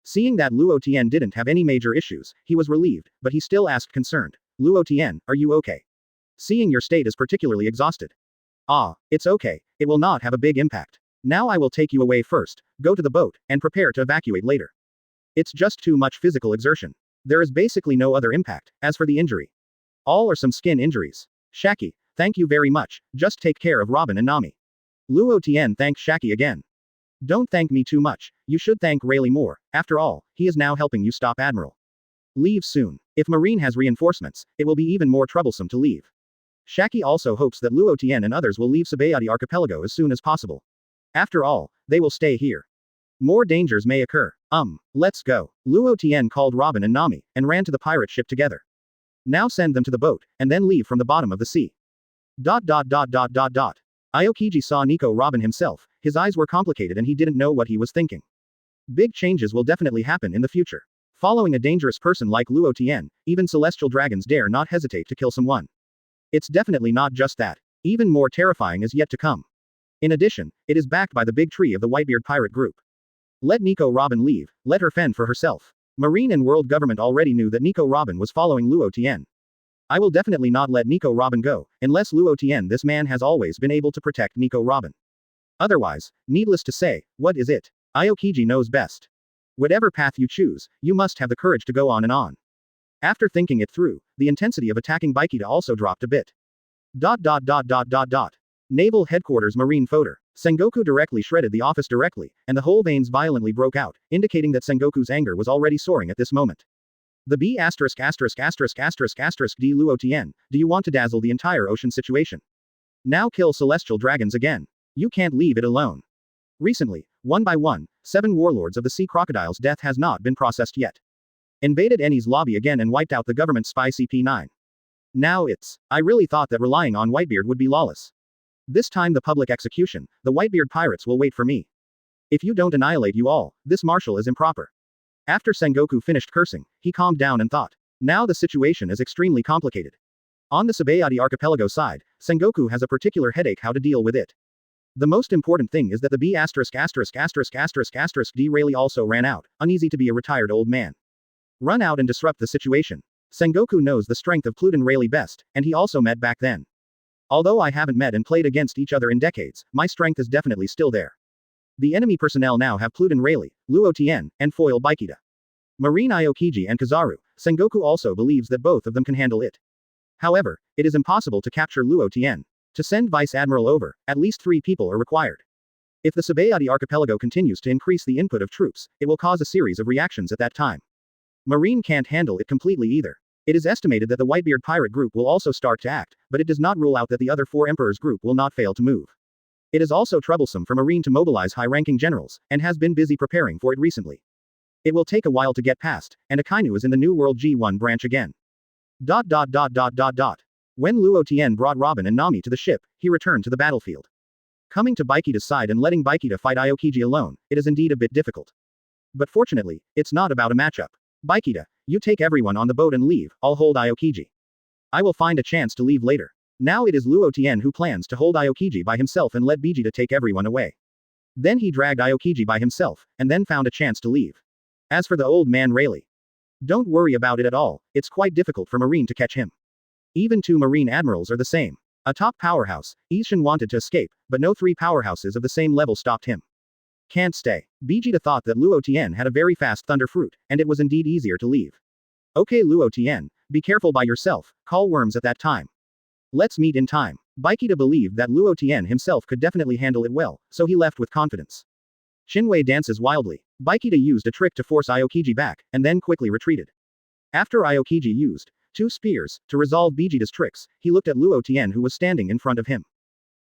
Seeing that Luo Tian didn't have any major issues, he was relieved, but he still asked concerned, "Luo Tian, are you okay? Seeing your state is particularly exhausted." "Ah, it's okay, it will not have a big impact. Now I will take you away first, go to the boat, and prepare to evacuate later. It's just too much physical exertion. There is basically no other impact. As for the injury, all are some skin injuries. Shaki, thank you very much, just take care of Robin and Nami." Luo Tian thanked Shaki again. "Don't thank me too much, you should thank Rayleigh more, after all, he is now helping you stop Admiral. Leave soon. If Marine has reinforcements, it will be even more troublesome to leave." Shaki also hopes that Luo Tian and others will leave Sabaody archipelago as soon as possible. After all, they will stay here. More dangers may occur. Let's go. Luo Tian called Robin and Nami, and ran to the pirate ship together. Now send them to the boat, and then leave from the bottom of the sea. Aokiji saw Nico Robin himself, his eyes were complicated and he didn't know what he was thinking. Big changes will definitely happen in the future. Following a dangerous person like Luo Tian, even celestial dragons dare not hesitate to kill someone. It's definitely not just that. Even more terrifying is yet to come. In addition, it is backed by the big tree of the Whitebeard pirate group. Let Nico Robin leave, let her fend for herself. Marine and world government already knew that Nico Robin was following Luo Tian. I will definitely not let Nico Robin go, unless Luo Tian. This man has always been able to protect Nico Robin. Otherwise, needless to say, what is it? Aokiji knows best. Whatever path you choose, you must have the courage to go on and on. After thinking it through, the intensity of attacking Baikita also dropped a bit. Naval Headquarters Marine Fodder. Sengoku directly shredded the office directly, and the whole veins violently broke out, indicating that Sengoku's anger was already soaring at this moment. The B********** D Luo Tian, do you want to dazzle the entire ocean situation? Now kill celestial dragons again. You can't leave it alone. Recently, one by one, 7 warlords of the sea crocodile's death has not been processed yet. Invaded Eni's lobby again and wiped out the government spy CP9. Now I really thought that relying on Whitebeard would be lawless. This time the public execution, the Whitebeard pirates will wait for me. If you don't annihilate you all, this martial is improper. After Sengoku finished cursing, he calmed down and thought. Now the situation is extremely complicated. On the Sabaody archipelago side, Sengoku has a particular headache how to deal with it. The most important thing is that the B******* D Rayleigh also ran out, uneasy to be a retired old man. Run out and disrupt the situation. Sengoku knows the strength of Pluton Rayleigh best, and he also met back then. Although I haven't met and played against each other in decades, my strength is definitely still there. The enemy personnel now have Pluton Rayleigh, Luo Tian, and Foil Baikita. Marine Aokiji and Kizaru. Sengoku also believes that both of them can handle it. However, it is impossible to capture Luo Tian. To send Vice Admiral over, at least 3 people are required. If the Sabaody archipelago continues to increase the input of troops, it will cause a series of reactions at that time. Marine can't handle it completely either. It is estimated that the Whitebeard pirate group will also start to act, but it does not rule out that the other 4 emperors group will not fail to move. It is also troublesome for Marine to mobilize high-ranking generals, and has been busy preparing for it recently. It will take a while to get past, and Akainu is in the New World G1 branch again. When Luo Tian brought Robin and Nami to the ship, he returned to the battlefield. Coming to Baikita's side and letting Baikita fight Aokiji alone, it is indeed a bit difficult. But fortunately, it's not about a matchup. Baikita, you take everyone on the boat and leave, I'll hold Aokiji. I will find a chance to leave later. Now it is Luo Tian who plans to hold Aokiji by himself and let Vijita take everyone away. Then he dragged Aokiji by himself, and then found a chance to leave. As for the old man Rayleigh, don't worry about it at all, it's quite difficult for Marine to catch him. Even 2 Marine admirals are the same. A top powerhouse, Ishin wanted to escape, but no 3 powerhouses of the same level stopped him. Can't stay. Vijita thought that Luo Tian had a very fast thunder fruit, and it was indeed easier to leave. Okay Luo Tian, be careful by yourself, call worms at that time. Let's meet in time. Baikita believed that Luo Tian himself could definitely handle it well, so he left with confidence. Shinwei dances wildly. Baikita used a trick to force Aokiji back, and then quickly retreated. After Aokiji used 2 spears to resolve Vijita's tricks, he looked at Luo Tian who was standing in front of him.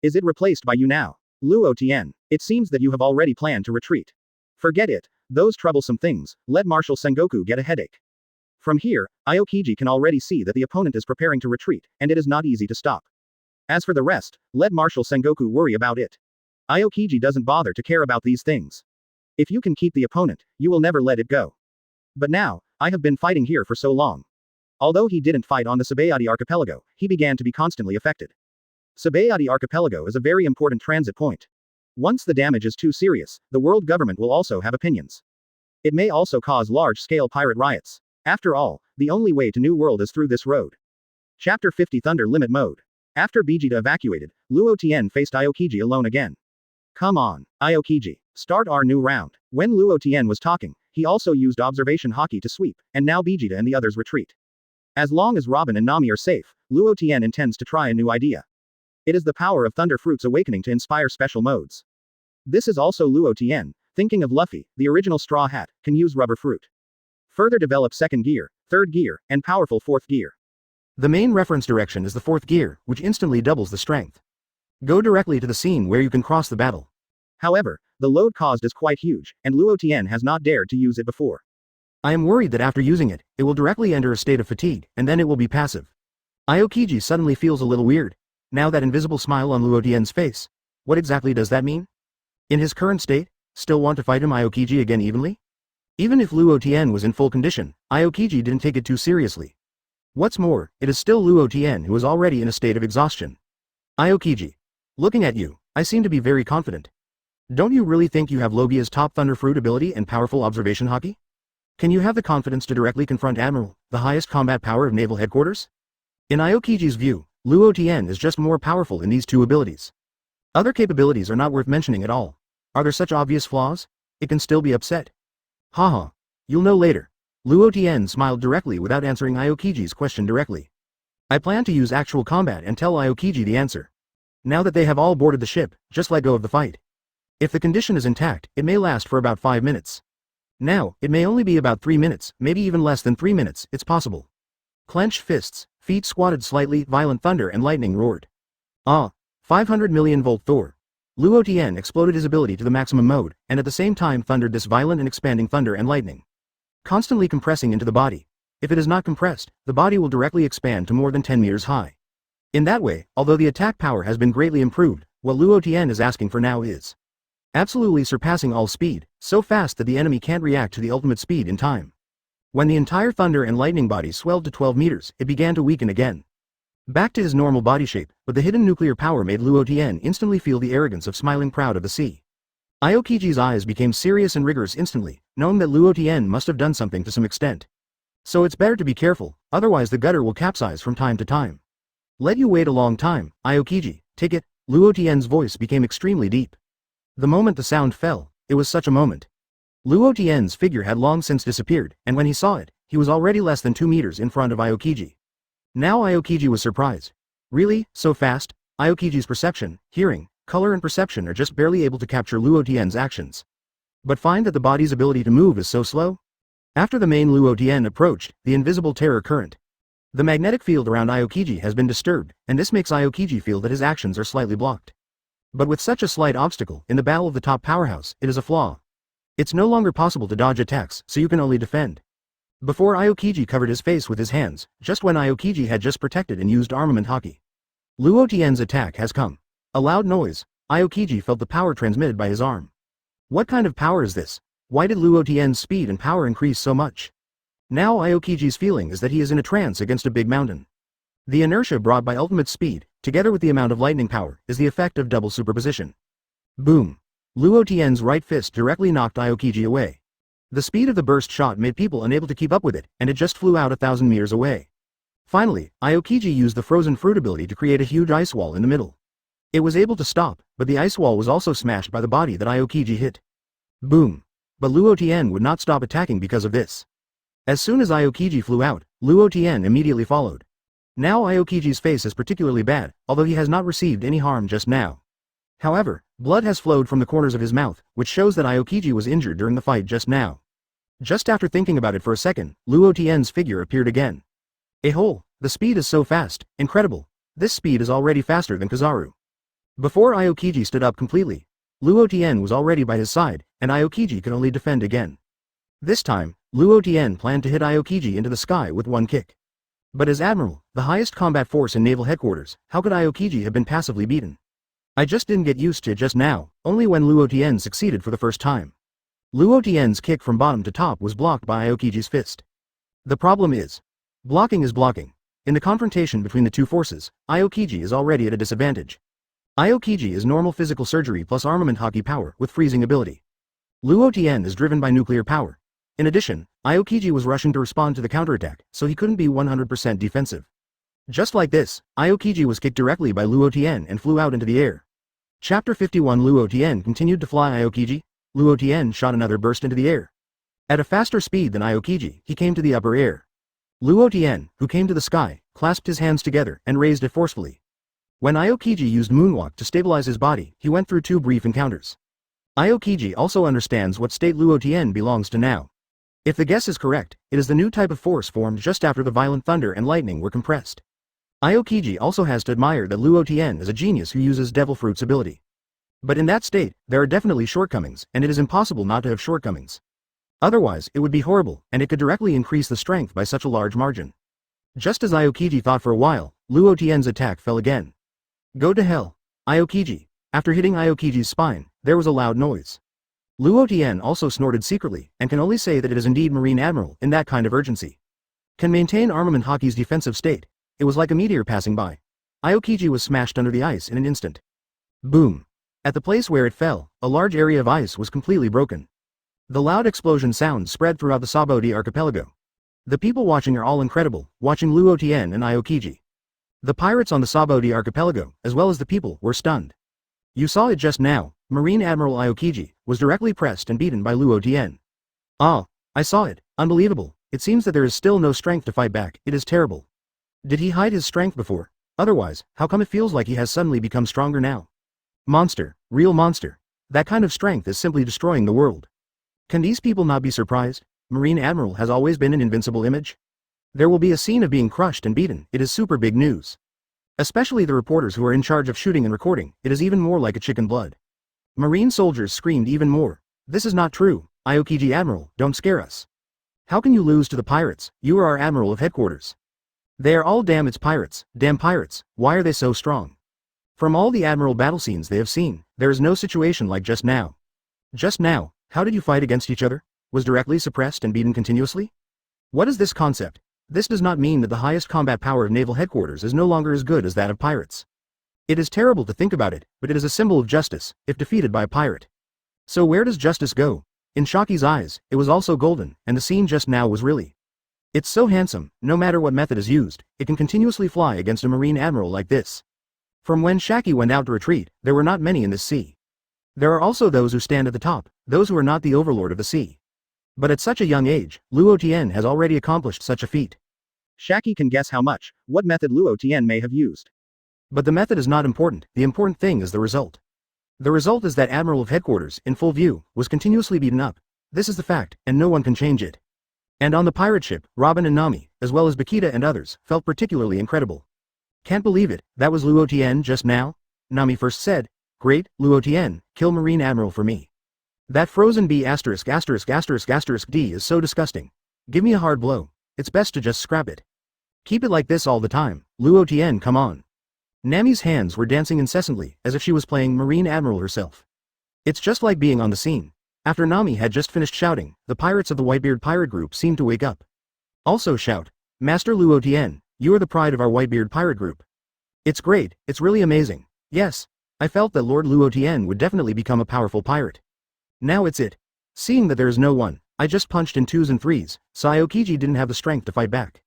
Is it replaced by you now? Luo Tian, it seems that you have already planned to retreat. Forget it, those troublesome things, let Marshal Sengoku get a headache. From here, Aokiji can already see that the opponent is preparing to retreat, and it is not easy to stop. As for the rest, let Marshal Sengoku worry about it. Aokiji doesn't bother to care about these things. If you can keep the opponent, you will never let it go. But now, I have been fighting here for so long. Although he didn't fight on the Sabaody archipelago, he began to be constantly affected. Sabaody archipelago is a very important transit point. Once the damage is too serious, the world government will also have opinions. It may also cause large-scale pirate riots. After all, the only way to New World is through this road. Chapter 50 Thunder Limit Mode. After Vegeta evacuated, Luo Tian faced Aokiji alone again. Come on, Aokiji. Start our new round. When Luo Tian was talking, he also used observation Haki to sweep, and now Vegeta and the others retreat. As long as Robin and Nami are safe, Luo Tian intends to try a new idea. It is the power of Thunder Fruit's awakening to inspire special modes. This is also Luo Tian, thinking of Luffy, the original Straw Hat, can use Rubber Fruit. Further develop second gear, third gear, and powerful fourth gear. The main reference direction is the fourth gear, which instantly doubles the strength. Go directly to the scene where you can cross the battle. However, the load caused is quite huge, and Luo Tian has not dared to use it before. I am worried that after using it, it will directly enter a state of fatigue, and then it will be passive. Aokiji suddenly feels a little weird. Now that invisible smile on Luo Tian's face. What exactly does that mean? In his current state, still want to fight him Aokiji again evenly? Even if Luo Tian was in full condition, Aokiji didn't take it too seriously. What's more, it is still Luo Tian who is already in a state of exhaustion. Aokiji. Looking at you, I seem to be very confident. Don't you really think you have Logia's top Thunder Fruit ability and powerful observation Haki? Can you have the confidence to directly confront Admiral, the highest combat power of naval headquarters? In Aokiji's view, Luo Tian is just more powerful in these two abilities. Other capabilities are not worth mentioning at all. Are there such obvious flaws? It can still be upset. Haha. You'll know later. Luo Tian smiled directly without answering Aokiji's question directly. I plan to use actual combat and tell Aokiji the answer. Now that they have all boarded the ship, just let go of the fight. If the condition is intact, it may last for about 5 minutes. Now, it may only be about 3 minutes, maybe even less than 3 minutes, it's possible. Clenched fists, feet squatted slightly, violent thunder and lightning roared. 500 million volt Thor. Luo Tian exploded his ability to the maximum mode, and at the same time thundered this violent and expanding thunder and lightning. Constantly compressing into the body. If it is not compressed, the body will directly expand to more than 10 meters high. In that way, although the attack power has been greatly improved, what Luo Tian is asking for now is absolutely surpassing all speed, so fast that the enemy can't react to the ultimate speed in time. When the entire thunder and lightning body swelled to 12 meters, it began to weaken again. Back to his normal body shape, but the hidden nuclear power made Luo Tian instantly feel the arrogance of smiling proud of the sea. Aokiji's eyes became serious and rigorous instantly, knowing that Luo Tian must have done something to some extent. So it's better to be careful, otherwise the gutter will capsize from time to time. Let you wait a long time, Aokiji, take it. Luo Tian's voice became extremely deep. The moment the sound fell, it was such a moment. Luo Tian's figure had long since disappeared, and when he saw it, he was already less than 2 meters in front of Aokiji. Now Aokiji was surprised. Really, so fast? Aokiji's perception, hearing, color and perception are just barely able to capture Luo Tian's actions. But find that the body's ability to move is so slow? After the main Luo Tian approached, the invisible terror current. The magnetic field around Aokiji has been disturbed, and this makes Aokiji feel that his actions are slightly blocked. But with such a slight obstacle, in the battle of the top powerhouse, it is a flaw. It's no longer possible to dodge attacks, so you can only defend. Before Aokiji covered his face with his hands, just when Aokiji had just protected and used armament Haki. Luo Tian's attack has come. A loud noise. Aokiji felt the power transmitted by his arm. What kind of power is this? Why did Luo Tian's speed and power increase so much? Now Aokiji's feeling is that he is in a trance against a big mountain. The inertia brought by ultimate speed, together with the amount of lightning power, is the effect of double superposition. Boom. Luo Tian's right fist directly knocked Aokiji away. The speed of the burst shot made people unable to keep up with it, and it just flew out 1,000 meters away. Finally, Aokiji used the frozen fruit ability to create a huge ice wall in the middle. It was able to stop, but the ice wall was also smashed by the body that Aokiji hit. Boom. But Luo Tian would not stop attacking because of this. As soon as Aokiji flew out, Luo Tian immediately followed. Now Aokiji's face is particularly bad, although he has not received any harm just now. However, blood has flowed from the corners of his mouth, which shows that Aokiji was injured during the fight just now. Just after thinking about it for a second, Luo Tian's figure appeared again. The speed is so fast, incredible. This speed is already faster than Kizaru. Before Aokiji stood up completely, Luo Tian was already by his side, and Aokiji could only defend again. This time, Luo Tian planned to hit Aokiji into the sky with one kick. But as Admiral, the highest combat force in naval headquarters, how could Aokiji have been passively beaten? I just didn't get used to it just now, only when Luo Tian succeeded for the first time. Luo Tian's kick from bottom to top was blocked by Aokiji's fist. The problem is, blocking is blocking. In the confrontation between the two forces, Aokiji is already at a disadvantage. Aokiji is normal physical surgery plus armament Haki power with freezing ability. Luo Tian is driven by nuclear power. In addition, Aokiji was rushing to respond to the counterattack, so he couldn't be 100% defensive. Just like this, Aokiji was kicked directly by Luo Tian and flew out into the air. Chapter 51 Luo Tian continued to fly Aokiji. Luo Tian shot another burst into the air. At a faster speed than Aokiji, he came to the upper air. Luo Tian, who came to the sky, clasped his hands together and raised it forcefully. When Aokiji used moonwalk to stabilize his body, he went through 2 brief encounters. Aokiji also understands what state Luo Tian belongs to now. If the guess is correct, it is the new type of force formed just after the violent thunder and lightning were compressed. Aokiji also has to admire that Luo Tian is a genius who uses Devil Fruit's ability. But in that state, there are definitely shortcomings, and it is impossible not to have shortcomings. Otherwise, it would be horrible, and it could directly increase the strength by such a large margin. Just as Aokiji thought for a while, Luo Tian's attack fell again. Go to hell, Aokiji. After hitting Aokiji's spine, there was a loud noise. Luo Tian also snorted secretly, and can only say that it is indeed Marine Admiral in that kind of urgency. Can maintain armament Haki's defensive state. It was like a meteor passing by. Aokiji was smashed under the ice in an instant. Boom. At the place where it fell, a large area of ice was completely broken. The loud explosion sound spread throughout the Sabaody archipelago. The people watching are all incredible, watching Luo Tian and Aokiji. The pirates on the Sabaody archipelago, as well as the people, were stunned. You saw it just now, Marine Admiral Aokiji was directly pressed and beaten by Luo Tian. Ah, I saw it, unbelievable. It seems that there is still no strength to fight back. It is terrible. Did he hide his strength before? Otherwise, how come it feels like he has suddenly become stronger now? Monster, real monster. That kind of strength is simply destroying the world. Can these people not be surprised? Marine Admiral has always been an invincible image. There will be a scene of being crushed and beaten. It is super big news. Especially the reporters who are in charge of shooting and recording. It is even more like a chicken blood. Marine soldiers screamed even more. This is not true. Aokiji Admiral, don't scare us. How can you lose to the pirates? You are our Admiral of Headquarters. They are all it's pirates. Damn pirates. Why are they so strong? From all the Admiral battle scenes they have seen, there is no situation like just now. Just now, how did you fight against each other? Was directly suppressed and beaten continuously? What is this concept? This does not mean that the highest combat power of naval headquarters is no longer as good as that of pirates. It is terrible to think about it, but it is a symbol of justice, if defeated by a pirate. So where does justice go? In Shaki's eyes, it was also golden, and the scene just now was really. It's so handsome, no matter what method is used, it can continuously fly against a Marine Admiral like this. From when Shaki went out to retreat, there were not many in this sea. There are also those who stand at the top, those who are not the overlord of the sea. But at such a young age, Luo Tian has already accomplished such a feat. Shaki can guess how much, what method Luo Tian may have used. But the method is not important, the important thing is the result. The result is that Admiral of Headquarters, in full view, was continuously beaten up. This is the fact, and no one can change it. And on the pirate ship, Robin and Nami, as well as Bakita and others, felt particularly incredible. Can't believe it, that was Luo Tian just now? Nami first said, great, Luo Tian, kill Marine Admiral for me. That frozen B*********D is so disgusting. Give me a hard blow. It's best to just scrap it. Keep it like this all the time, Luo Tian, come on. Nami's hands were dancing incessantly, as if she was playing Marine Admiral herself. It's just like being on the scene. After Nami had just finished shouting, the pirates of the Whitebeard pirate group seemed to wake up. Also shout, Master Luo Tian, you are the pride of our Whitebeard pirate group. It's great, it's really amazing. Yes, I felt that Lord Luo Tian would definitely become a powerful pirate. Now it's it. Seeing that there is no one, I just punched in 2s and 3s, so Aokiji didn't have the strength to fight back.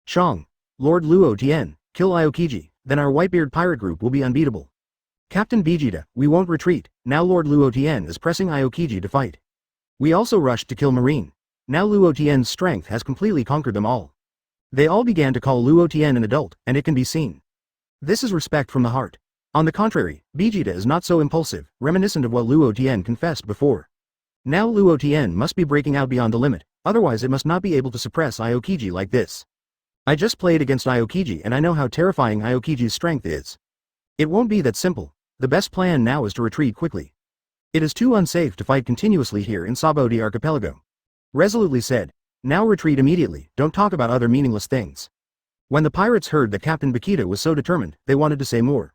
Chong. Lord Luo Tian, kill Aokiji, then our Whitebeard pirate group will be unbeatable. Captain Vegeta, we won't retreat, now Lord Luo Tian is pressing Aokiji to fight. We also rushed to kill Marine. Now Luo Tian's strength has completely conquered them all. They all began to call Luo Tian an adult, and it can be seen. This is respect from the heart. On the contrary, Vegeta is not so impulsive, reminiscent of what Luo Tian confessed before. Now Luo Tian must be breaking out beyond the limit, otherwise it must not be able to suppress Aokiji like this. I just played against Aokiji and I know how terrifying Aokiji's strength is. It won't be that simple. The best plan now is to retreat quickly. It is too unsafe to fight continuously here in Sabaody archipelago. Resolutely said, now retreat immediately, don't talk about other meaningless things. When the pirates heard that Captain Bakita was so determined, they wanted to say more.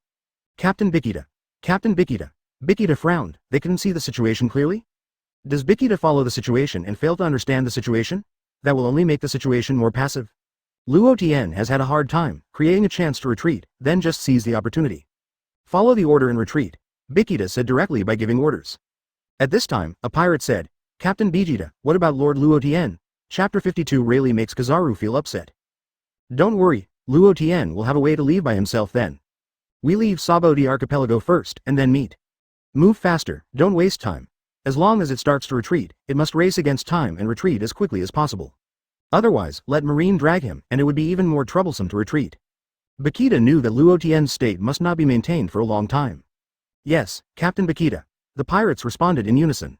Captain Bakita. Captain Bikita. Bikita frowned. They couldn't see the situation clearly? Does Bikita follow the situation and fail to understand the situation? That will only make the situation more passive. Luo Tian has had a hard time, creating a chance to retreat, then just seize the opportunity. Follow the order and retreat, Bikita said directly by giving orders. At this time, a pirate said, Captain Bikita, what about Lord Luo Tian? Chapter 52 Rayleigh makes Kizaru feel upset. Don't worry, Luo Tian will have a way to leave by himself then. We leave Sabaody archipelago first, and then meet. Move faster, don't waste time. As long as it starts to retreat, it must race against time and retreat as quickly as possible. Otherwise, let Marine drag him, and it would be even more troublesome to retreat. Bikita knew that Luo Tian's state must not be maintained for a long time. Yes, Captain Bikita. The pirates responded in unison.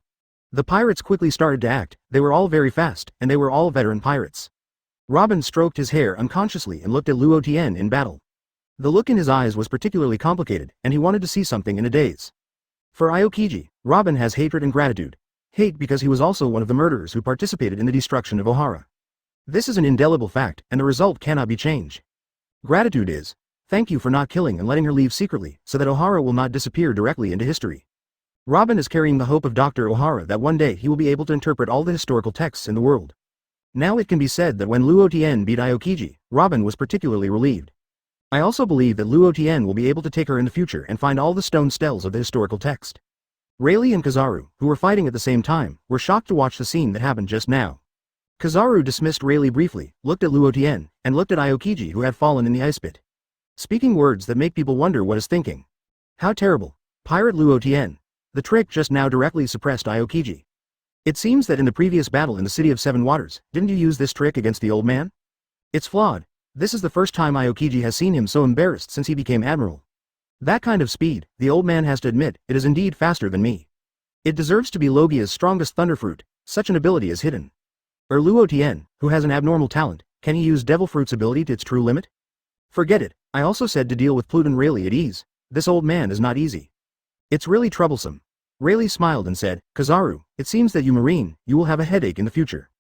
The pirates quickly started to act, they were all very fast, and they were all veteran pirates. Robin stroked his hair unconsciously and looked at Luo Tian in battle. The look in his eyes was particularly complicated, and he wanted to see something in a daze. For Aokiji, Robin has hatred and gratitude. Hate because he was also one of the murderers who participated in the destruction of Ohara. This is an indelible fact, and the result cannot be changed. Gratitude is, thank you for not killing and letting her leave secretly, so that Ohara will not disappear directly into history. Robin is carrying the hope of Dr. Ohara that one day he will be able to interpret all the historical texts in the world. Now it can be said that when Luo Tian beat Aokiji, Robin was particularly relieved. I also believe that Luo Tian will be able to take her in the future and find all the stone stels of the historical text. Rayleigh and Kizaru, who were fighting at the same time, were shocked to watch the scene that happened just now. Kizaru dismissed Rayleigh briefly, looked at Luo Tian, and looked at Aokiji who had fallen in the ice pit. Speaking words that make people wonder what is thinking. How terrible. Pirate Luo Tian. The trick just now directly suppressed Aokiji. It seems that in the previous battle in the City of Seven Waters, didn't you use this trick against the old man? It's flawed. This is the first time Aokiji has seen him so embarrassed since he became admiral. That kind of speed, the old man has to admit, it is indeed faster than me. It deserves to be Logia's strongest thunderfruit, such an ability is hidden. Or Luo Tian, who has an abnormal talent, can he use Devil Fruit's ability to its true limit? Forget it, I also said to deal with Pluton Rayleigh at ease. This old man is not easy. It's really troublesome. Rayleigh smiled and said, Kizaru, it seems that you will have a headache in the future.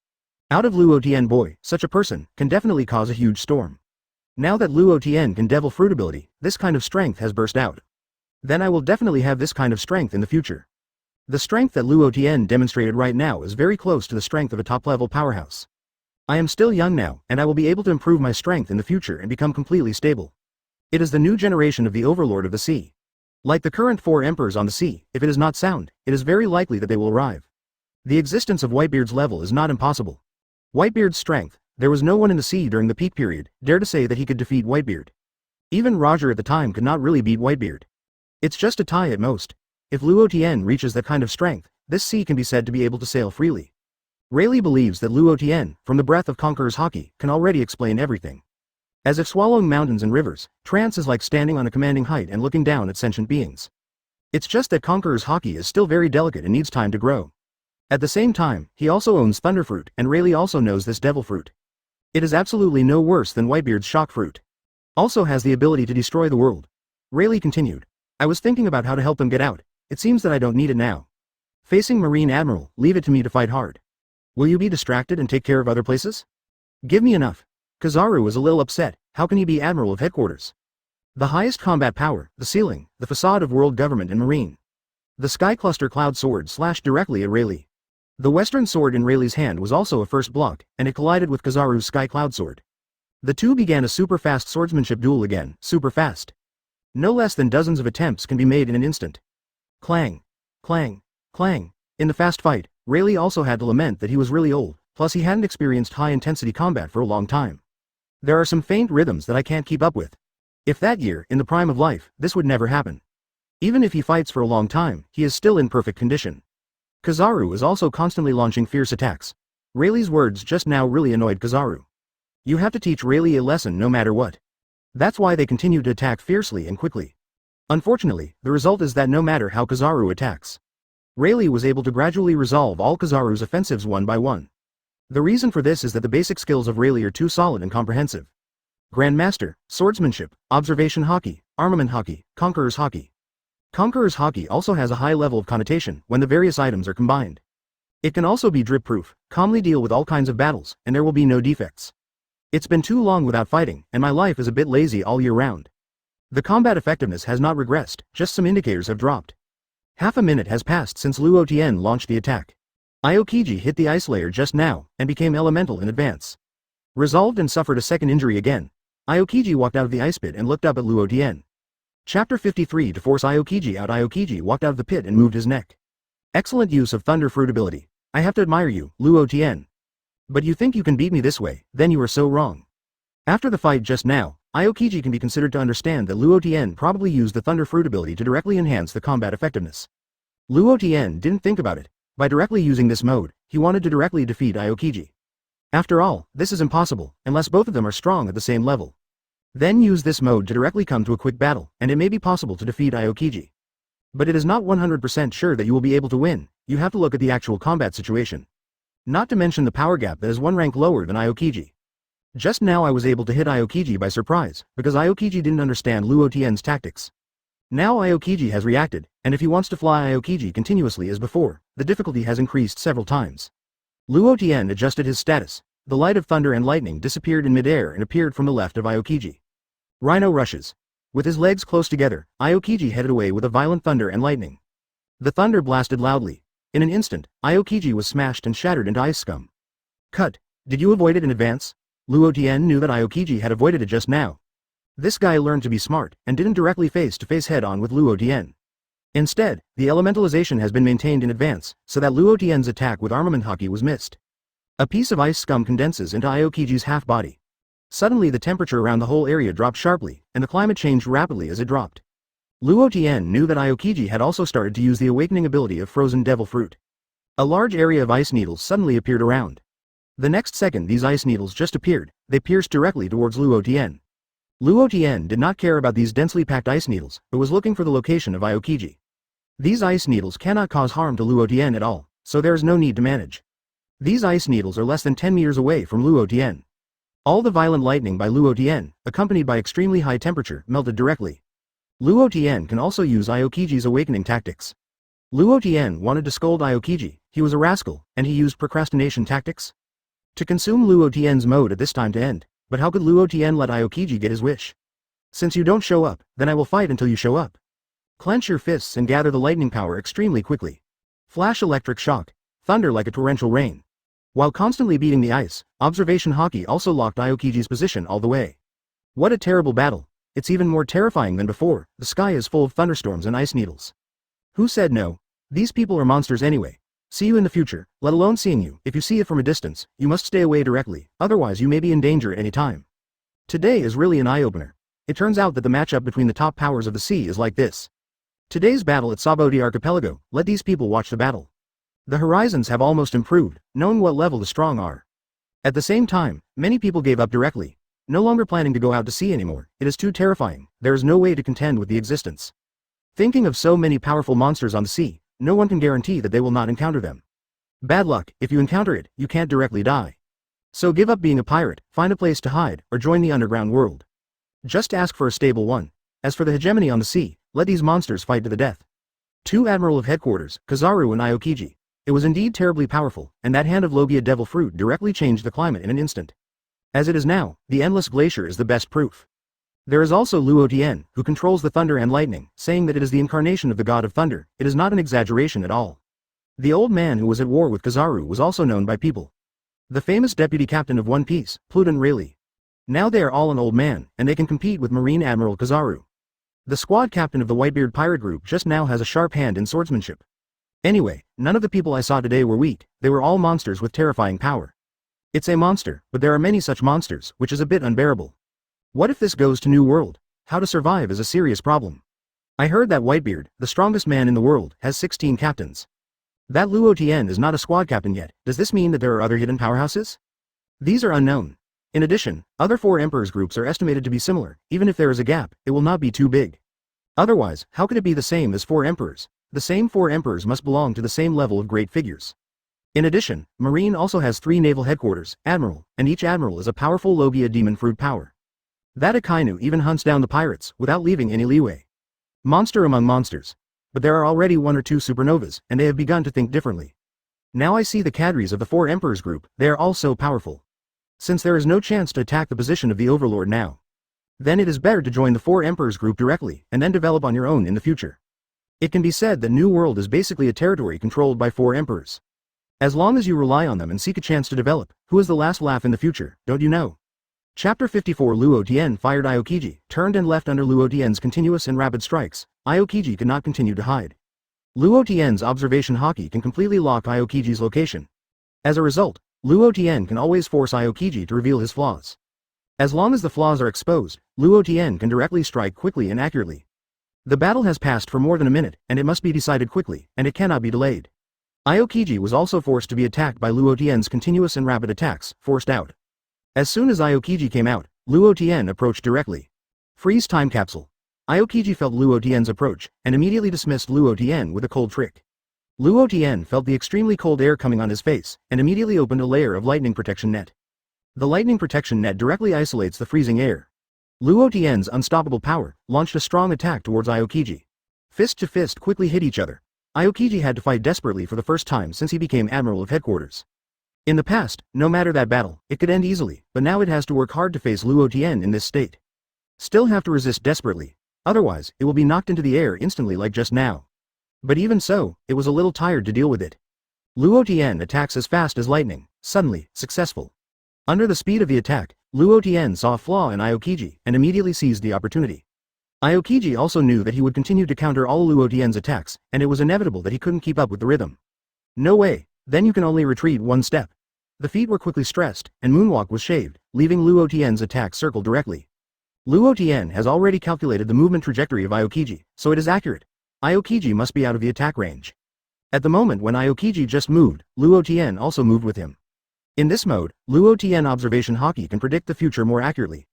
Out of Luo Tian boy, such a person, can definitely cause a huge storm. Now that Luo Tian can Devil Fruit ability, this kind of strength has burst out. Then I will definitely have this kind of strength in the future. The strength that Luo Tian demonstrated right now is very close to the strength of a top-level powerhouse. I am still young now, and I will be able to improve my strength in the future and become completely stable. It is the new generation of the overlord of the sea. Like the current 4 emperors on the sea, if it is not sound, it is very likely that they will arrive. The existence of Whitebeard's level is not impossible. Whitebeard's strength, there was no one in the sea during the peak period, dare to say that he could defeat Whitebeard. Even Roger at the time could not really beat Whitebeard. It's just a tie at most. If Luo Tian reaches that kind of strength, this sea can be said to be able to sail freely. Rayleigh believes that Luo Tian, from the breath of Conqueror's Haki, can already explain everything. As if swallowing mountains and rivers, trance is like standing on a commanding height and looking down at sentient beings. It's just that Conqueror's Haki is still very delicate and needs time to grow. At the same time, he also owns Thunderfruit, and Rayleigh also knows this Devil Fruit. It is absolutely no worse than Whitebeard's Shock Fruit. Also has the ability to destroy the world. Rayleigh continued. I was thinking about how to help them get out. It seems that I don't need it now. Facing Marine Admiral, leave it to me to fight hard. Will you be distracted and take care of other places? Give me enough. Kizaru was a little upset. How can he be Admiral of Headquarters? The highest combat power, the ceiling, the facade of world government and marine. The Sky Cluster Cloud Sword slashed directly at Rayleigh. The Western Sword in Rayleigh's hand was also a first block, and it collided with Kizaru's Sky Cloud Sword. The two began a super-fast swordsmanship duel again, super fast. No less than dozens of attempts can be made in an instant. Clang. Clang. Clang. In the fast fight, Rayleigh also had to lament that he was really old, plus he hadn't experienced high-intensity combat for a long time. There are some faint rhythms that I can't keep up with. If that year, in the prime of life, this would never happen. Even if he fights for a long time, he is still in perfect condition. Kizaru is also constantly launching fierce attacks. Rayleigh's words just now really annoyed Kizaru. You have to teach Rayleigh a lesson no matter what. That's why they continue to attack fiercely and quickly. Unfortunately, the result is that no matter how Kizaru attacks, Rayleigh was able to gradually resolve all Kizaru's offensives one by one. The reason for this is that the basic skills of Rayleigh are too solid and comprehensive. Grandmaster, Swordsmanship, Observation Haki, Armament Haki, Conqueror's Haki. Conqueror's Haki also has a high level of connotation when the various items are combined. It can also be drip-proof, calmly deal with all kinds of battles, and there will be no defects. It's been too long without fighting, and my life is a bit lazy all year round. The combat effectiveness has not regressed, just some indicators have dropped. Half a minute has passed since Luo Tian launched the attack. Aokiji hit the ice layer just now, and became elemental in advance. Resolved and suffered a second injury again. Aokiji walked out of the ice pit and looked up at Luo Tian. Chapter 53. To force Aokiji out. Aokiji walked out of the pit and moved his neck. Excellent use of Thunder Fruit ability. I have to admire you, Luo Tian. But you think you can beat me this way, then you are so wrong. After the fight just now, Aokiji can be considered to understand that Luo Tian probably used the Thunder Fruit ability to directly enhance the combat effectiveness. Luo Tian didn't think about it. By directly using this mode, he wanted to directly defeat Aokiji. After all, this is impossible, unless both of them are strong at the same level. Then use this mode to directly come to a quick battle, and it may be possible to defeat Aokiji. But it is not 100% sure that you will be able to win. You have to look at the actual combat situation. Not to mention the power gap that is one rank lower than Aokiji. Just now I was able to hit Aokiji by surprise, because Aokiji didn't understand Luo Tian's tactics. Now Aokiji has reacted, and if he wants to fly Aokiji continuously as before, the difficulty has increased several times. Luo Tian adjusted his status. The light of thunder and lightning disappeared in midair and appeared from the left of Aokiji. Rhino rushes. With his legs close together, Aokiji headed away with a violent thunder and lightning. The thunder blasted loudly. In an instant, Aokiji was smashed and shattered into ice scum. Cut. Did you avoid it in advance? Luo Tian knew that Aokiji had avoided it just now. This guy learned to be smart, and didn't directly face-to-face head-on with Luo Tian. Instead, the elementalization has been maintained in advance, so that Luo Tian's attack with armament Haki was missed. A piece of ice scum condenses into Aokiji's half-body. Suddenly the temperature around the whole area dropped sharply, and the climate changed rapidly as it dropped. Luo Tian knew that Aokiji had also started to use the awakening ability of frozen devil fruit. A large area of ice needles suddenly appeared around. The next second these ice needles just appeared, they pierced directly towards Luo Tian. Luo Tian did not care about these densely packed ice needles, but was looking for the location of Aokiji. These ice needles cannot cause harm to Luo Tian at all, so there is no need to manage. These ice needles are less than 10 meters away from Luo Tian. All the violent lightning by Luo Tian, accompanied by extremely high temperature, melted directly. Luo Tian can also use Aokiji's awakening tactics. Luo Tian wanted to scold Aokiji, he was a rascal, and he used procrastination tactics to consume Luo Tian's mode at this time to end. But how could Luo Tian let Aokiji get his wish? Since you don't show up, then I will fight until you show up. Clench your fists and gather the lightning power extremely quickly. Flash electric shock, thunder like a torrential rain. While constantly beating the ice, observation Haki also locked Aokiji's position all the way. What a terrible battle. It's even more terrifying than before. The sky is full of thunderstorms and ice needles. Who said no? These people are monsters anyway. See you in the future, let alone seeing you. If you see it from a distance, you must stay away directly, otherwise you may be in danger at any time. Today is really an eye-opener. It turns out that the matchup between the top powers of the sea is like this. Today's battle at Sabaody Archipelago, let these people watch the battle. The horizons have almost improved, knowing what level the strong are. At the same time, many people gave up directly. No longer planning to go out to sea anymore, it is too terrifying, there is no way to contend with the existence. Thinking of so many powerful monsters on the sea, no one can guarantee that they will not encounter them. Bad luck, if you encounter it, you can't directly die. So give up being a pirate, find a place to hide, or join the underground world. Just ask for a stable one. As for the hegemony on the sea, let these monsters fight to the death. 2 Admiral of Headquarters, Kizaru and Aokiji. It was indeed terribly powerful, and that hand of Logia Devil Fruit directly changed the climate in an instant. As it is now, the Endless Glacier is the best proof. There is also Luo Tian, who controls the thunder and lightning, saying that it is the incarnation of the god of thunder. It is not an exaggeration at all. The old man who was at war with Kizaru was also known by people. The famous deputy captain of One Piece, Pluton Rayleigh. Now they are all an old man, and they can compete with Marine Admiral Kizaru. The squad captain of the Whitebeard pirate group just now has a sharp hand in swordsmanship. Anyway, none of the people I saw today were weak, they were all monsters with terrifying power. It's a monster, but there are many such monsters, which is a bit unbearable. What if this goes to New World? How to survive is a serious problem. I heard that Whitebeard, the strongest man in the world, has 16 captains. That Luo Tian is not a squad captain yet. Does this mean that there are other hidden powerhouses? These are unknown. In addition, other 4 emperors groups are estimated to be similar. Even if there is a gap, it will not be too big. Otherwise, how could it be the same as 4 emperors? The same 4 emperors must belong to the same level of great figures. In addition, Marine also has 3 naval headquarters, admiral, and each admiral is a powerful Logia demon fruit power. That Akainu even hunts down the pirates, without leaving any leeway. Monster among monsters. But there are already 1 or 2 supernovas, and they have begun to think differently. Now I see the cadres of the 4 emperors group, they are all so powerful. Since there is no chance to attack the position of the overlord now. Then it is better to join the 4 Emperors group directly, and then develop on your own in the future. It can be said that New World is basically a territory controlled by 4 Emperors. As long as you rely on them and seek a chance to develop, who is the last laugh in the future, don't you know? Chapter 54 Luo Tian fired Aokiji, turned and left under Luo Tian's continuous and rapid strikes. Aokiji could not continue to hide. Luo Tian's observation Haki can completely lock Aokiji's location. As a result, Luo Tian can always force Aokiji to reveal his flaws. As long as the flaws are exposed, Luo Tian can directly strike quickly and accurately. The battle has passed for more than a minute, and it must be decided quickly, and it cannot be delayed. Aokiji was also forced to be attacked by Luo Tian's continuous and rapid attacks, forced out. As soon as Aokiji came out, Luo Tian approached directly. Freeze time capsule. Aokiji felt Luo Tian's approach, and immediately dismissed Luo Tian with a cold trick. Luo Tian felt the extremely cold air coming on his face, and immediately opened a layer of lightning protection net. The lightning protection net directly isolates the freezing air. Luo Tian's unstoppable power launched a strong attack towards Aokiji. Fist to fist quickly hit each other. Aokiji had to fight desperately for the first time since he became Admiral of Headquarters. In the past, no matter that battle, it could end easily, but now it has to work hard to face Luo Tian in this state. Still have to resist desperately. Otherwise, it will be knocked into the air instantly like just now. But even so, it was a little tired to deal with it. Luo Tian attacks as fast as lightning, suddenly, successful. Under the speed of the attack, Luo Tian saw a flaw in Aokiji, and immediately seized the opportunity. Aokiji also knew that he would continue to counter all Luo Tian's attacks, and it was inevitable that he couldn't keep up with the rhythm. No way, then you can only retreat one step. The feet were quickly stressed, and Moonwalk was shaved, leaving Luo Tian's attack circled directly. Luo Tian has already calculated the movement trajectory of Aokiji, so it is accurate. Aokiji must be out of the attack range. At the moment when Aokiji just moved, Luo Tian also moved with him. In this mode, Luo Tian observation Haki can predict the future more accurately.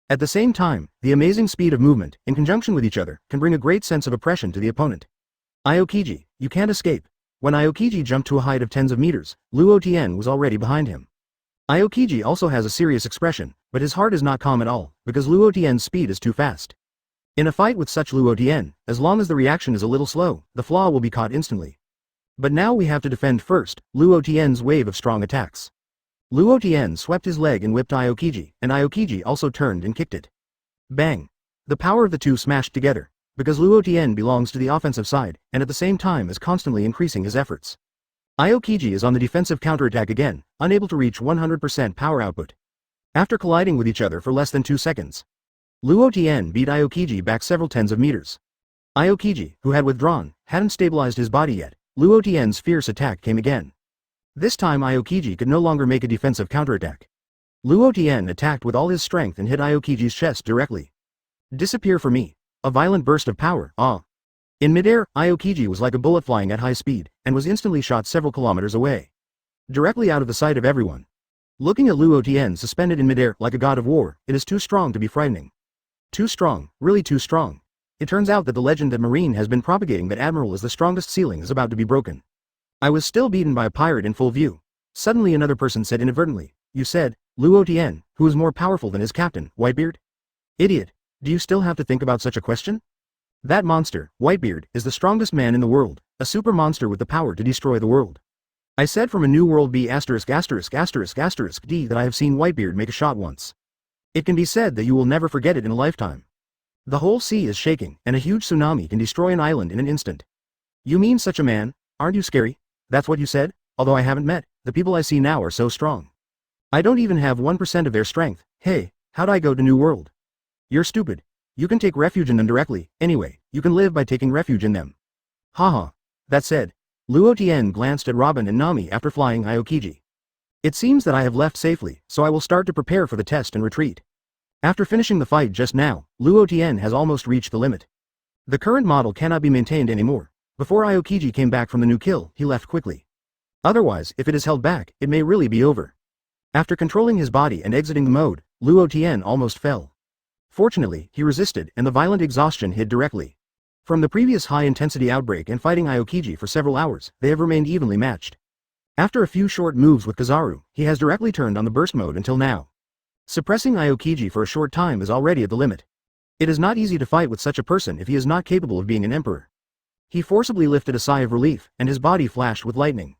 At the same time, the amazing speed of movement, in conjunction with each other, can bring a great sense of oppression to the opponent. Aokiji, you can't escape. When Aokiji jumped to a height of tens of meters, Luo Tian was already behind him. Aokiji also has a serious expression, but his heart is not calm at all, because Luo Tian's speed is too fast. In a fight with such Luo Tian, as long as the reaction is a little slow, the flaw will be caught instantly. But now we have to defend first, Luo Tian's wave of strong attacks. Luo Tian swept his leg and whipped Aokiji, and Aokiji also turned and kicked it. Bang! The power of the two smashed together, because Luo Tian belongs to the offensive side, and at the same time is constantly increasing his efforts. Aokiji is on the defensive counterattack again, unable to reach 100% power output. After colliding with each other for less than 2 seconds, Luo Tian beat Aokiji back several tens of meters. Aokiji, who had withdrawn, hadn't stabilized his body yet. Luo Tian's fierce attack came again. This time Aokiji could no longer make a defensive counterattack. Luo Tian attacked with all his strength and hit Aokiji's chest directly. Disappear for me. A violent burst of power, In midair, Aokiji was like a bullet flying at high speed, and was instantly shot several kilometers away. Directly out of the sight of everyone. Looking at Luo Tian suspended in midair like a god of war, it is too strong to be frightening. Too strong, really too strong. It turns out that the legend that Marine has been propagating that Admiral is the strongest ceiling is about to be broken. I was still beaten by a pirate in full view. Suddenly another person said inadvertently, "You said, Luo Tian, who is more powerful than his captain, Whitebeard?" Idiot. Do you still have to think about such a question? That monster, Whitebeard, is the strongest man in the world, a super monster with the power to destroy the world. I said from a new world B************ D that I have seen Whitebeard make a shot once. It can be said that you will never forget it in a lifetime. The whole sea is shaking, and a huge tsunami can destroy an island in an instant. You mean such a man? Aren't you scary? That's what you said? Although I haven't met, the people I see now are so strong. I don't even have 1% of their strength. Hey, how'd I go to New World? You're stupid. You can take refuge in them directly. Anyway, you can live by taking refuge in them. Haha. That said, Luo Tian glanced at Robin and Nami after flying Aokiji. It seems that I have left safely, so I will start to prepare for the test and retreat. After finishing the fight just now, Luo Tian has almost reached the limit. The current model cannot be maintained anymore. Before Aokiji came back from the new kill, he left quickly. Otherwise, if it is held back, it may really be over. After controlling his body and exiting the mode, Luo Tian almost fell. Fortunately, he resisted, and the violent exhaustion hit directly. From the previous high-intensity outbreak and fighting Aokiji for several hours, they have remained evenly matched. After a few short moves with Kizaru, he has directly turned on the burst mode until now. Suppressing Aokiji for a short time is already at the limit. It is not easy to fight with such a person if he is not capable of being an emperor. He forcibly lifted a sigh of relief, and his body flashed with lightning.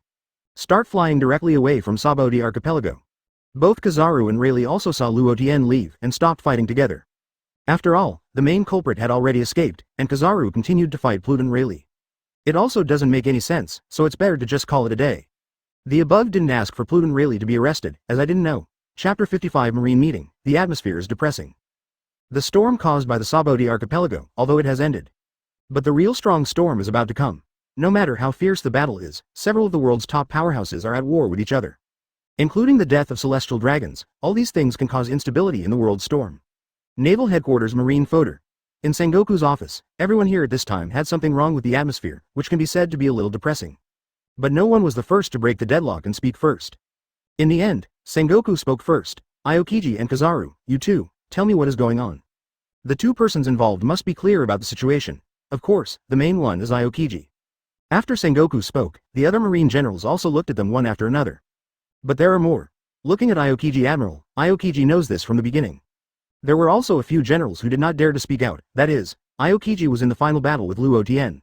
Start flying directly away from Sabaody archipelago. Both Kizaru and Rayleigh also saw Luo Tian leave and stopped fighting together. After all, the main culprit had already escaped, and Kizaru continued to fight Pluton Rayleigh. It also doesn't make any sense, so it's better to just call it a day. The above didn't ask for Pluton Rayleigh to be arrested, as I didn't know. Chapter 55 Marine Meeting. The atmosphere is depressing. The storm caused by the Sabaody archipelago, although it has ended. But the real strong storm is about to come. No matter how fierce the battle is, several of the world's top powerhouses are at war with each other. Including the death of celestial dragons, all these things can cause instability in the world storm. Naval Headquarters Marine Fodder. In Sengoku's office, everyone here at this time had something wrong with the atmosphere, which can be said to be a little depressing. But no one was the first to break the deadlock and speak first. In the end, Sengoku spoke first. Aokiji and Kizaru, you two, tell me what is going on. The two persons involved must be clear about the situation. Of course, the main one is Aokiji. After Sengoku spoke, the other marine generals also looked at them one after another. But there are more. Looking at Aokiji Admiral, Aokiji knows this from the beginning. There were also a few generals who did not dare to speak out, that is, Aokiji was in the final battle with Luo Tian.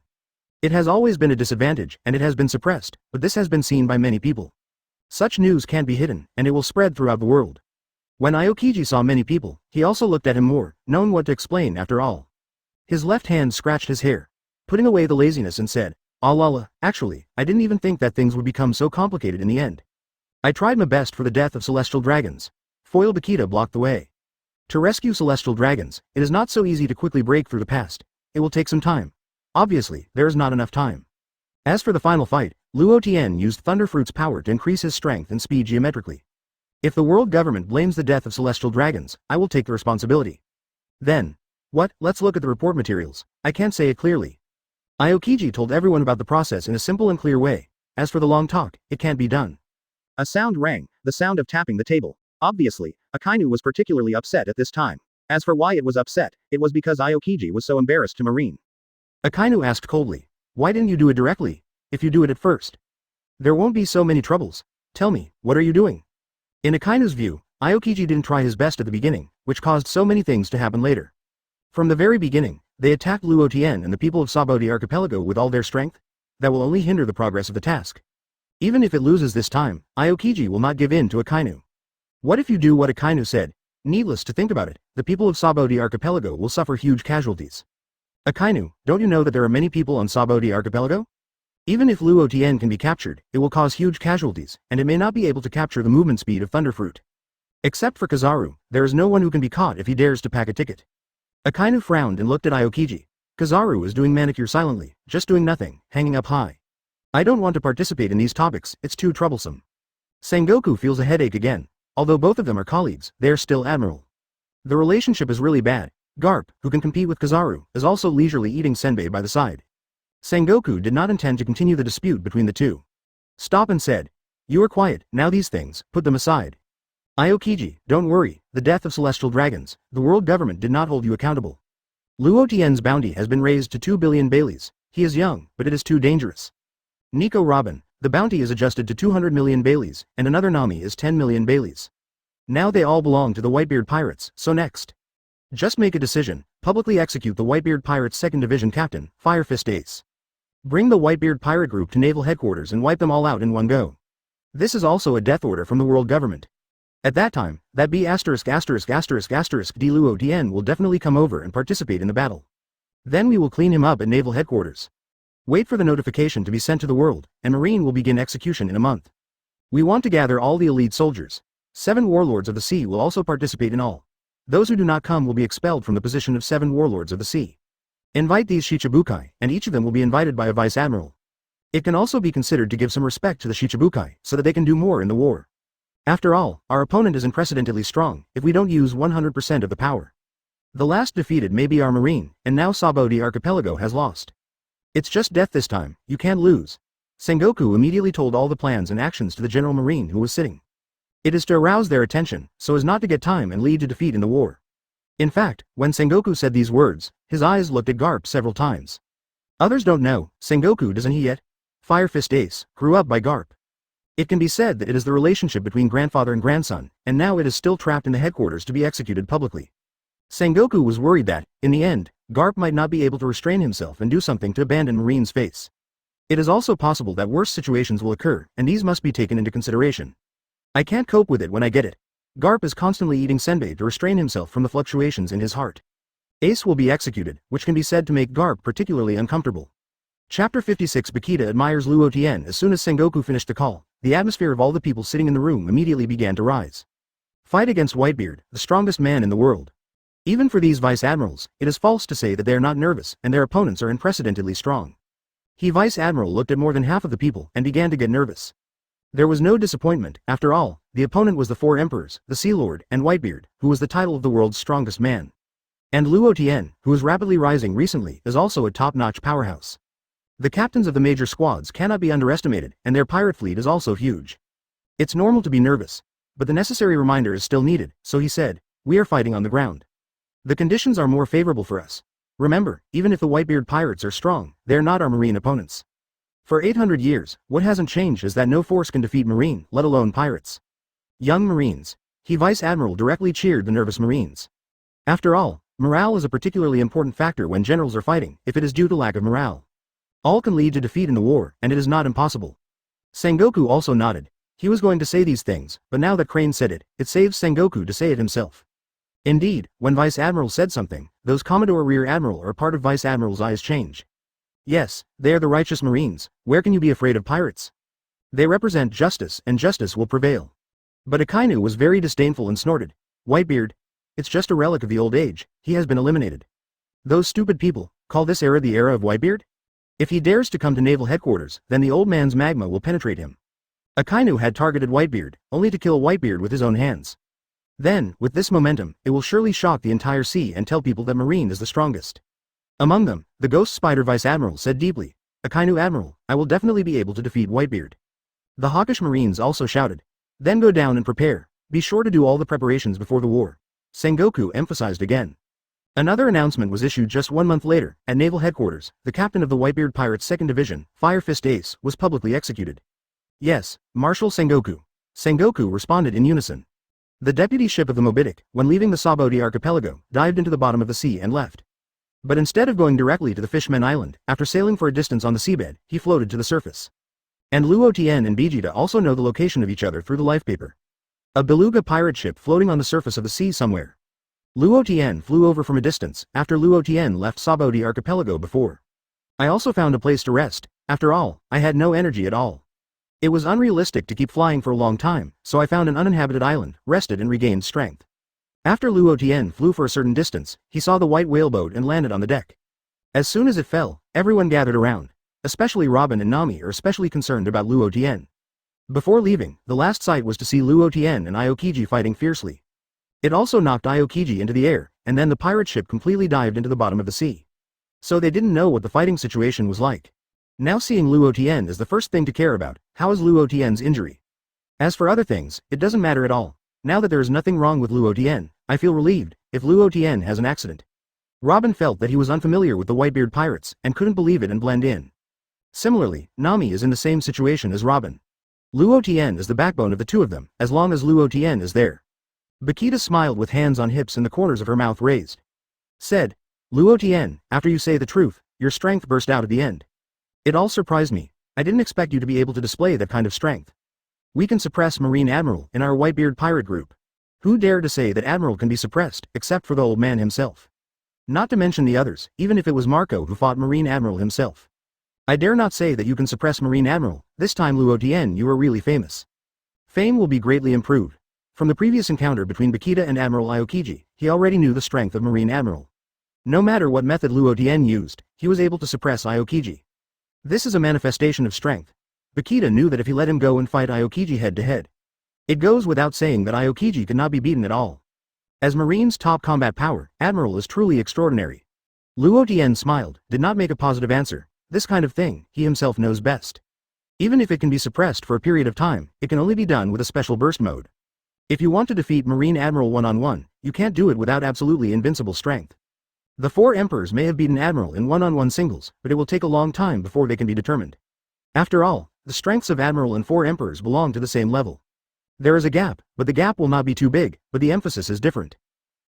It has always been a disadvantage, and it has been suppressed, but this has been seen by many people. Such news can't be hidden, and it will spread throughout the world. When Aokiji saw many people, he also looked at him more, knowing what to explain after all. His left hand scratched his hair, putting away the laziness and said, "Allah, actually, I didn't even think that things would become so complicated in the end. I tried my best for the death of celestial dragons. Foil Bakita blocked the way. To rescue celestial dragons, it is not so easy to quickly break through the past. It will take some time. Obviously, there is not enough time. As for the final fight, Luo Tian used Thunderfruit's power to increase his strength and speed geometrically. If the world government blames the death of celestial dragons, I will take the responsibility." Then, what? Let's look at the report materials. I can't say it clearly. Aokiji told everyone about the process in a simple and clear way. As for the long talk, it can't be done. A sound rang, the sound of tapping the table. Obviously, Akainu was particularly upset at this time. As for why it was upset, it was because Aokiji was so embarrassed to Marine. Akainu asked coldly, "Why didn't you do it directly? If you do it at first, there won't be so many troubles. Tell me, what are you doing?" In Akainu's view, Aokiji didn't try his best at the beginning, which caused so many things to happen later. From the very beginning, they attacked Luo Tian and the people of Sabaody archipelago with all their strength. That will only hinder the progress of the task. Even if it loses this time, Aokiji will not give in to Akainu. What if you do what Akainu said? Needless to think about it, the people of Sabaody archipelago will suffer huge casualties. Akainu, don't you know that there are many people on Sabaody archipelago? Even if Luo Tian can be captured, it will cause huge casualties, and it may not be able to capture the movement speed of Thunderfruit. Except for Kizaru, there is no one who can be caught if he dares to pack a ticket. Akainu frowned and looked at Aokiji. Kizaru is doing manicure silently, just doing nothing, hanging up high. I don't want to participate in these topics, it's too troublesome. Sengoku feels a headache again. Although both of them are colleagues, they are still admiral. The relationship is really bad. Garp, who can compete with Kizaru, is also leisurely eating senbei by the side. Sengoku did not intend to continue the dispute between the two. Stop and said, "You are quiet, now these things, put them aside. Aokiji, don't worry, the death of celestial dragons, the world government did not hold you accountable. Luo Tian's bounty has been raised to 2 billion baileys. He is young, but it is too dangerous. Nico Robin, the bounty is adjusted to 200 million baileys, and another Nami is 10 million baileys. Now they all belong to the Whitebeard pirates, so next. Just make a decision, publicly execute the Whitebeard Pirates 2nd Division Captain, Fire Fist Ace. Bring the Whitebeard Pirate Group to Naval Headquarters and wipe them all out in one go. This is also a death order from the world government. At that time, that B********* D Luo Tian will definitely come over and participate in the battle. Then we will clean him up at Naval Headquarters. Wait for the notification to be sent to the world, and Marine will begin execution in a month. We want to gather all the elite soldiers. 7 warlords of the sea will also participate in all. Those who do not come will be expelled from the position of 7 warlords of the sea. Invite these Shichibukai, and each of them will be invited by a vice admiral. It can also be considered to give some respect to the Shichibukai, so that they can do more in the war. After all, our opponent is unprecedentedly strong, if we don't use 100% of the power. The last defeated may be our Marine, and now Sabaody archipelago has lost. It's just death this time, you can't lose. Sengoku immediately told all the plans and actions to the General Marine who was sitting. It is to arouse their attention, so as not to get time and lead to defeat in the war. In fact, when Sengoku said these words, his eyes looked at Garp several times. Others don't know, Sengoku doesn't he yet? Fire Fist Ace, grew up by Garp. It can be said that it is the relationship between grandfather and grandson, and now it is still trapped in the headquarters to be executed publicly. Sengoku was worried that, in the end, Garp might not be able to restrain himself and do something to abandon Marine's face. It is also possible that worse situations will occur, and these must be taken into consideration. I can't cope with it when I get it. Garp is constantly eating senbei to restrain himself from the fluctuations in his heart. Ace will be executed, which can be said to make Garp particularly uncomfortable. Chapter 56 Bakita admires Luo Tian. As soon as Sengoku finished the call, the atmosphere of all the people sitting in the room immediately began to rise. Fight against Whitebeard, the strongest man in the world. Even for these vice admirals, it is false to say that they are not nervous and their opponents are unprecedentedly strong. He vice admiral looked at more than half of the people and began to get nervous. There was no disappointment. After all, the opponent was the four emperors, the Sea Lord, and Whitebeard, who was the title of the world's strongest man. And Luo Tian, who is rapidly rising recently, is also a top-notch powerhouse. The captains of the major squads cannot be underestimated, and their pirate fleet is also huge. It's normal to be nervous, but the necessary reminder is still needed, so he said, "We are fighting on the ground. The conditions are more favorable for us. Remember, even if the Whitebeard pirates are strong, they are not our marine opponents. For 800 years, what hasn't changed is that no force can defeat marine, let alone pirates. Young marines." He vice admiral directly cheered the nervous marines. After all, morale is a particularly important factor when generals are fighting. If it is due to lack of morale, all can lead to defeat in the war, and it is not impossible. Sengoku also nodded. He was going to say these things, but now that Crane said it, it saves Sengoku to say it himself. Indeed, when Vice Admiral said something, those Commodore Rear Admiral or part of Vice Admiral's eyes change. Yes, they are the righteous Marines. Where can you be afraid of pirates? They represent justice, and justice will prevail. But Akainu was very disdainful and snorted. "Whitebeard? It's just a relic of the old age. He has been eliminated. Those stupid people call this era the era of Whitebeard? If he dares to come to naval headquarters, then the old man's magma will penetrate him." Akainu had targeted Whitebeard, only to kill Whitebeard with his own hands. Then, with this momentum, it will surely shock the entire sea and tell people that Marine is the strongest. Among them, the Ghost Spider Vice Admiral said deeply, "Akainu Admiral, I will definitely be able to defeat Whitebeard." The hawkish Marines also shouted, "Then go down and prepare. Be sure to do all the preparations before the war." Sengoku emphasized again. Another announcement was issued just 1 month later. At naval headquarters, the captain of the Whitebeard Pirates 2nd Division, Fire Fist Ace, was publicly executed. "Yes, Marshal Sengoku." Sengoku responded in unison. The deputy ship of the Mobidic, when leaving the Sabaody archipelago, dived into the bottom of the sea and left. But instead of going directly to the Fishman Island, after sailing for a distance on the seabed, he floated to the surface. And Luo Tian and Bijita also know the location of each other through the life paper. A beluga pirate ship floating on the surface of the sea somewhere. Luo Tian flew over from a distance, after Luo Tian left Sabaody archipelago before. "I also found a place to rest. After all, I had no energy at all. It was unrealistic to keep flying for a long time, so I found an uninhabited island, rested and regained strength." After Luo Tian flew for a certain distance, he saw the white whaleboat and landed on the deck. As soon as it fell, everyone gathered around. Especially Robin and Nami are especially concerned about Luo Tian. Before leaving, the last sight was to see Luo Tian and Aokiji fighting fiercely. It also knocked Aokiji into the air, and then the pirate ship completely dived into the bottom of the sea. So they didn't know what the fighting situation was like. Now seeing Luo Tian is the first thing to care about. How is Luo Tian's injury? As for other things, it doesn't matter at all. Now that there is nothing wrong with Luo Tian, I feel relieved. If Luo Tian has an accident. Robin felt that he was unfamiliar with the Whitebeard pirates, and couldn't believe it and blend in. Similarly, Nami is in the same situation as Robin. Luo Tian is the backbone of the two of them, as long as Luo Tian is there. Bakita smiled with hands on hips and the corners of her mouth raised. Said, "Luo Tian, after you say the truth, your strength burst out at the end. It all surprised me. I didn't expect you to be able to display that kind of strength. We can suppress Marine Admiral in our Whitebeard pirate group. Who dare to say that Admiral can be suppressed, except for the old man himself? Not to mention the others, even if it was Marco who fought Marine Admiral himself. I dare not say that you can suppress Marine Admiral. This time Luo Tian, you are really famous. Fame will be greatly improved." From the previous encounter between Bakita and Admiral Aokiji, he already knew the strength of Marine Admiral. No matter what method Luo Tian used, he was able to suppress Aokiji. This is a manifestation of strength. Bakita knew that if he let him go and fight Aokiji head to head, it goes without saying that Aokiji could not be beaten at all. As Marine's top combat power, Admiral is truly extraordinary. Luo Tian smiled, did not make a positive answer. This kind of thing, he himself knows best. Even if it can be suppressed for a period of time, it can only be done with a special burst mode. If you want to defeat Marine Admiral one-on-one, you can't do it without absolutely invincible strength. The four emperors may have beaten Admiral in one-on-one singles, but it will take a long time before they can be determined. After all, the strengths of Admiral and four emperors belong to the same level. There is a gap, but the gap will not be too big, but the emphasis is different.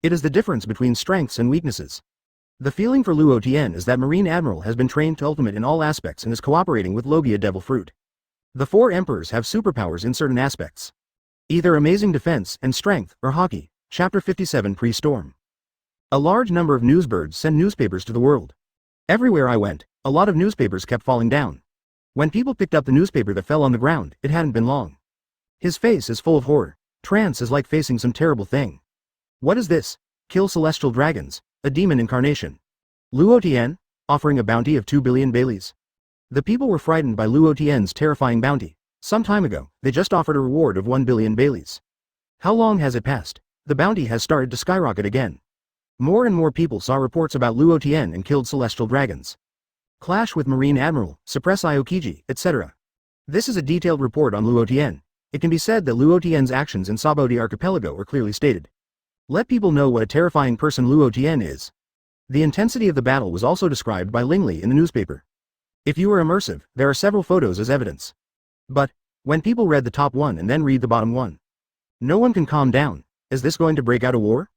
It is the difference between strengths and weaknesses. The feeling for Luo Tian is that Marine Admiral has been trained to ultimate in all aspects and is cooperating with Logia Devil Fruit. The four emperors have superpowers in certain aspects. Either amazing defense and strength, or Haki. Chapter 57 Pre-Storm. A large number of newsbirds send newspapers to the world. Everywhere I went, a lot of newspapers kept falling down. When people picked up the newspaper that fell on the ground, it hadn't been long. His face is full of horror. Trance is like facing some terrible thing. What is this? Kill celestial dragons, a demon incarnation. Luo Tian, offering a bounty of 2 billion Baileys. The people were frightened by Luo Tian's terrifying bounty. Some time ago, they just offered a reward of 1 billion Baileys. How long has it passed? The bounty has started to skyrocket again. More and more people saw reports about Luo Tian and killed celestial dragons. Clash with Marine Admiral, suppress Aokiji, etc. This is a detailed report on Luo Tian. It can be said that Luo Tian's actions in Sabaody archipelago are clearly stated. Let people know what a terrifying person Luo Tian is. The intensity of the battle was also described by Rayleigh in the newspaper. If you are immersive, there are several photos as evidence. But, when people read the top one and then read the bottom one, no one can calm down. Is this going to break out a war?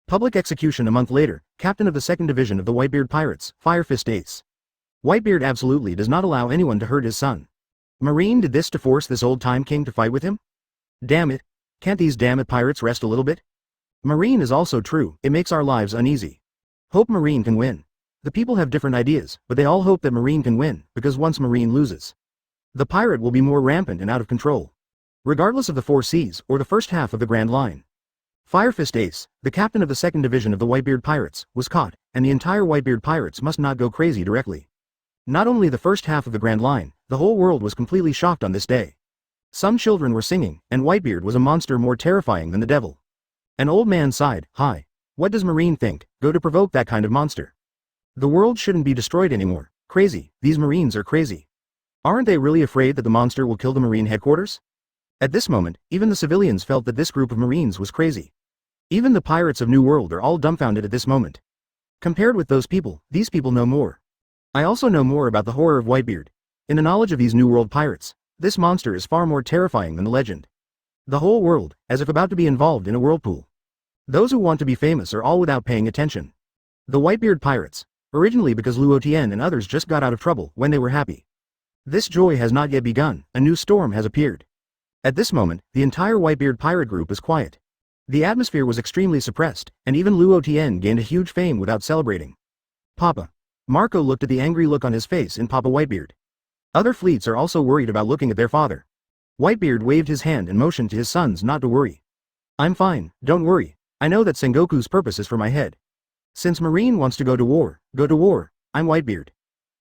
Public execution a month later, captain of the 2nd Division of the Whitebeard Pirates, Fire Fist Ace. Whitebeard absolutely does not allow anyone to hurt his son. Marine did this to force this old-time king to fight with him? Damn it. Can't these damn it pirates rest a little bit? Marine is also true, it makes our lives uneasy. Hope Marine can win. The people have different ideas, but they all hope that Marine can win, because once Marine loses, the pirate will be more rampant and out of control. Regardless of the 4 Cs, or the first half of the Grand Line. Fire Fist Ace, the captain of the 2nd Division of the Whitebeard Pirates, was caught, and the entire Whitebeard Pirates must not go crazy directly. Not only the first half of the Grand Line, the whole world was completely shocked on this day. Some children were singing, and Whitebeard was a monster more terrifying than the devil. An old man sighed, "Hi. What does Marine think, go to provoke that kind of monster? The world shouldn't be destroyed anymore. Crazy, these Marines are crazy. Aren't they really afraid that the monster will kill the Marine headquarters?" At this moment, even the civilians felt that this group of Marines was crazy. Even the pirates of New World are all dumbfounded at this moment. Compared with those people, these people know more. I also know more about the horror of Whitebeard. In the knowledge of these New World pirates, this monster is far more terrifying than the legend. The whole world, as if about to be involved in a whirlpool. Those who want to be famous are all without paying attention. The Whitebeard pirates, originally because Luo Tian and others just got out of trouble when they were happy. This joy has not yet begun, a new storm has appeared. At this moment, the entire Whitebeard pirate group is quiet. The atmosphere was extremely suppressed, and even Luo Tian gained a huge fame without celebrating. Papa. Marco looked at the angry look on his face in Papa Whitebeard. Other fleets are also worried about looking at their father. Whitebeard waved his hand and motioned to his sons not to worry. I'm fine, don't worry. I know that Sengoku's purpose is for my head. Since Marine wants to go to war, I'm Whitebeard.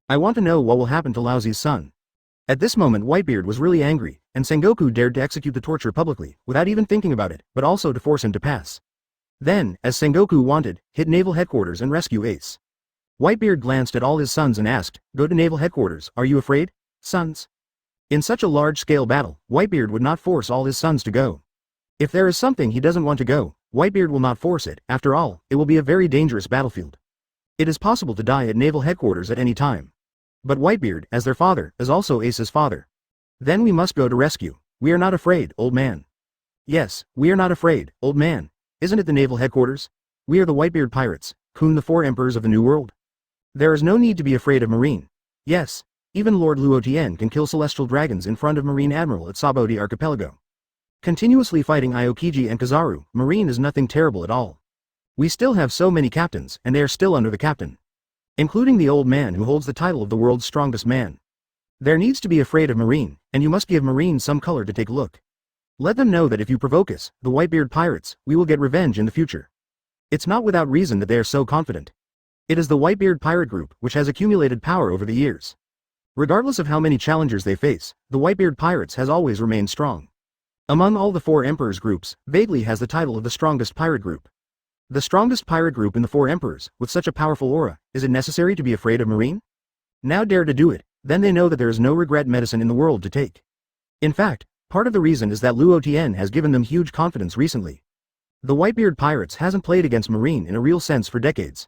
I want to know what will happen to Laozi's son. At this moment Whitebeard was really angry, and Sengoku dared to execute the torture publicly, without even thinking about it, but also to force him to pass. Then, as Sengoku wanted, hit naval headquarters and rescue Ace. Whitebeard glanced at all his sons and asked, "Go to naval headquarters, are you afraid, sons?" In such a large-scale battle, Whitebeard would not force all his sons to go. If there is something he doesn't want to go, Whitebeard will not force it. After all, it will be a very dangerous battlefield. It is possible to die at naval headquarters at any time. But Whitebeard, as their father, is also Ace's father. Then we must go to rescue. We are not afraid, old man. Yes, we are not afraid, old man. Isn't it the naval headquarters? We are the Whitebeard pirates, the 4 emperors of the New World. There is no need to be afraid of Marine. Yes, even Lord Luo Tian can kill celestial dragons in front of Marine Admiral at Sabaody archipelago. Continuously fighting Aokiji and Kizaru, Marine is nothing terrible at all. We still have so many captains, and they are still under the captain. Including the old man who holds the title of the world's strongest man. There needs to be afraid of Marine, and you must give Marine some color to take a look. Let them know that if you provoke us, the Whitebeard pirates, we will get revenge in the future. It's not without reason that they are so confident. It is the Whitebeard pirate group which has accumulated power over the years. Regardless of how many challengers they face, the Whitebeard pirates has always remained strong. Among all the 4 emperors groups, Rayleigh has the title of the strongest pirate group. The strongest pirate group in the 4 emperors, with such a powerful aura, is it necessary to be afraid of Marine? Now dare to do it, then they know that there is no regret medicine in the world to take. In fact, part of the reason is that Luo Tian has given them huge confidence recently. The Whitebeard pirates hasn't played against Marine in a real sense for decades.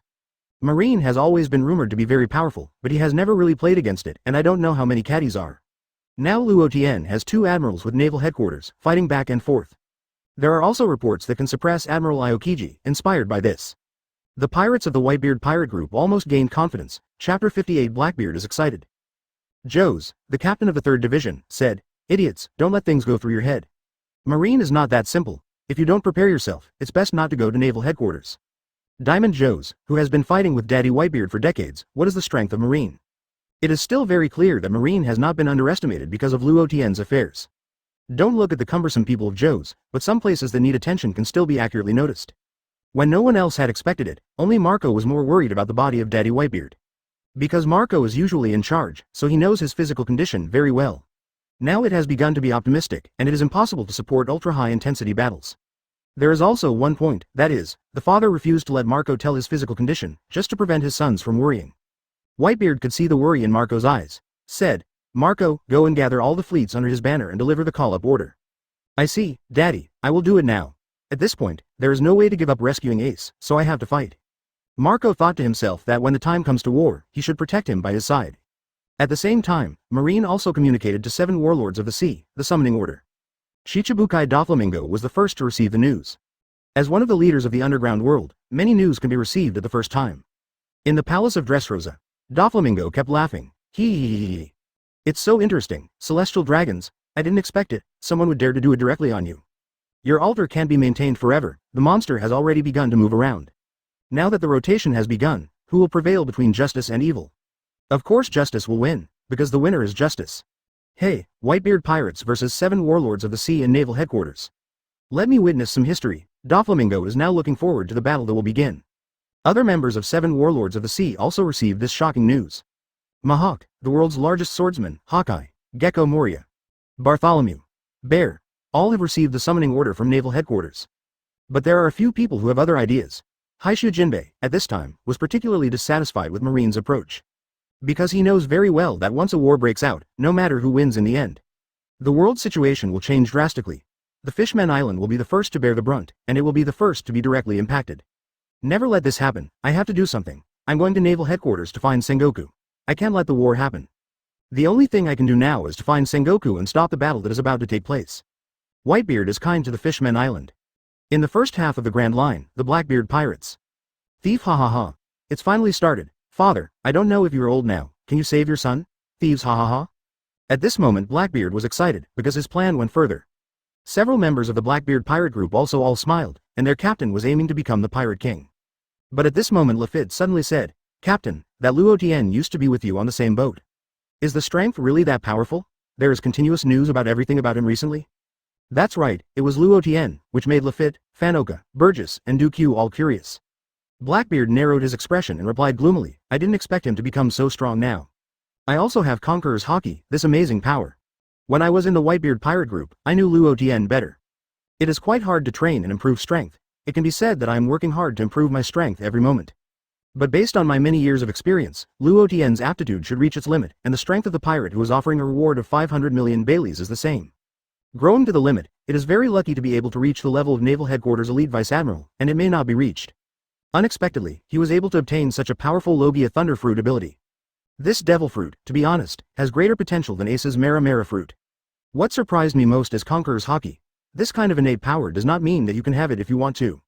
Marine has always been rumored to be very powerful, but he has never really played against it, and I don't know how many caddies are. Now Luo Tian has 2 admirals with naval headquarters, fighting back and forth. There are also reports that can suppress Admiral Aokiji, inspired by this. The pirates of the Whitebeard pirate group almost gained confidence. Chapter 58 Blackbeard is excited. Joes, the captain of the 3rd Division, said, "Idiots, don't let things go through your head. Marine is not that simple. If you don't prepare yourself, it's best not to go to naval headquarters. Diamond Joe's, who has been fighting with Daddy Whitebeard for decades, what is the strength of Marine? It is still very clear that Marine has not been underestimated because of Luo Tian's affairs. Don't look at the cumbersome people of Joe's, but some places that need attention can still be accurately noticed. When no one else had expected it, only Marco was more worried about the body of Daddy Whitebeard. Because Marco is usually in charge, so he knows his physical condition very well. Now it has begun to be optimistic, and it is impossible to support ultra-high-intensity battles. There is also one point, that is, the father refused to let Marco tell his physical condition, just to prevent his sons from worrying. Whitebeard could see the worry in Marco's eyes. Said, Marco, go and gather all the fleets under his banner and deliver the call-up order. I see, Daddy, I will do it now. At this point, there is no way to give up rescuing Ace, so I have to fight. Marco thought to himself that when the time comes to war, he should protect him by his side. At the same time, Marine also communicated to 7 warlords of the sea, the summoning order. Shichibukai Doflamingo was the first to receive the news. As one of the leaders of the underground world, many news can be received at the first time. In the palace of Dressrosa, Doflamingo kept laughing. Hee. It's so interesting, celestial dragons, I didn't expect it, someone would dare to do it directly on you. Your altar can't be maintained forever, the monster has already begun to move around. Now that the rotation has begun, who will prevail between justice and evil? Of course justice will win, because the winner is justice. Hey, Whitebeard pirates versus 7 warlords of the sea and naval headquarters. Let me witness some history. Doflamingo is now looking forward to the battle that will begin. Other members of 7 warlords of the sea also received this shocking news. Mahawk, the world's largest swordsman, Haki, Gecko Moria, Bartholomew, Bear, all have received the summoning order from naval headquarters. But there are a few people who have other ideas. Haishu Jinbei, at this time, was particularly dissatisfied with Marine's approach. Because he knows very well that once a war breaks out, no matter who wins in the end, the world situation will change drastically. The Fishman Island will be the first to bear the brunt, and it will be the first to be directly impacted. Never let this happen, I have to do something. I'm going to naval headquarters to find Sengoku. I can't let the war happen. The only thing I can do now is to find Sengoku and stop the battle that is about to take place. Whitebeard is kind to the Fishman Island. In the first half of the Grand Line, the Blackbeard pirates. Thief ha ha ha. It's finally started. Father, I don't know if you're old now, can you save your son? Thieves ha ha ha. At this moment Blackbeard was excited, because his plan went further. Several members of the Blackbeard pirate group also all smiled, and their captain was aiming to become the pirate king. But at this moment Lafitte suddenly said, Captain, that Luo Tian used to be with you on the same boat. Is the strength really that powerful? There is continuous news about everything about him recently? That's right, it was Luo Tian, which made Lafitte, Fanoka, Burgess, and Duque all curious. Blackbeard narrowed his expression and replied gloomily, I didn't expect him to become so strong now. I also have Conqueror's Haki, this amazing power. When I was in the Whitebeard pirate group, I knew Luo Tian better. It is quite hard to train and improve strength. It can be said that I am working hard to improve my strength every moment. But based on my many years of experience, Luo Tian's aptitude should reach its limit, and the strength of the pirate who is offering a reward of 500 million Baileys is the same. Growing to the limit, it is very lucky to be able to reach the level of Naval Headquarters Elite Vice Admiral, and it may not be reached. Unexpectedly, he was able to obtain such a powerful Logia Thunder Fruit ability. This Devil Fruit, to be honest, has greater potential than Ace's Mera Mera Fruit. What surprised me most is Conqueror's Haki. This kind of innate power does not mean that you can have it if you want to.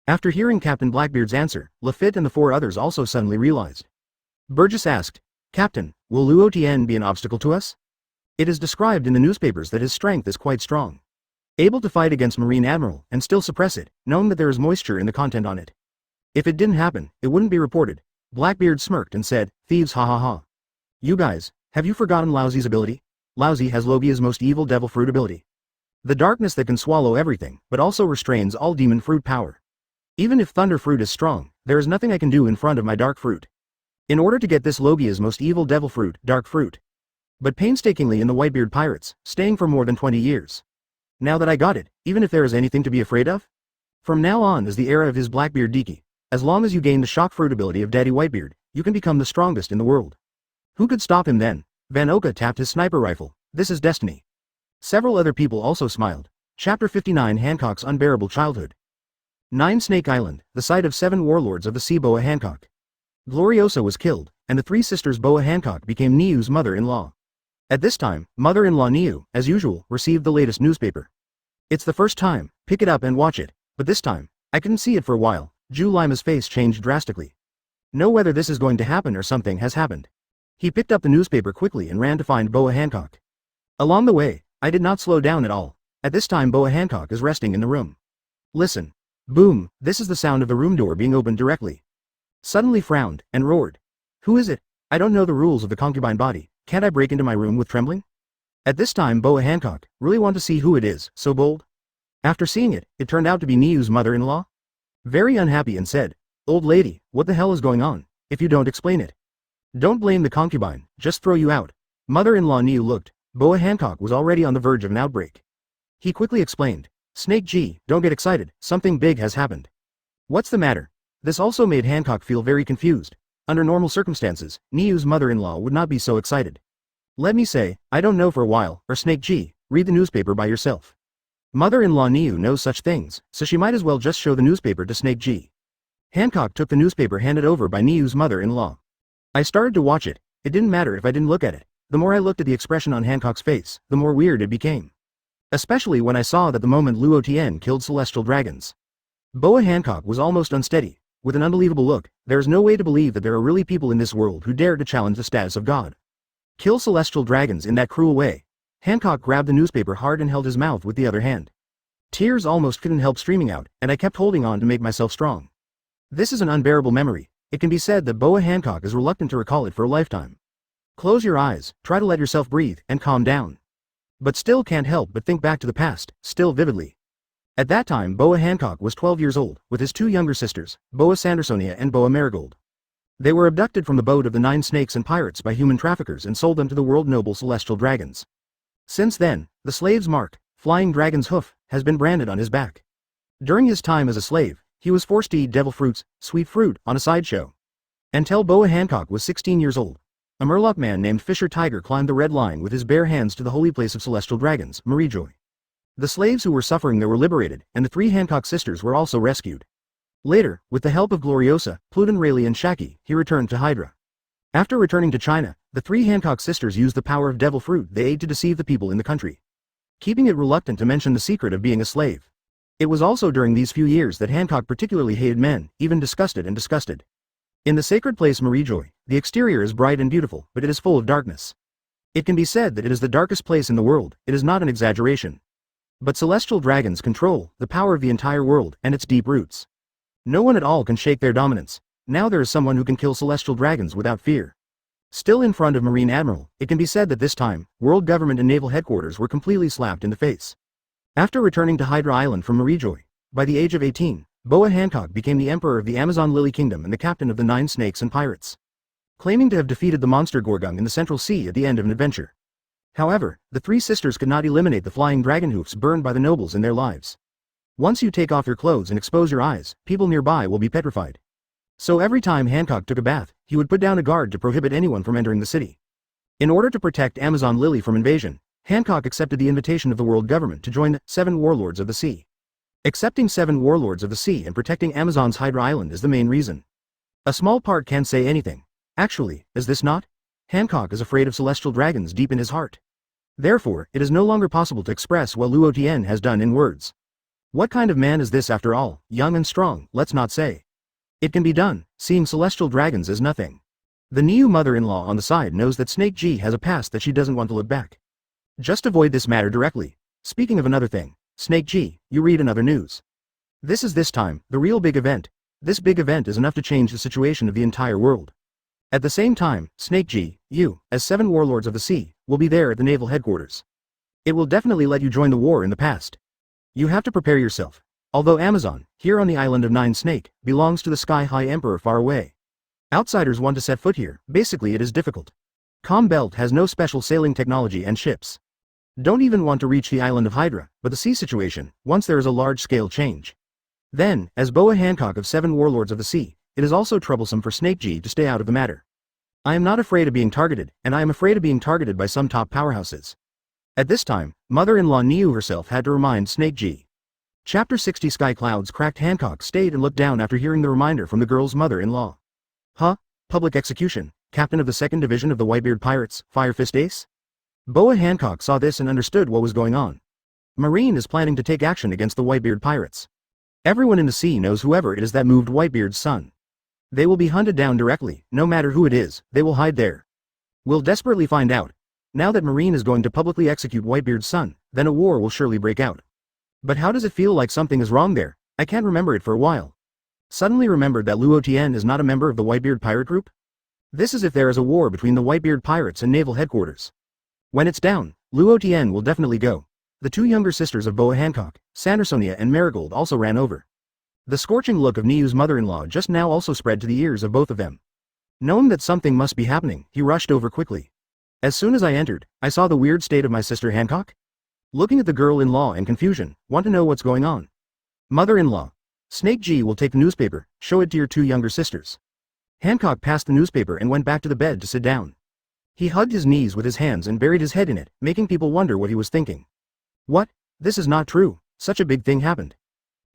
After hearing Captain Blackbeard's answer, Lafitte and the 4 others also suddenly realized. Burgess asked, Captain, will Luo Tian be an obstacle to us? It is described in the newspapers that his strength is quite strong. Able to fight against Marine Admiral and still suppress it, knowing that there is moisture in the content on it. If it didn't happen, it wouldn't be reported. Blackbeard smirked and said, Thieves ha ha ha. You guys, have you forgotten Lousy's ability? Lousy has Logia's most evil Devil Fruit ability. The darkness that can swallow everything, but also restrains all demon fruit power. Even if Thunder Fruit is strong, there is nothing I can do in front of my Dark Fruit. In order to get this Logia's most evil Devil Fruit, Dark Fruit. But painstakingly in the Whitebeard pirates, staying for more than 20 years. Now that I got it, even if there is anything to be afraid of? From now on is the era of his Blackbeard Diki. As long as you gain the Shock Fruit ability of Daddy Whitebeard, you can become the strongest in the world. Who could stop him then? Van Oka tapped his sniper rifle. This is destiny. Several other people also smiled. Chapter 59 Hancock's Unbearable Childhood. 9 Snake Island, the site of 7 warlords of the sea. Boa Hancock. Gloriosa was killed, and the 3 sisters Boa Hancock became Niu's mother-in-law. At this time, mother-in-law Niu, as usual, received the latest newspaper. It's the first time, pick it up and watch it, but this time, I couldn't see it for a while. Ju Lima's face changed drastically. Know whether this is going to happen or something has happened. He picked up the newspaper quickly and ran to find Boa Hancock. Along the way, I did not slow down at all. At this time Boa Hancock is resting in the room. Listen. Boom, this is the sound of the room door being opened directly. Suddenly frowned, and roared. Who is it? I don't know the rules of the concubine body, can't I break into my room with trembling? At this time Boa Hancock, really want to see who it is, so bold? After seeing it, it turned out to be Niu's mother-in-law. Very unhappy and said, Old lady, what the hell is going on, if you don't explain it? Don't blame the concubine, just throw you out. Mother-in-law Niu looked, Boa Hancock was already on the verge of an outbreak. He quickly explained, Snake G, don't get excited, something big has happened. What's the matter? This also made Hancock feel very confused. Under normal circumstances, Niu's mother-in-law would not be so excited. Let me say, I don't know for a while, or Snake G, read the newspaper by yourself. Mother-in-law Niu knows such things, so she might as well just show the newspaper to Snake G. Hancock took the newspaper handed over by Niu's mother-in-law. I started to watch it, it didn't matter if I didn't look at it. The more I looked at the expression on Hancock's face, the more weird it became. Especially when I saw that the moment Luo Tian killed celestial dragons. Boa Hancock was almost unsteady. With an unbelievable look, there is no way to believe that there are really people in this world who dare to challenge the status of God. Kill celestial dragons in that cruel way. Hancock grabbed the newspaper hard and held his mouth with the other hand. Tears almost couldn't help streaming out, and I kept holding on to make myself strong. This is an unbearable memory. It can be said that Boa Hancock is reluctant to recall it for a lifetime. Close your eyes, try to let yourself breathe, and calm down. But still can't help but think back to the past, still vividly. At that time Boa Hancock was 12 years old, with his two younger sisters, Boa Sandersonia and Boa Marigold. They were abducted from the boat of the 9 snakes and pirates by human traffickers and sold them to the world noble celestial dragons. Since then, the slave's mark, Flying Dragon's Hoof, has been branded on his back. During his time as a slave, he was forced to eat devil fruits, sweet fruit, on a sideshow. Until Boa Hancock was 16 years old. A Murloc man named Fisher Tiger climbed the Red Line with his bare hands to the holy place of celestial dragons, Marijoy. The slaves who were suffering there were liberated, and the 3 Hancock sisters were also rescued. Later, with the help of Gloriosa, Pluton, Rayleigh and Haki, he returned to Hydra. After returning to China, the 3 Hancock sisters used the power of devil fruit they ate to deceive the people in the country, keeping it reluctant to mention the secret of being a slave. It was also during these few years that Hancock particularly hated men, even disgusted. In the sacred place Marijoy, the exterior is bright and beautiful, but it is full of darkness. It can be said that it is the darkest place in the world, it is not an exaggeration. But celestial dragons control the power of the entire world and its deep roots. No one at all can shake their dominance. Now there is someone who can kill celestial dragons without fear. Still in front of Marine Admiral, it can be said that this time, world government and naval headquarters were completely slapped in the face. After returning to Hydra Island from Marijoy, by the age of 18, Boa Hancock became the emperor of the Amazon Lily Kingdom and the captain of the 9 snakes and pirates, claiming to have defeated the monster Gorgung in the Central Sea at the end of an adventure. However, the 3 sisters could not eliminate the flying dragon hoofs burned by the nobles in their lives. Once you take off your clothes and expose your eyes, people nearby will be petrified. So every time Hancock took a bath, he would put down a guard to prohibit anyone from entering the city. In order to protect Amazon Lily from invasion, Hancock accepted the invitation of the world government to join the 7 warlords of the sea. Accepting 7 warlords of the sea and protecting Amazon's Hydra Island is the main reason. A small part can't say anything. Actually, is this not? Hancock is afraid of celestial dragons deep in his heart. Therefore, it is no longer possible to express what Luo Tian has done in words. What kind of man is this after all, young and strong, let's not say. It can be done, seeing celestial dragons as nothing. The Niu mother-in-law on the side knows that Snake G has a past that she doesn't want to look back. Just avoid this matter directly. Speaking of another thing, Snake G, you read another news. This time, the real big event. This big event is enough to change the situation of the entire world. At the same time, Snake G, you, as 7 warlords of the sea, will be there at the naval headquarters. It will definitely let you join the war in the past. You have to prepare yourself. Although Amazon, here on the island of 9 Snake, belongs to the sky-high emperor far away. Outsiders want to set foot here, basically it is difficult. Com Belt has no special sailing technology and ships. Don't even want to reach the island of Hydra, but the sea situation, once there is a large-scale change. Then, as Boa Hancock of 7 warlords of the sea, it is also troublesome for Snake G to stay out of the matter. I am not afraid of being targeted, and I am afraid of being targeted by some top powerhouses. At this time, mother-in-law Niu herself had to remind Snake G. Chapter 60 Sky Clouds cracked. Hancock stayed and looked down after hearing the reminder from the girl's mother-in-law. Huh? Public execution, captain of the 2nd Division of the Whitebeard Pirates, Fire Fist Ace? Boa Hancock saw this and understood what was going on. Marine is planning to take action against the Whitebeard Pirates. Everyone in the sea knows whoever it is that moved Whitebeard's son. They will be hunted down directly, no matter who it is, they will hide there. We'll desperately find out. Now that Marine is going to publicly execute Whitebeard's son, then a war will surely break out. But how does it feel like something is wrong there? I can't remember it for a while. Suddenly remembered that Luo Tian is not a member of the Whitebeard pirate group? This is if there is a war between the Whitebeard pirates and naval headquarters. When it's down, Luo Tian will definitely go. The two younger sisters of Boa Hancock, Sandersonia and Marigold also ran over. The scorching look of Niu's mother-in-law just now also spread to the ears of both of them. Knowing that something must be happening, he rushed over quickly. As soon as I entered, I saw the weird state of my sister Hancock. Looking at the girl-in-law in confusion, want to know what's going on. Mother-in-law. Snake G will take the newspaper, show it to your two younger sisters. Hancock passed the newspaper and went back to the bed to sit down. He hugged his knees with his hands and buried his head in it, making people wonder what he was thinking. What? This is not true. Such a big thing happened.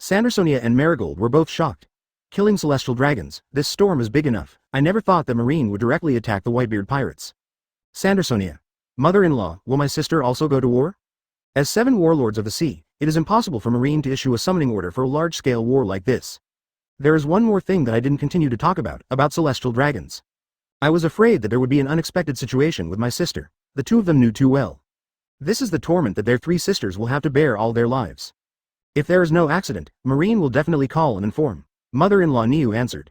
Sandersonia and Marigold were both shocked. Killing celestial dragons, this storm is big enough. I never thought that Marine would directly attack the Whitebeard pirates. Sandersonia. Mother-in-law, will my sister also go to war? As 7 warlords of the sea, it is impossible for Marine to issue a summoning order for a large-scale war like this. There is one more thing that I didn't continue to talk about celestial dragons. I was afraid that there would be an unexpected situation with my sister. The two of them knew too well. This is the torment that their 3 sisters will have to bear all their lives. If there is no accident, Marine will definitely call and inform. Mother-in-law Niu answered.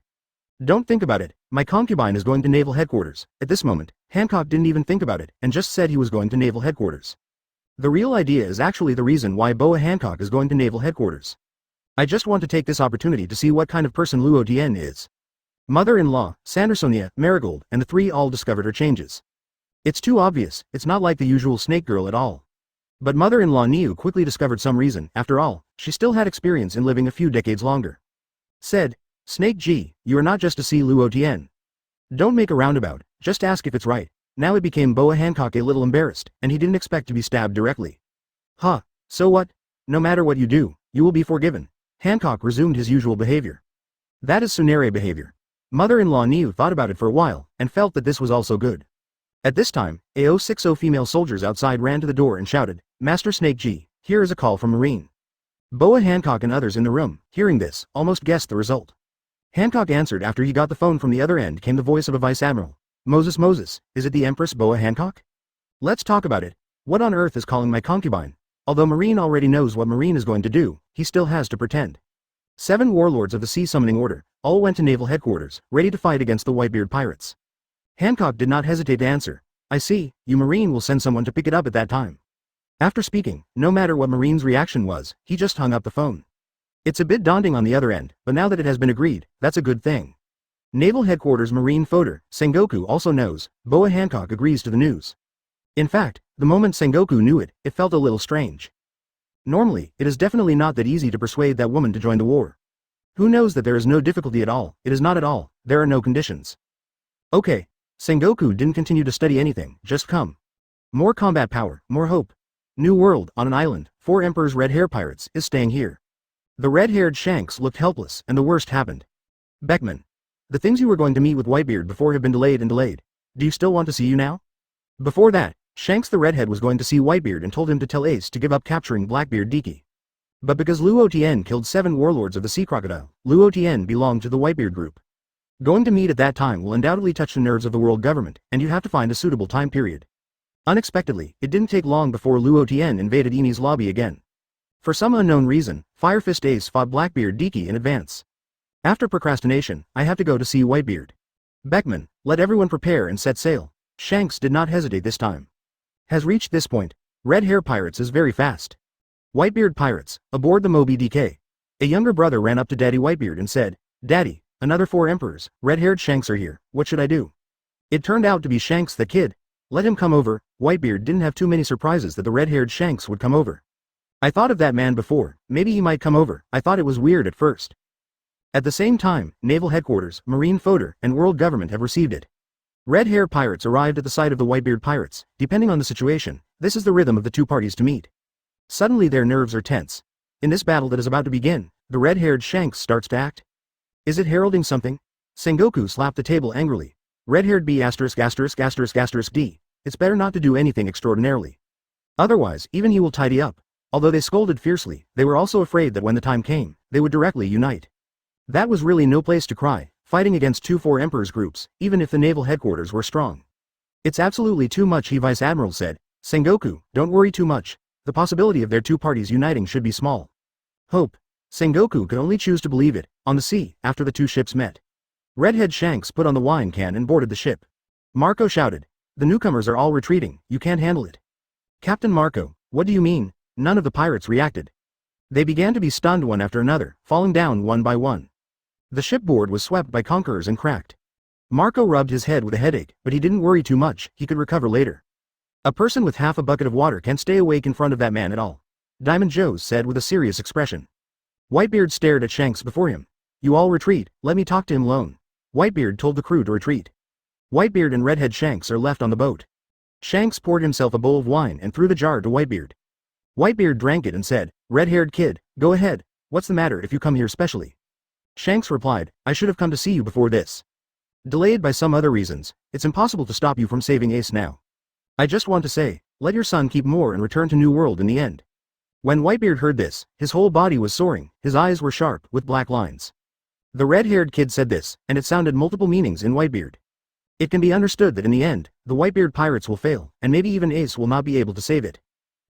Don't think about it, my concubine is going to naval headquarters. At this moment, Hancock didn't even think about it and just said he was going to naval headquarters. The real idea is actually the reason why Boa Hancock is going to naval headquarters. I just want to take this opportunity to see what kind of person Luo Tian is. Mother-in-law, Sandersonia, Marigold, and the 3 all discovered her changes. It's too obvious, it's not like the usual snake girl at all. But mother-in-law Niu quickly discovered some reason. After all, she still had experience in living a few decades longer. Said, Snake G, you are not just to see Luo Tian. Don't make a roundabout, just ask if it's right. Now it became Boa Hancock a little embarrassed, and he didn't expect to be stabbed directly. Huh, so what? No matter what you do, you will be forgiven. Hancock resumed his usual behavior. That is Tsunere behavior. Mother-in-law Niu thought about it for a while, and felt that this was also good. At this time, AO60 female soldiers outside ran to the door and shouted, Master Snake G, here is a call from Marine. Boa Hancock and others in the room, hearing this, almost guessed the result. Hancock answered after he got the phone. From the other end came the voice of a vice admiral. Moses, is it the Empress Boa Hancock? Let's talk about it. What on earth is calling my concubine? Although Marine already knows what Marine is going to do, he still has to pretend. 7 warlords of the sea summoning order, all went to naval headquarters, ready to fight against the Whitebeard pirates. Hancock did not hesitate to answer. I see, you Marine will send someone to pick it up at that time. After speaking, no matter what Marine's reaction was, he just hung up the phone. It's a bit daunting on the other end, but now that it has been agreed, that's a good thing. Naval Headquarters Marine Foder, Sengoku also knows. Boa Hancock agrees to the news. In fact, the moment Sengoku knew it, it felt a little strange. Normally, it is definitely not that easy to persuade that woman to join the war. Who knows that there is no difficulty at all? It is not at all, there are no conditions. Okay. Sengoku didn't continue to study anything, just come. More combat power, more hope. New world, on an island, 4 Emperor's red hair pirates, is staying here. The red-haired Shanks looked helpless, and the worst happened. Beckman. The things you were going to meet with Whitebeard before have been delayed and delayed. Do you still want to see you now? Before that, Shanks the redhead was going to see Whitebeard and told him to tell Ace to give up capturing Blackbeard Diki. But because Luo Tian killed 7 warlords of the sea crocodile, Luo Tian belonged to the Whitebeard group. Going to meet at that time will undoubtedly touch the nerves of the world government, and you have to find a suitable time period. Unexpectedly, it didn't take long before Luo Tian invaded Eni's lobby again. For some unknown reason, Firefist Ace fought Blackbeard Diki in advance. After procrastination, I have to go to see Whitebeard. Beckman, let everyone prepare and set sail. Shanks did not hesitate this time. Has reached this point. Red Hair Pirates is very fast. Whitebeard Pirates, aboard the Moby DK. A younger brother ran up to Daddy Whitebeard and said, Daddy, another 4 emperors, red-haired Shanks are here, what should I do? It turned out to be Shanks the kid. Let him come over. Whitebeard didn't have too many surprises that the red-haired Shanks would come over. I thought of that man before, maybe he might come over. I thought it was weird at first. At the same time, Naval Headquarters, Marine Foder, and World Government have received it. Red Hair Pirates arrived at the site of the Whitebeard Pirates. Depending on the situation, this is the rhythm of the 2 parties to meet. Suddenly their nerves are tense. In this battle that is about to begin, the red-haired Shanks starts to act. Is it heralding something? Sengoku slapped the table angrily. Red-haired B*************************** D. It's better not to do anything extraordinarily. Otherwise, even he will tidy up. Although they scolded fiercely, they were also afraid that when the time came, they would directly unite. That was really no place to cry, fighting against 2 4 emperors groups, even if the naval headquarters were strong. It's absolutely too much, he Vice Admiral said. Sengoku, don't worry too much. The possibility of their 2 parties uniting should be small. Hope. Sengoku could only choose to believe it. On the sea, after the two ships met, Redhead Shanks put on the wine can and boarded the ship. Marco shouted, "The newcomers are all retreating, you can't handle it." "Captain Marco, what do you mean?" None of the pirates reacted. They began to be stunned one after another, falling down one by one. The shipboard was swept by conquerors and cracked. Marco rubbed his head with a headache, but he didn't worry too much, he could recover later. "A person with half a bucket of water can't stay awake in front of that man at all," Diamond Joe said with a serious expression. Whitebeard stared at Shanks before him. "You all retreat, let me talk to him alone." Whitebeard told the crew to retreat. Whitebeard and Redhead Shanks are left on the boat. Shanks poured himself a bowl of wine and threw the jar to Whitebeard. Whitebeard drank it and said, "Red-haired kid, go ahead, what's the matter if you come here specially?" Shanks replied, "I should have come to see you before this. Delayed by some other reasons, it's impossible to stop you from saving Ace now. I just want to say, let your son keep more and return to New World in the end." When Whitebeard heard this, his whole body was soaring, his eyes were sharp, with black lines. The red-haired kid said this, and it sounded multiple meanings in Whitebeard. It can be understood that in the end, the Whitebeard pirates will fail, and maybe even Ace will not be able to save it.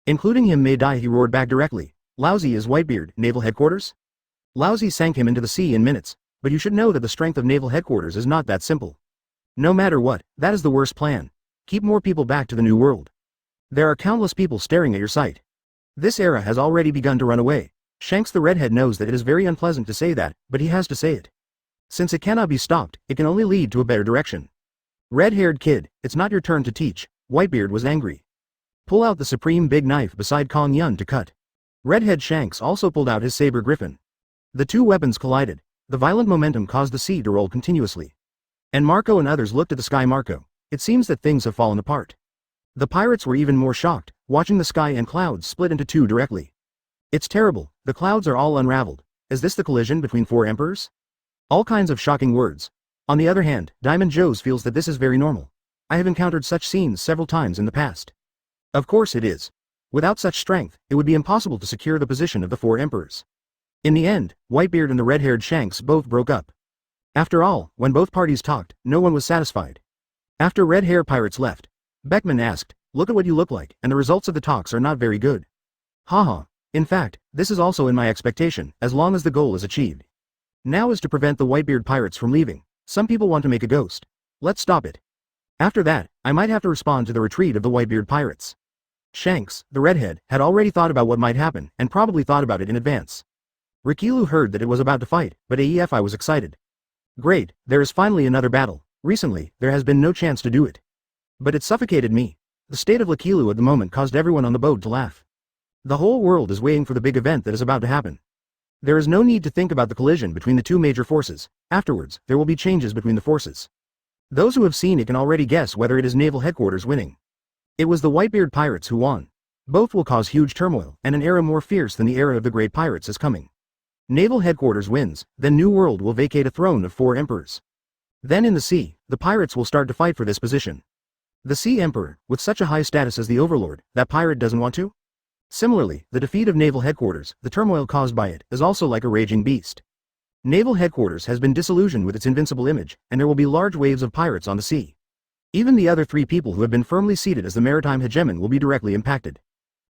"Including him may die," he roared back directly. "Lousy is Whitebeard, Naval Headquarters?" Lousy sank him into the sea in minutes, but you should know that the strength of Naval Headquarters is not that simple. No matter what, that is the worst plan. Keep more people back to the New World. There are countless people staring at your site. This era has already begun to run away. Shanks the Redhead knows that it is very unpleasant to say that, but he has to say it. Since it cannot be stopped, it can only lead to a better direction. "Red-haired kid, it's not your turn to teach," Whitebeard was angry. "Pull out the supreme big knife beside Kong Yun to cut." Redhead Shanks also pulled out his saber griffin. The two weapons collided. The violent momentum caused the sea to roll continuously. And Marco and others looked at the sky. Marco, it seems that things have fallen apart. The pirates were even more shocked, watching the sky and clouds split into two directly. "It's terrible, the clouds are all unraveled. Is this the collision between four emperors?" All kinds of shocking words. On the other hand, Diamond Joe's feels that this is very normal. "I have encountered such scenes several times in the past." Of course it is. Without such strength, it would be impossible to secure the position of the four emperors. In the end, Whitebeard and the red-haired Shanks both broke up. After all, when both parties talked, no one was satisfied. After red-hair pirates left, Beckman asked, "Look at what you look like, and the results of the talks are not very good." Haha. In fact, this is also in my expectation, as long as the goal is achieved. Now is to prevent the Whitebeard pirates from leaving. Some people want to make a ghost. Let's stop it. After that, I might have to respond to the retreat of the Whitebeard pirates. Shanks, the redhead, had already thought about what might happen, and probably thought about it in advance. Rikilu heard that it was about to fight, but AEFI was excited. "Great, there is finally another battle. Recently, there has been no chance to do it. But it suffocated me." The state of Rikilu at the moment caused everyone on the boat to laugh. The whole world is waiting for the big event that is about to happen. There is no need to think about the collision between the two major forces. Afterwards, there will be changes between the forces. Those who have seen it can already guess whether it is Naval Headquarters winning. It was the Whitebeard pirates who won. Both will cause huge turmoil, and an era more fierce than the era of the great pirates is coming. Naval Headquarters wins, then New World will vacate a throne of four emperors. Then in the sea, the pirates will start to fight for this position. The Sea Emperor, with such a high status as the Overlord, that pirate doesn't want to? Similarly, the defeat of Naval Headquarters, the turmoil caused by it, is also like a raging beast. Naval Headquarters has been disillusioned with its invincible image, and there will be large waves of pirates on the sea. Even the other three people who have been firmly seated as the maritime hegemon will be directly impacted.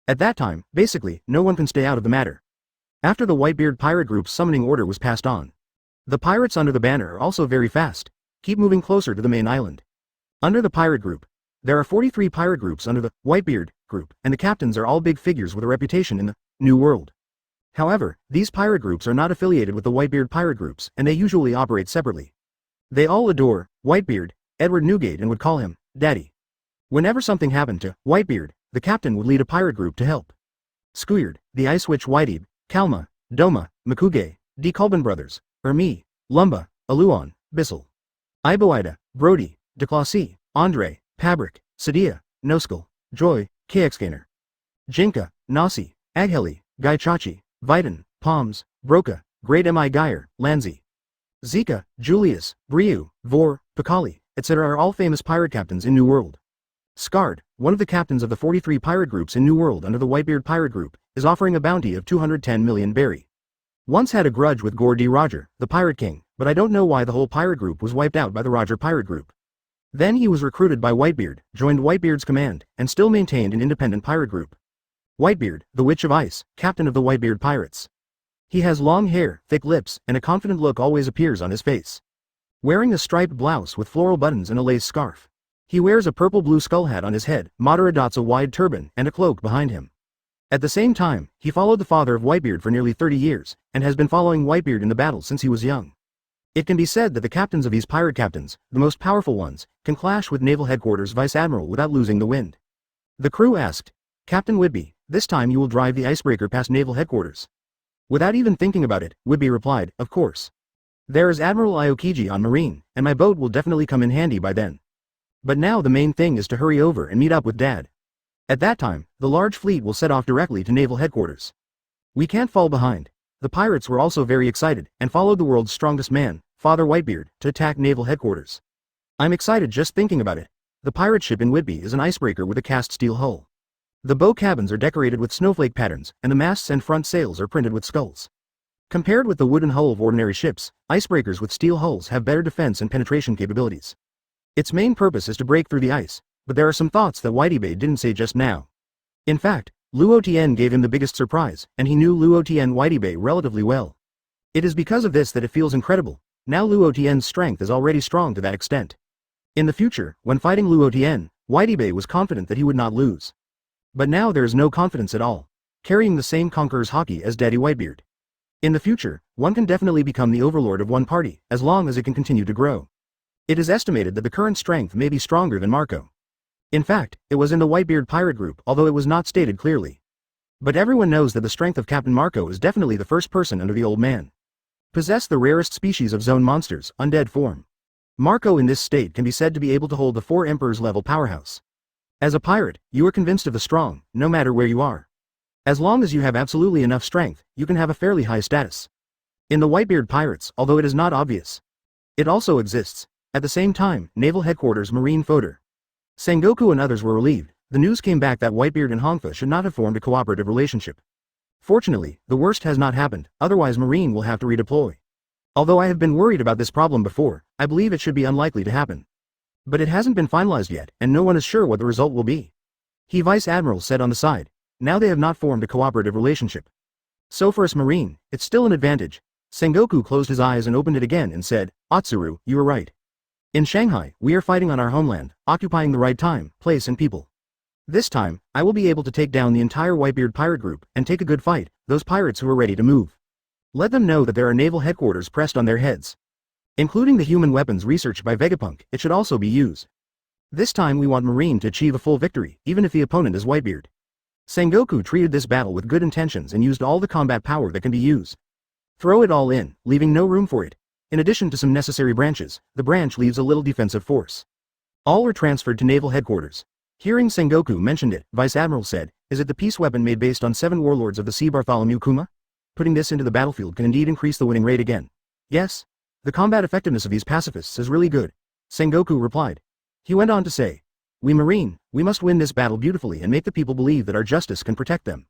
At that time, basically, no one can stay out of the matter. After the Whitebeard pirate group's summoning order was passed on, the pirates under the banner are also very fast. Keep moving closer to the main island. Under the pirate group, there are 43 pirate groups under the Whitebeard group, and the captains are all big figures with a reputation in the New World. However, these pirate groups are not affiliated with the Whitebeard pirate groups, and they usually operate separately. They all adore Whitebeard, Edward Newgate, and would call him Daddy. Whenever something happened to Whitebeard, the captain would lead a pirate group to help. Squeard, the Ice Witch Whitebeard, Kalma, Doma, Makuge, D. Colbin Brothers, Ermi, Lumba, Aluon, Bissell, Iboida, Brody, DeClassy, Andre, Pabrick, Sadia, Noskal, Joy, KXGainer, Jinka, Nasi, Agheli, Gaichachi, Vidin, Palms, Broca, Great Mi Geyer, Lanzi, Zika, Julius, Briu, Vor, Pakali, etc. are all famous pirate captains in New World. Scard, one of the captains of the 43 pirate groups in New World under the Whitebeard pirate group, is offering a bounty of 210 million berry. Once had a grudge with Gore D. Roger, the pirate king, but I don't know why the whole pirate group was wiped out by the Roger pirate group. Then he was recruited by Whitebeard, joined Whitebeard's command, and still maintained an independent pirate group. Whitebeard, the Witch of Ice, captain of the Whitebeard pirates. He has long hair, thick lips, and a confident look always appears on his face. Wearing a striped blouse with floral buttons and a lace scarf. He wears a purple-blue skull hat on his head, Madara dots a wide turban, and a cloak behind him. At the same time, he followed the father of Whitebeard for nearly 30 years, and has been following Whitebeard in the battle since he was young. It can be said that the captains of these pirate captains, the most powerful ones, can clash with Naval Headquarters Vice Admiral without losing the wind. The crew asked, "Captain Whitby, this time you will drive the icebreaker past Naval Headquarters?" Without even thinking about it, Whitby replied, "Of course. There is Admiral Aokiji on Marine, and my boat will definitely come in handy by then. But now the main thing is to hurry over and meet up with Dad. At that time, the large fleet will set off directly to Naval Headquarters. We can't fall behind." The pirates were also very excited, and followed the world's strongest man, Father Whitebeard, to attack Naval Headquarters. I'm excited just thinking about it. The pirate ship in Whitby is an icebreaker with a cast steel hull. The bow cabins are decorated with snowflake patterns, and the masts and front sails are printed with skulls. Compared with the wooden hull of ordinary ships, icebreakers with steel hulls have better defense and penetration capabilities. Its main purpose is to break through the ice, but there are some thoughts that Whitebeard didn't say just now. In fact, Luo Tian gave him the biggest surprise, and he knew Luo Tian Whitebeard relatively well. It is because of this that it feels incredible. Now Luo Tian's strength is already strong to that extent. In the future, when fighting Luo Tian, Whitebeard was confident that he would not lose. But now there is no confidence at all, carrying the same conqueror's Haki as Daddy Whitebeard. In the future, one can definitely become the overlord of one party, as long as it can continue to grow. It is estimated that the current strength may be stronger than Marco. In fact, it was in the Whitebeard pirate group, although it was not stated clearly. But everyone knows that the strength of Captain Marco is definitely the first person under the old man. Possess the rarest species of zone monsters, undead form. Marco in this state can be said to be able to hold the 4 Emperors level powerhouse. As a pirate, you are convinced of the strong, no matter where you are. As long as you have absolutely enough strength, you can have a fairly high status. In the Whitebeard pirates, although it is not obvious, it also exists. At the same time, Naval Headquarters Marine Fodder. Sengoku and others were relieved. The news came back that Whitebeard and Hongfa should not have formed a cooperative relationship. Fortunately, the worst has not happened, otherwise Marine will have to redeploy. Although I have been worried about this problem before, I believe it should be unlikely to happen. But it hasn't been finalized yet, and no one is sure what the result will be. He Vice Admiral said on the side. Now they have not formed a cooperative relationship. So for us Marine, it's still an advantage. Sengoku closed his eyes and opened it again and said, "Atsuru, you were right. In Shanghai, we are fighting on our homeland, occupying the right time, place and people. This time, I will be able to take down the entire Whitebeard pirate group, and take a good fight, those pirates who are ready to move. Let them know that there are naval headquarters pressed on their heads. Including the human weapons researched by Vegapunk, it should also be used. This time we want Marine to achieve a full victory, even if the opponent is Whitebeard." Sengoku treated this battle with good intentions and used all the combat power that can be used. Throw it all in, leaving no room for it. In addition to some necessary branches, the branch leaves a little defensive force. All were transferred to Naval Headquarters. Hearing Sengoku mentioned it, Vice Admiral said, "Is it the peace weapon made based on 7 warlords of the sea Bartholomew Kuma? Putting this into the battlefield can indeed increase the winning rate again." "Yes. The combat effectiveness of these pacifists is really good," Sengoku replied. He went on to say, "We Marine, we must win this battle beautifully and make the people believe that our justice can protect them.